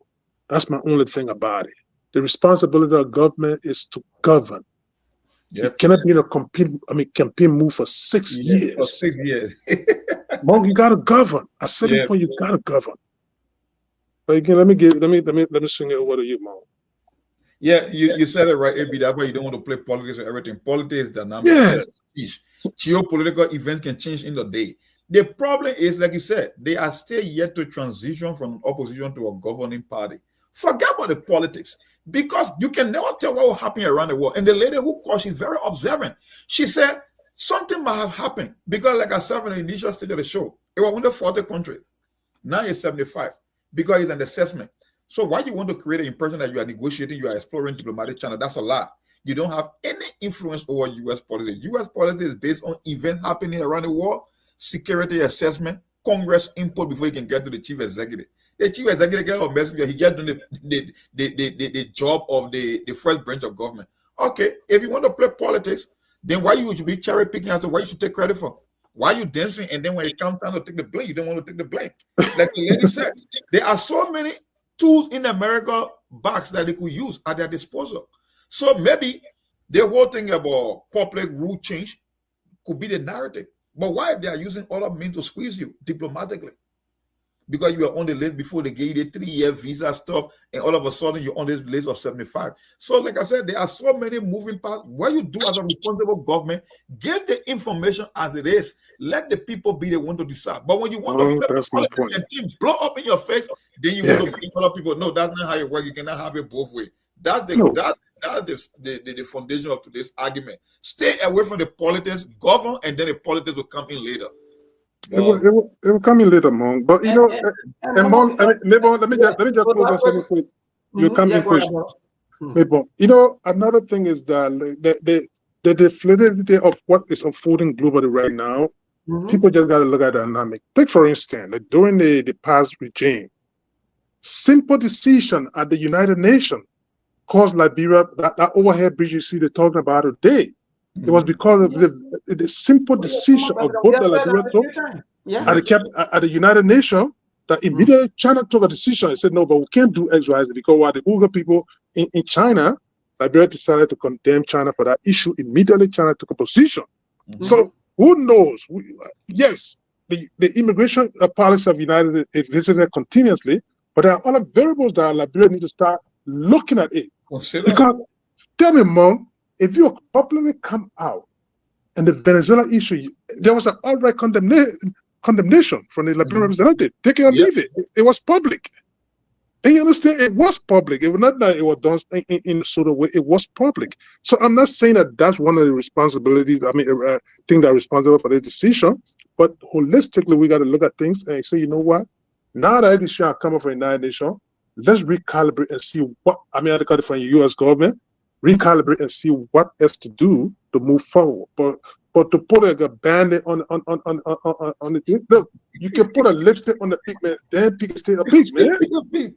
That's my only thing about it. The responsibility of government is to govern. It cannot be in a campaign move for 6 years. For 6 years. Monk, you gotta govern. At certain point, you gotta govern. But again, let me swing it over to you, Monk. Yeah, you said it right, AB. That's why you don't want to play politics or everything. Politics is dynamic. Geopolitical events can change in the day. The problem is, like you said, they are still yet to transition from opposition to a governing party. Forget about the politics, because you can never tell what will happen around the world. And the lady who called, she's very observant. She said something might have happened, because like I said in the initial stage of the show, it was under 40 countries. Now it's 75, because it's an assessment. So why you want to create an impression that you are negotiating, you are exploring diplomatic channel? That's a lie. You don't have any influence over U.S. policy. U.S. policy is based on events happening around the world, security assessment, Congress input before you can get to the chief executive. The chief executive get a messenger, he get doing the job of the first branch of government. Okay, if you want to play politics, then why you should be cherry picking as to what you should take credit for? Why are you dancing, and then when it comes time to take the blame, you don't want to take the blame? Like the lady said, there are so many tools in America box that they could use at their disposal. So maybe the whole thing about public rule change could be the narrative. But why if they are using all of means to squeeze you diplomatically? Because you were on the list before they gave you the 3-year visa stuff, and all of a sudden you're on this list of 75. So like I said, there are so many moving parts. What you do as a responsible government, give the information as it is. Let the people be the one to decide. But when you want to play politics and things blow up in your face, then you want to bring other people. No, that's not how it works. You cannot have it both ways. That's the foundation of today's argument. Stay away from the politics, govern, and then the politics will come in later. It will come in later, Monk. But you know, Monk, let me just close on something quick. You come in quick. You know, another thing is that the fluidity of what is unfolding globally right now, people just got to look at the dynamic. Take for instance, like during the past regime, simple decision at the United Nations caused Liberia, that overhead bridge you see they're talking about today. It was because of the simple decision of both the Liberian at the United Nations that immediately China took a decision and said, no, but we can't do X, Y, Z, because while the Uyghur people in China, Liberia decided to condemn China for that issue. Immediately China took a position. So who knows? Yes, the immigration policy of the United States is visited continuously, but there are other variables that Liberia need to start looking at it. Because tell me, Mom, if you publicly come out and the Venezuela issue, there was an outright condemnation from the Liberian representative. Take it or leave it. It was public. And you understand, it was public. It was not that it was done in a sort of way. It was public. So I'm not saying that that's one of the responsibilities. I mean, things that are responsible for the decision. But holistically, we got to look at things and say, you know what? Now that this shall come up from the United Nations, let's recalibrate and see what, I mean, I got it from the U.S. government, recalibrate and see what else to do to move forward. But to put like a band-aid on the thing, look, you can put a lipstick on the pig, man. Then pig stay a pig, man.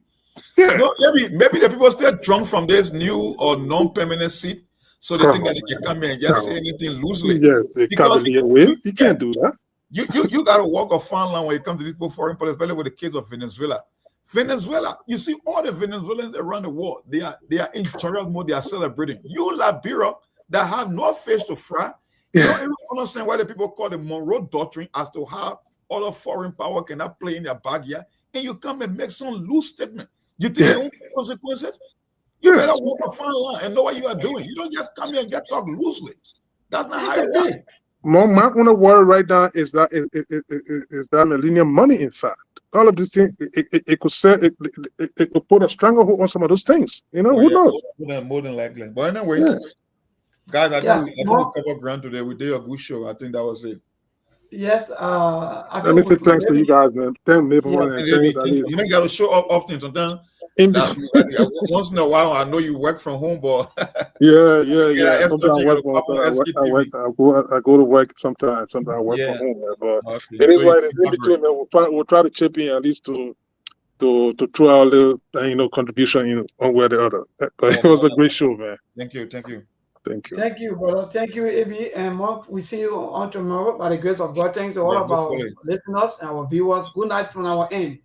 Yeah. No, maybe the people still drunk from this new or non-permanent seat, so they think that they can come in and just say anything loosely. Yes, because you can't do that. You got to walk a fine line when it comes to people foreign policy, especially with the case of Venezuela. Venezuela, you see all the Venezuelans around the world, they are in joyous mode, they are celebrating. You Liberia that have no fish to fry, you don't even understand why the people call the Monroe Doctrine as to how other foreign power cannot play in their backyard, and you come and make some loose statement. You think there won't be consequences? You better walk a fine line and know what you are doing. You don't just come here and get talk loosely. That's not how it works. My only worry right now is that millennium money, in fact. all of these things, it could say it could put a stranglehold on some of those things. You know, who knows? More than likely. But anyway, guys, I think we covered ground today. We did a good show. I think that was it. Yes, let me say thanks to you guys, man. Thank me for you know, you got to show up often sometimes. Once in a while, I know you work from home, but yeah. Sometimes I go to work sometimes. Sometimes I work from home, man. But it is right. It's in between, man. We'll try to chip in at least to throw our little contribution, one way or the other. It was a great show, man. Thank you. Thank you, brother. Thank you, AB and Mark. We see you on tomorrow by the grace of God. Thanks to all of our listeners and our viewers. Good night from our end.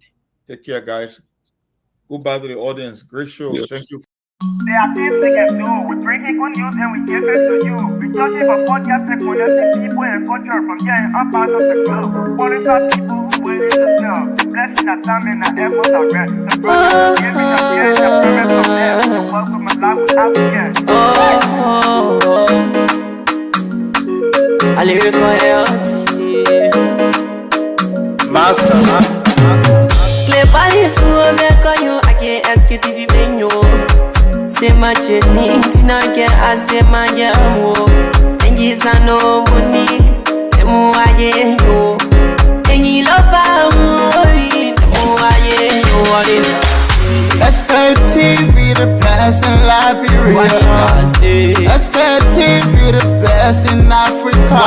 Take care, guys. Goodbye to the audience. Great show. Yes. Thank you. There are things we can do. We bring in good news and we give it to you. We talking about podcast and connecting people and culture from here and up out of the globe. Qualified people who willing to serve. The blessing that time and the efforts are rest. The brothers giving us here and the parents from there. So welcome my life with Africa. I lyrical Master. Play body so make you I can't Sktv menyo. Say my journey, tina get I say my jamo. And you no money, emu aye yo. And you love emu aye yo. Sktv, the best in Liberia. Sktv, the best in Africa.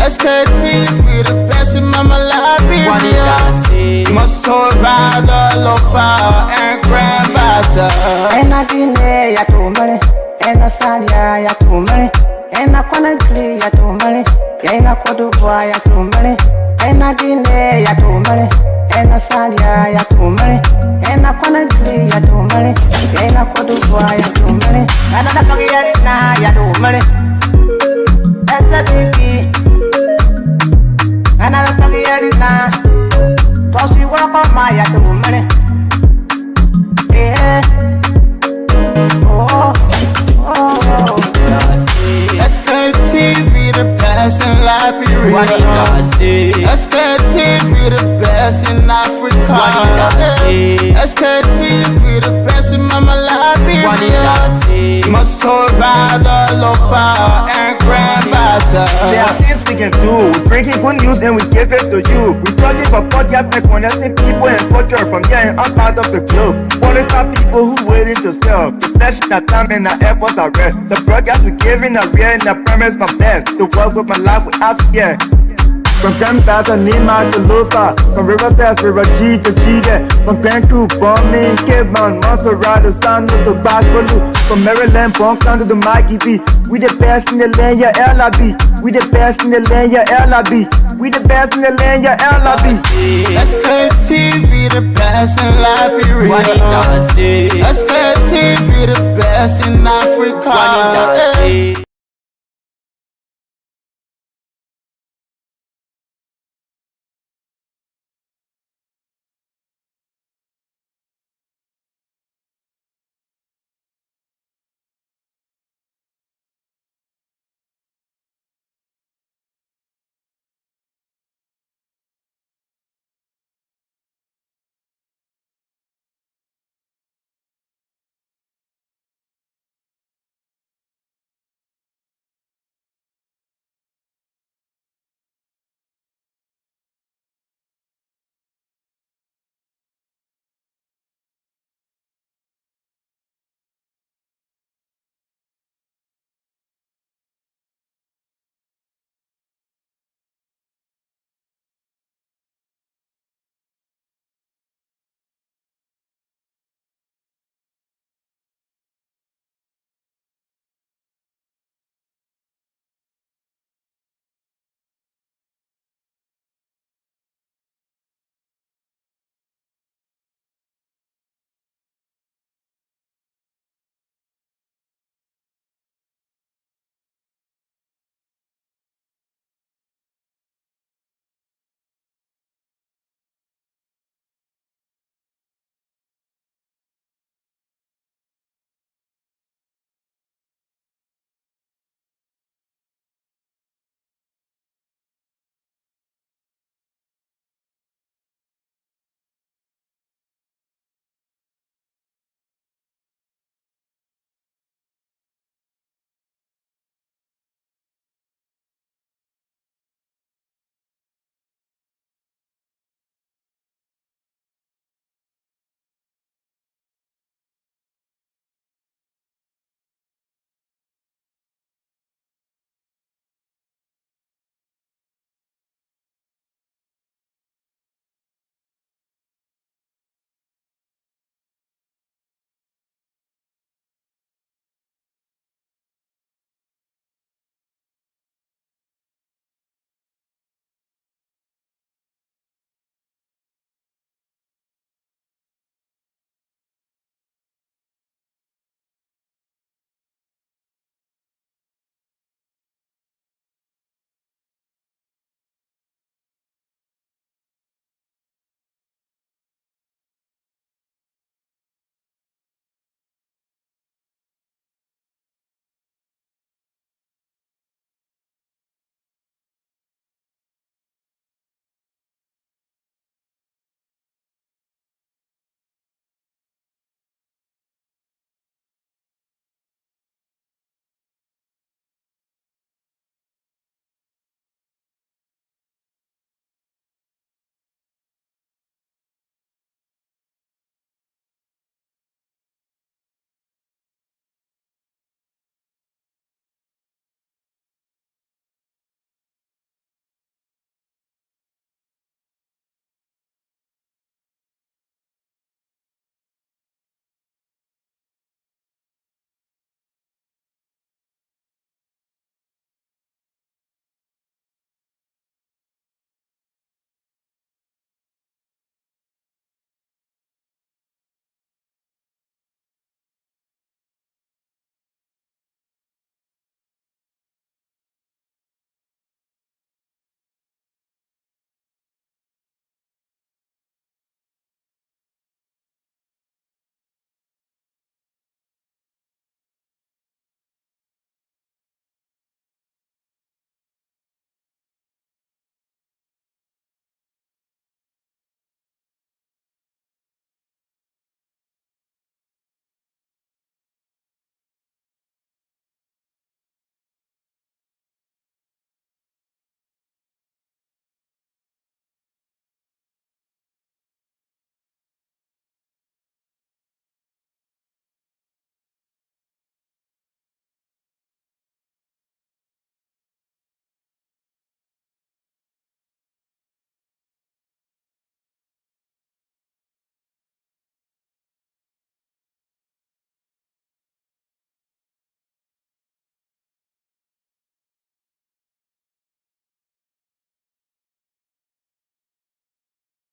Sktv, the best in Mama Liberia. Must survive the lofa and grandbaza. And I delay ya to money, and I salia ya to money, and I wanna play ya to money, and I could do ya to money, and I delay ya to money, and I salia ya to money, and I wanna play ya to money, and I could do ya to money, and I forget na ya to money. That's the TV, and I forget na. So she walk on my ya to money. Yeah. Sktv, the best in Liberia. Sktv, the best in Africa. Sktv, the best in Mama Liberia. Must survive the lopa and grandbaza. There are things we can do. We bring in good news and we give it to you. We talking about podcast and connecting people and culture from here and up out of the globe. Qualified people who willing to serve. The blessing that time and the efforts are rest. The broadcast we giving are real and the premise from best. To work with my life with Africa. From Grandfather Nima to Lufa, from Riverside, River G to Chile, from Grand Crew, Bombing, Kidman, Monserrat, Sando to Backwalu, from Maryland, Bonk to the Mikey B. We the best in the land, yeah, LIB. We the best in the land, yeah, LIB. We the best in the land, yeah, LIB. Sktv, the best in Liberia. Sktv, the best in Africa.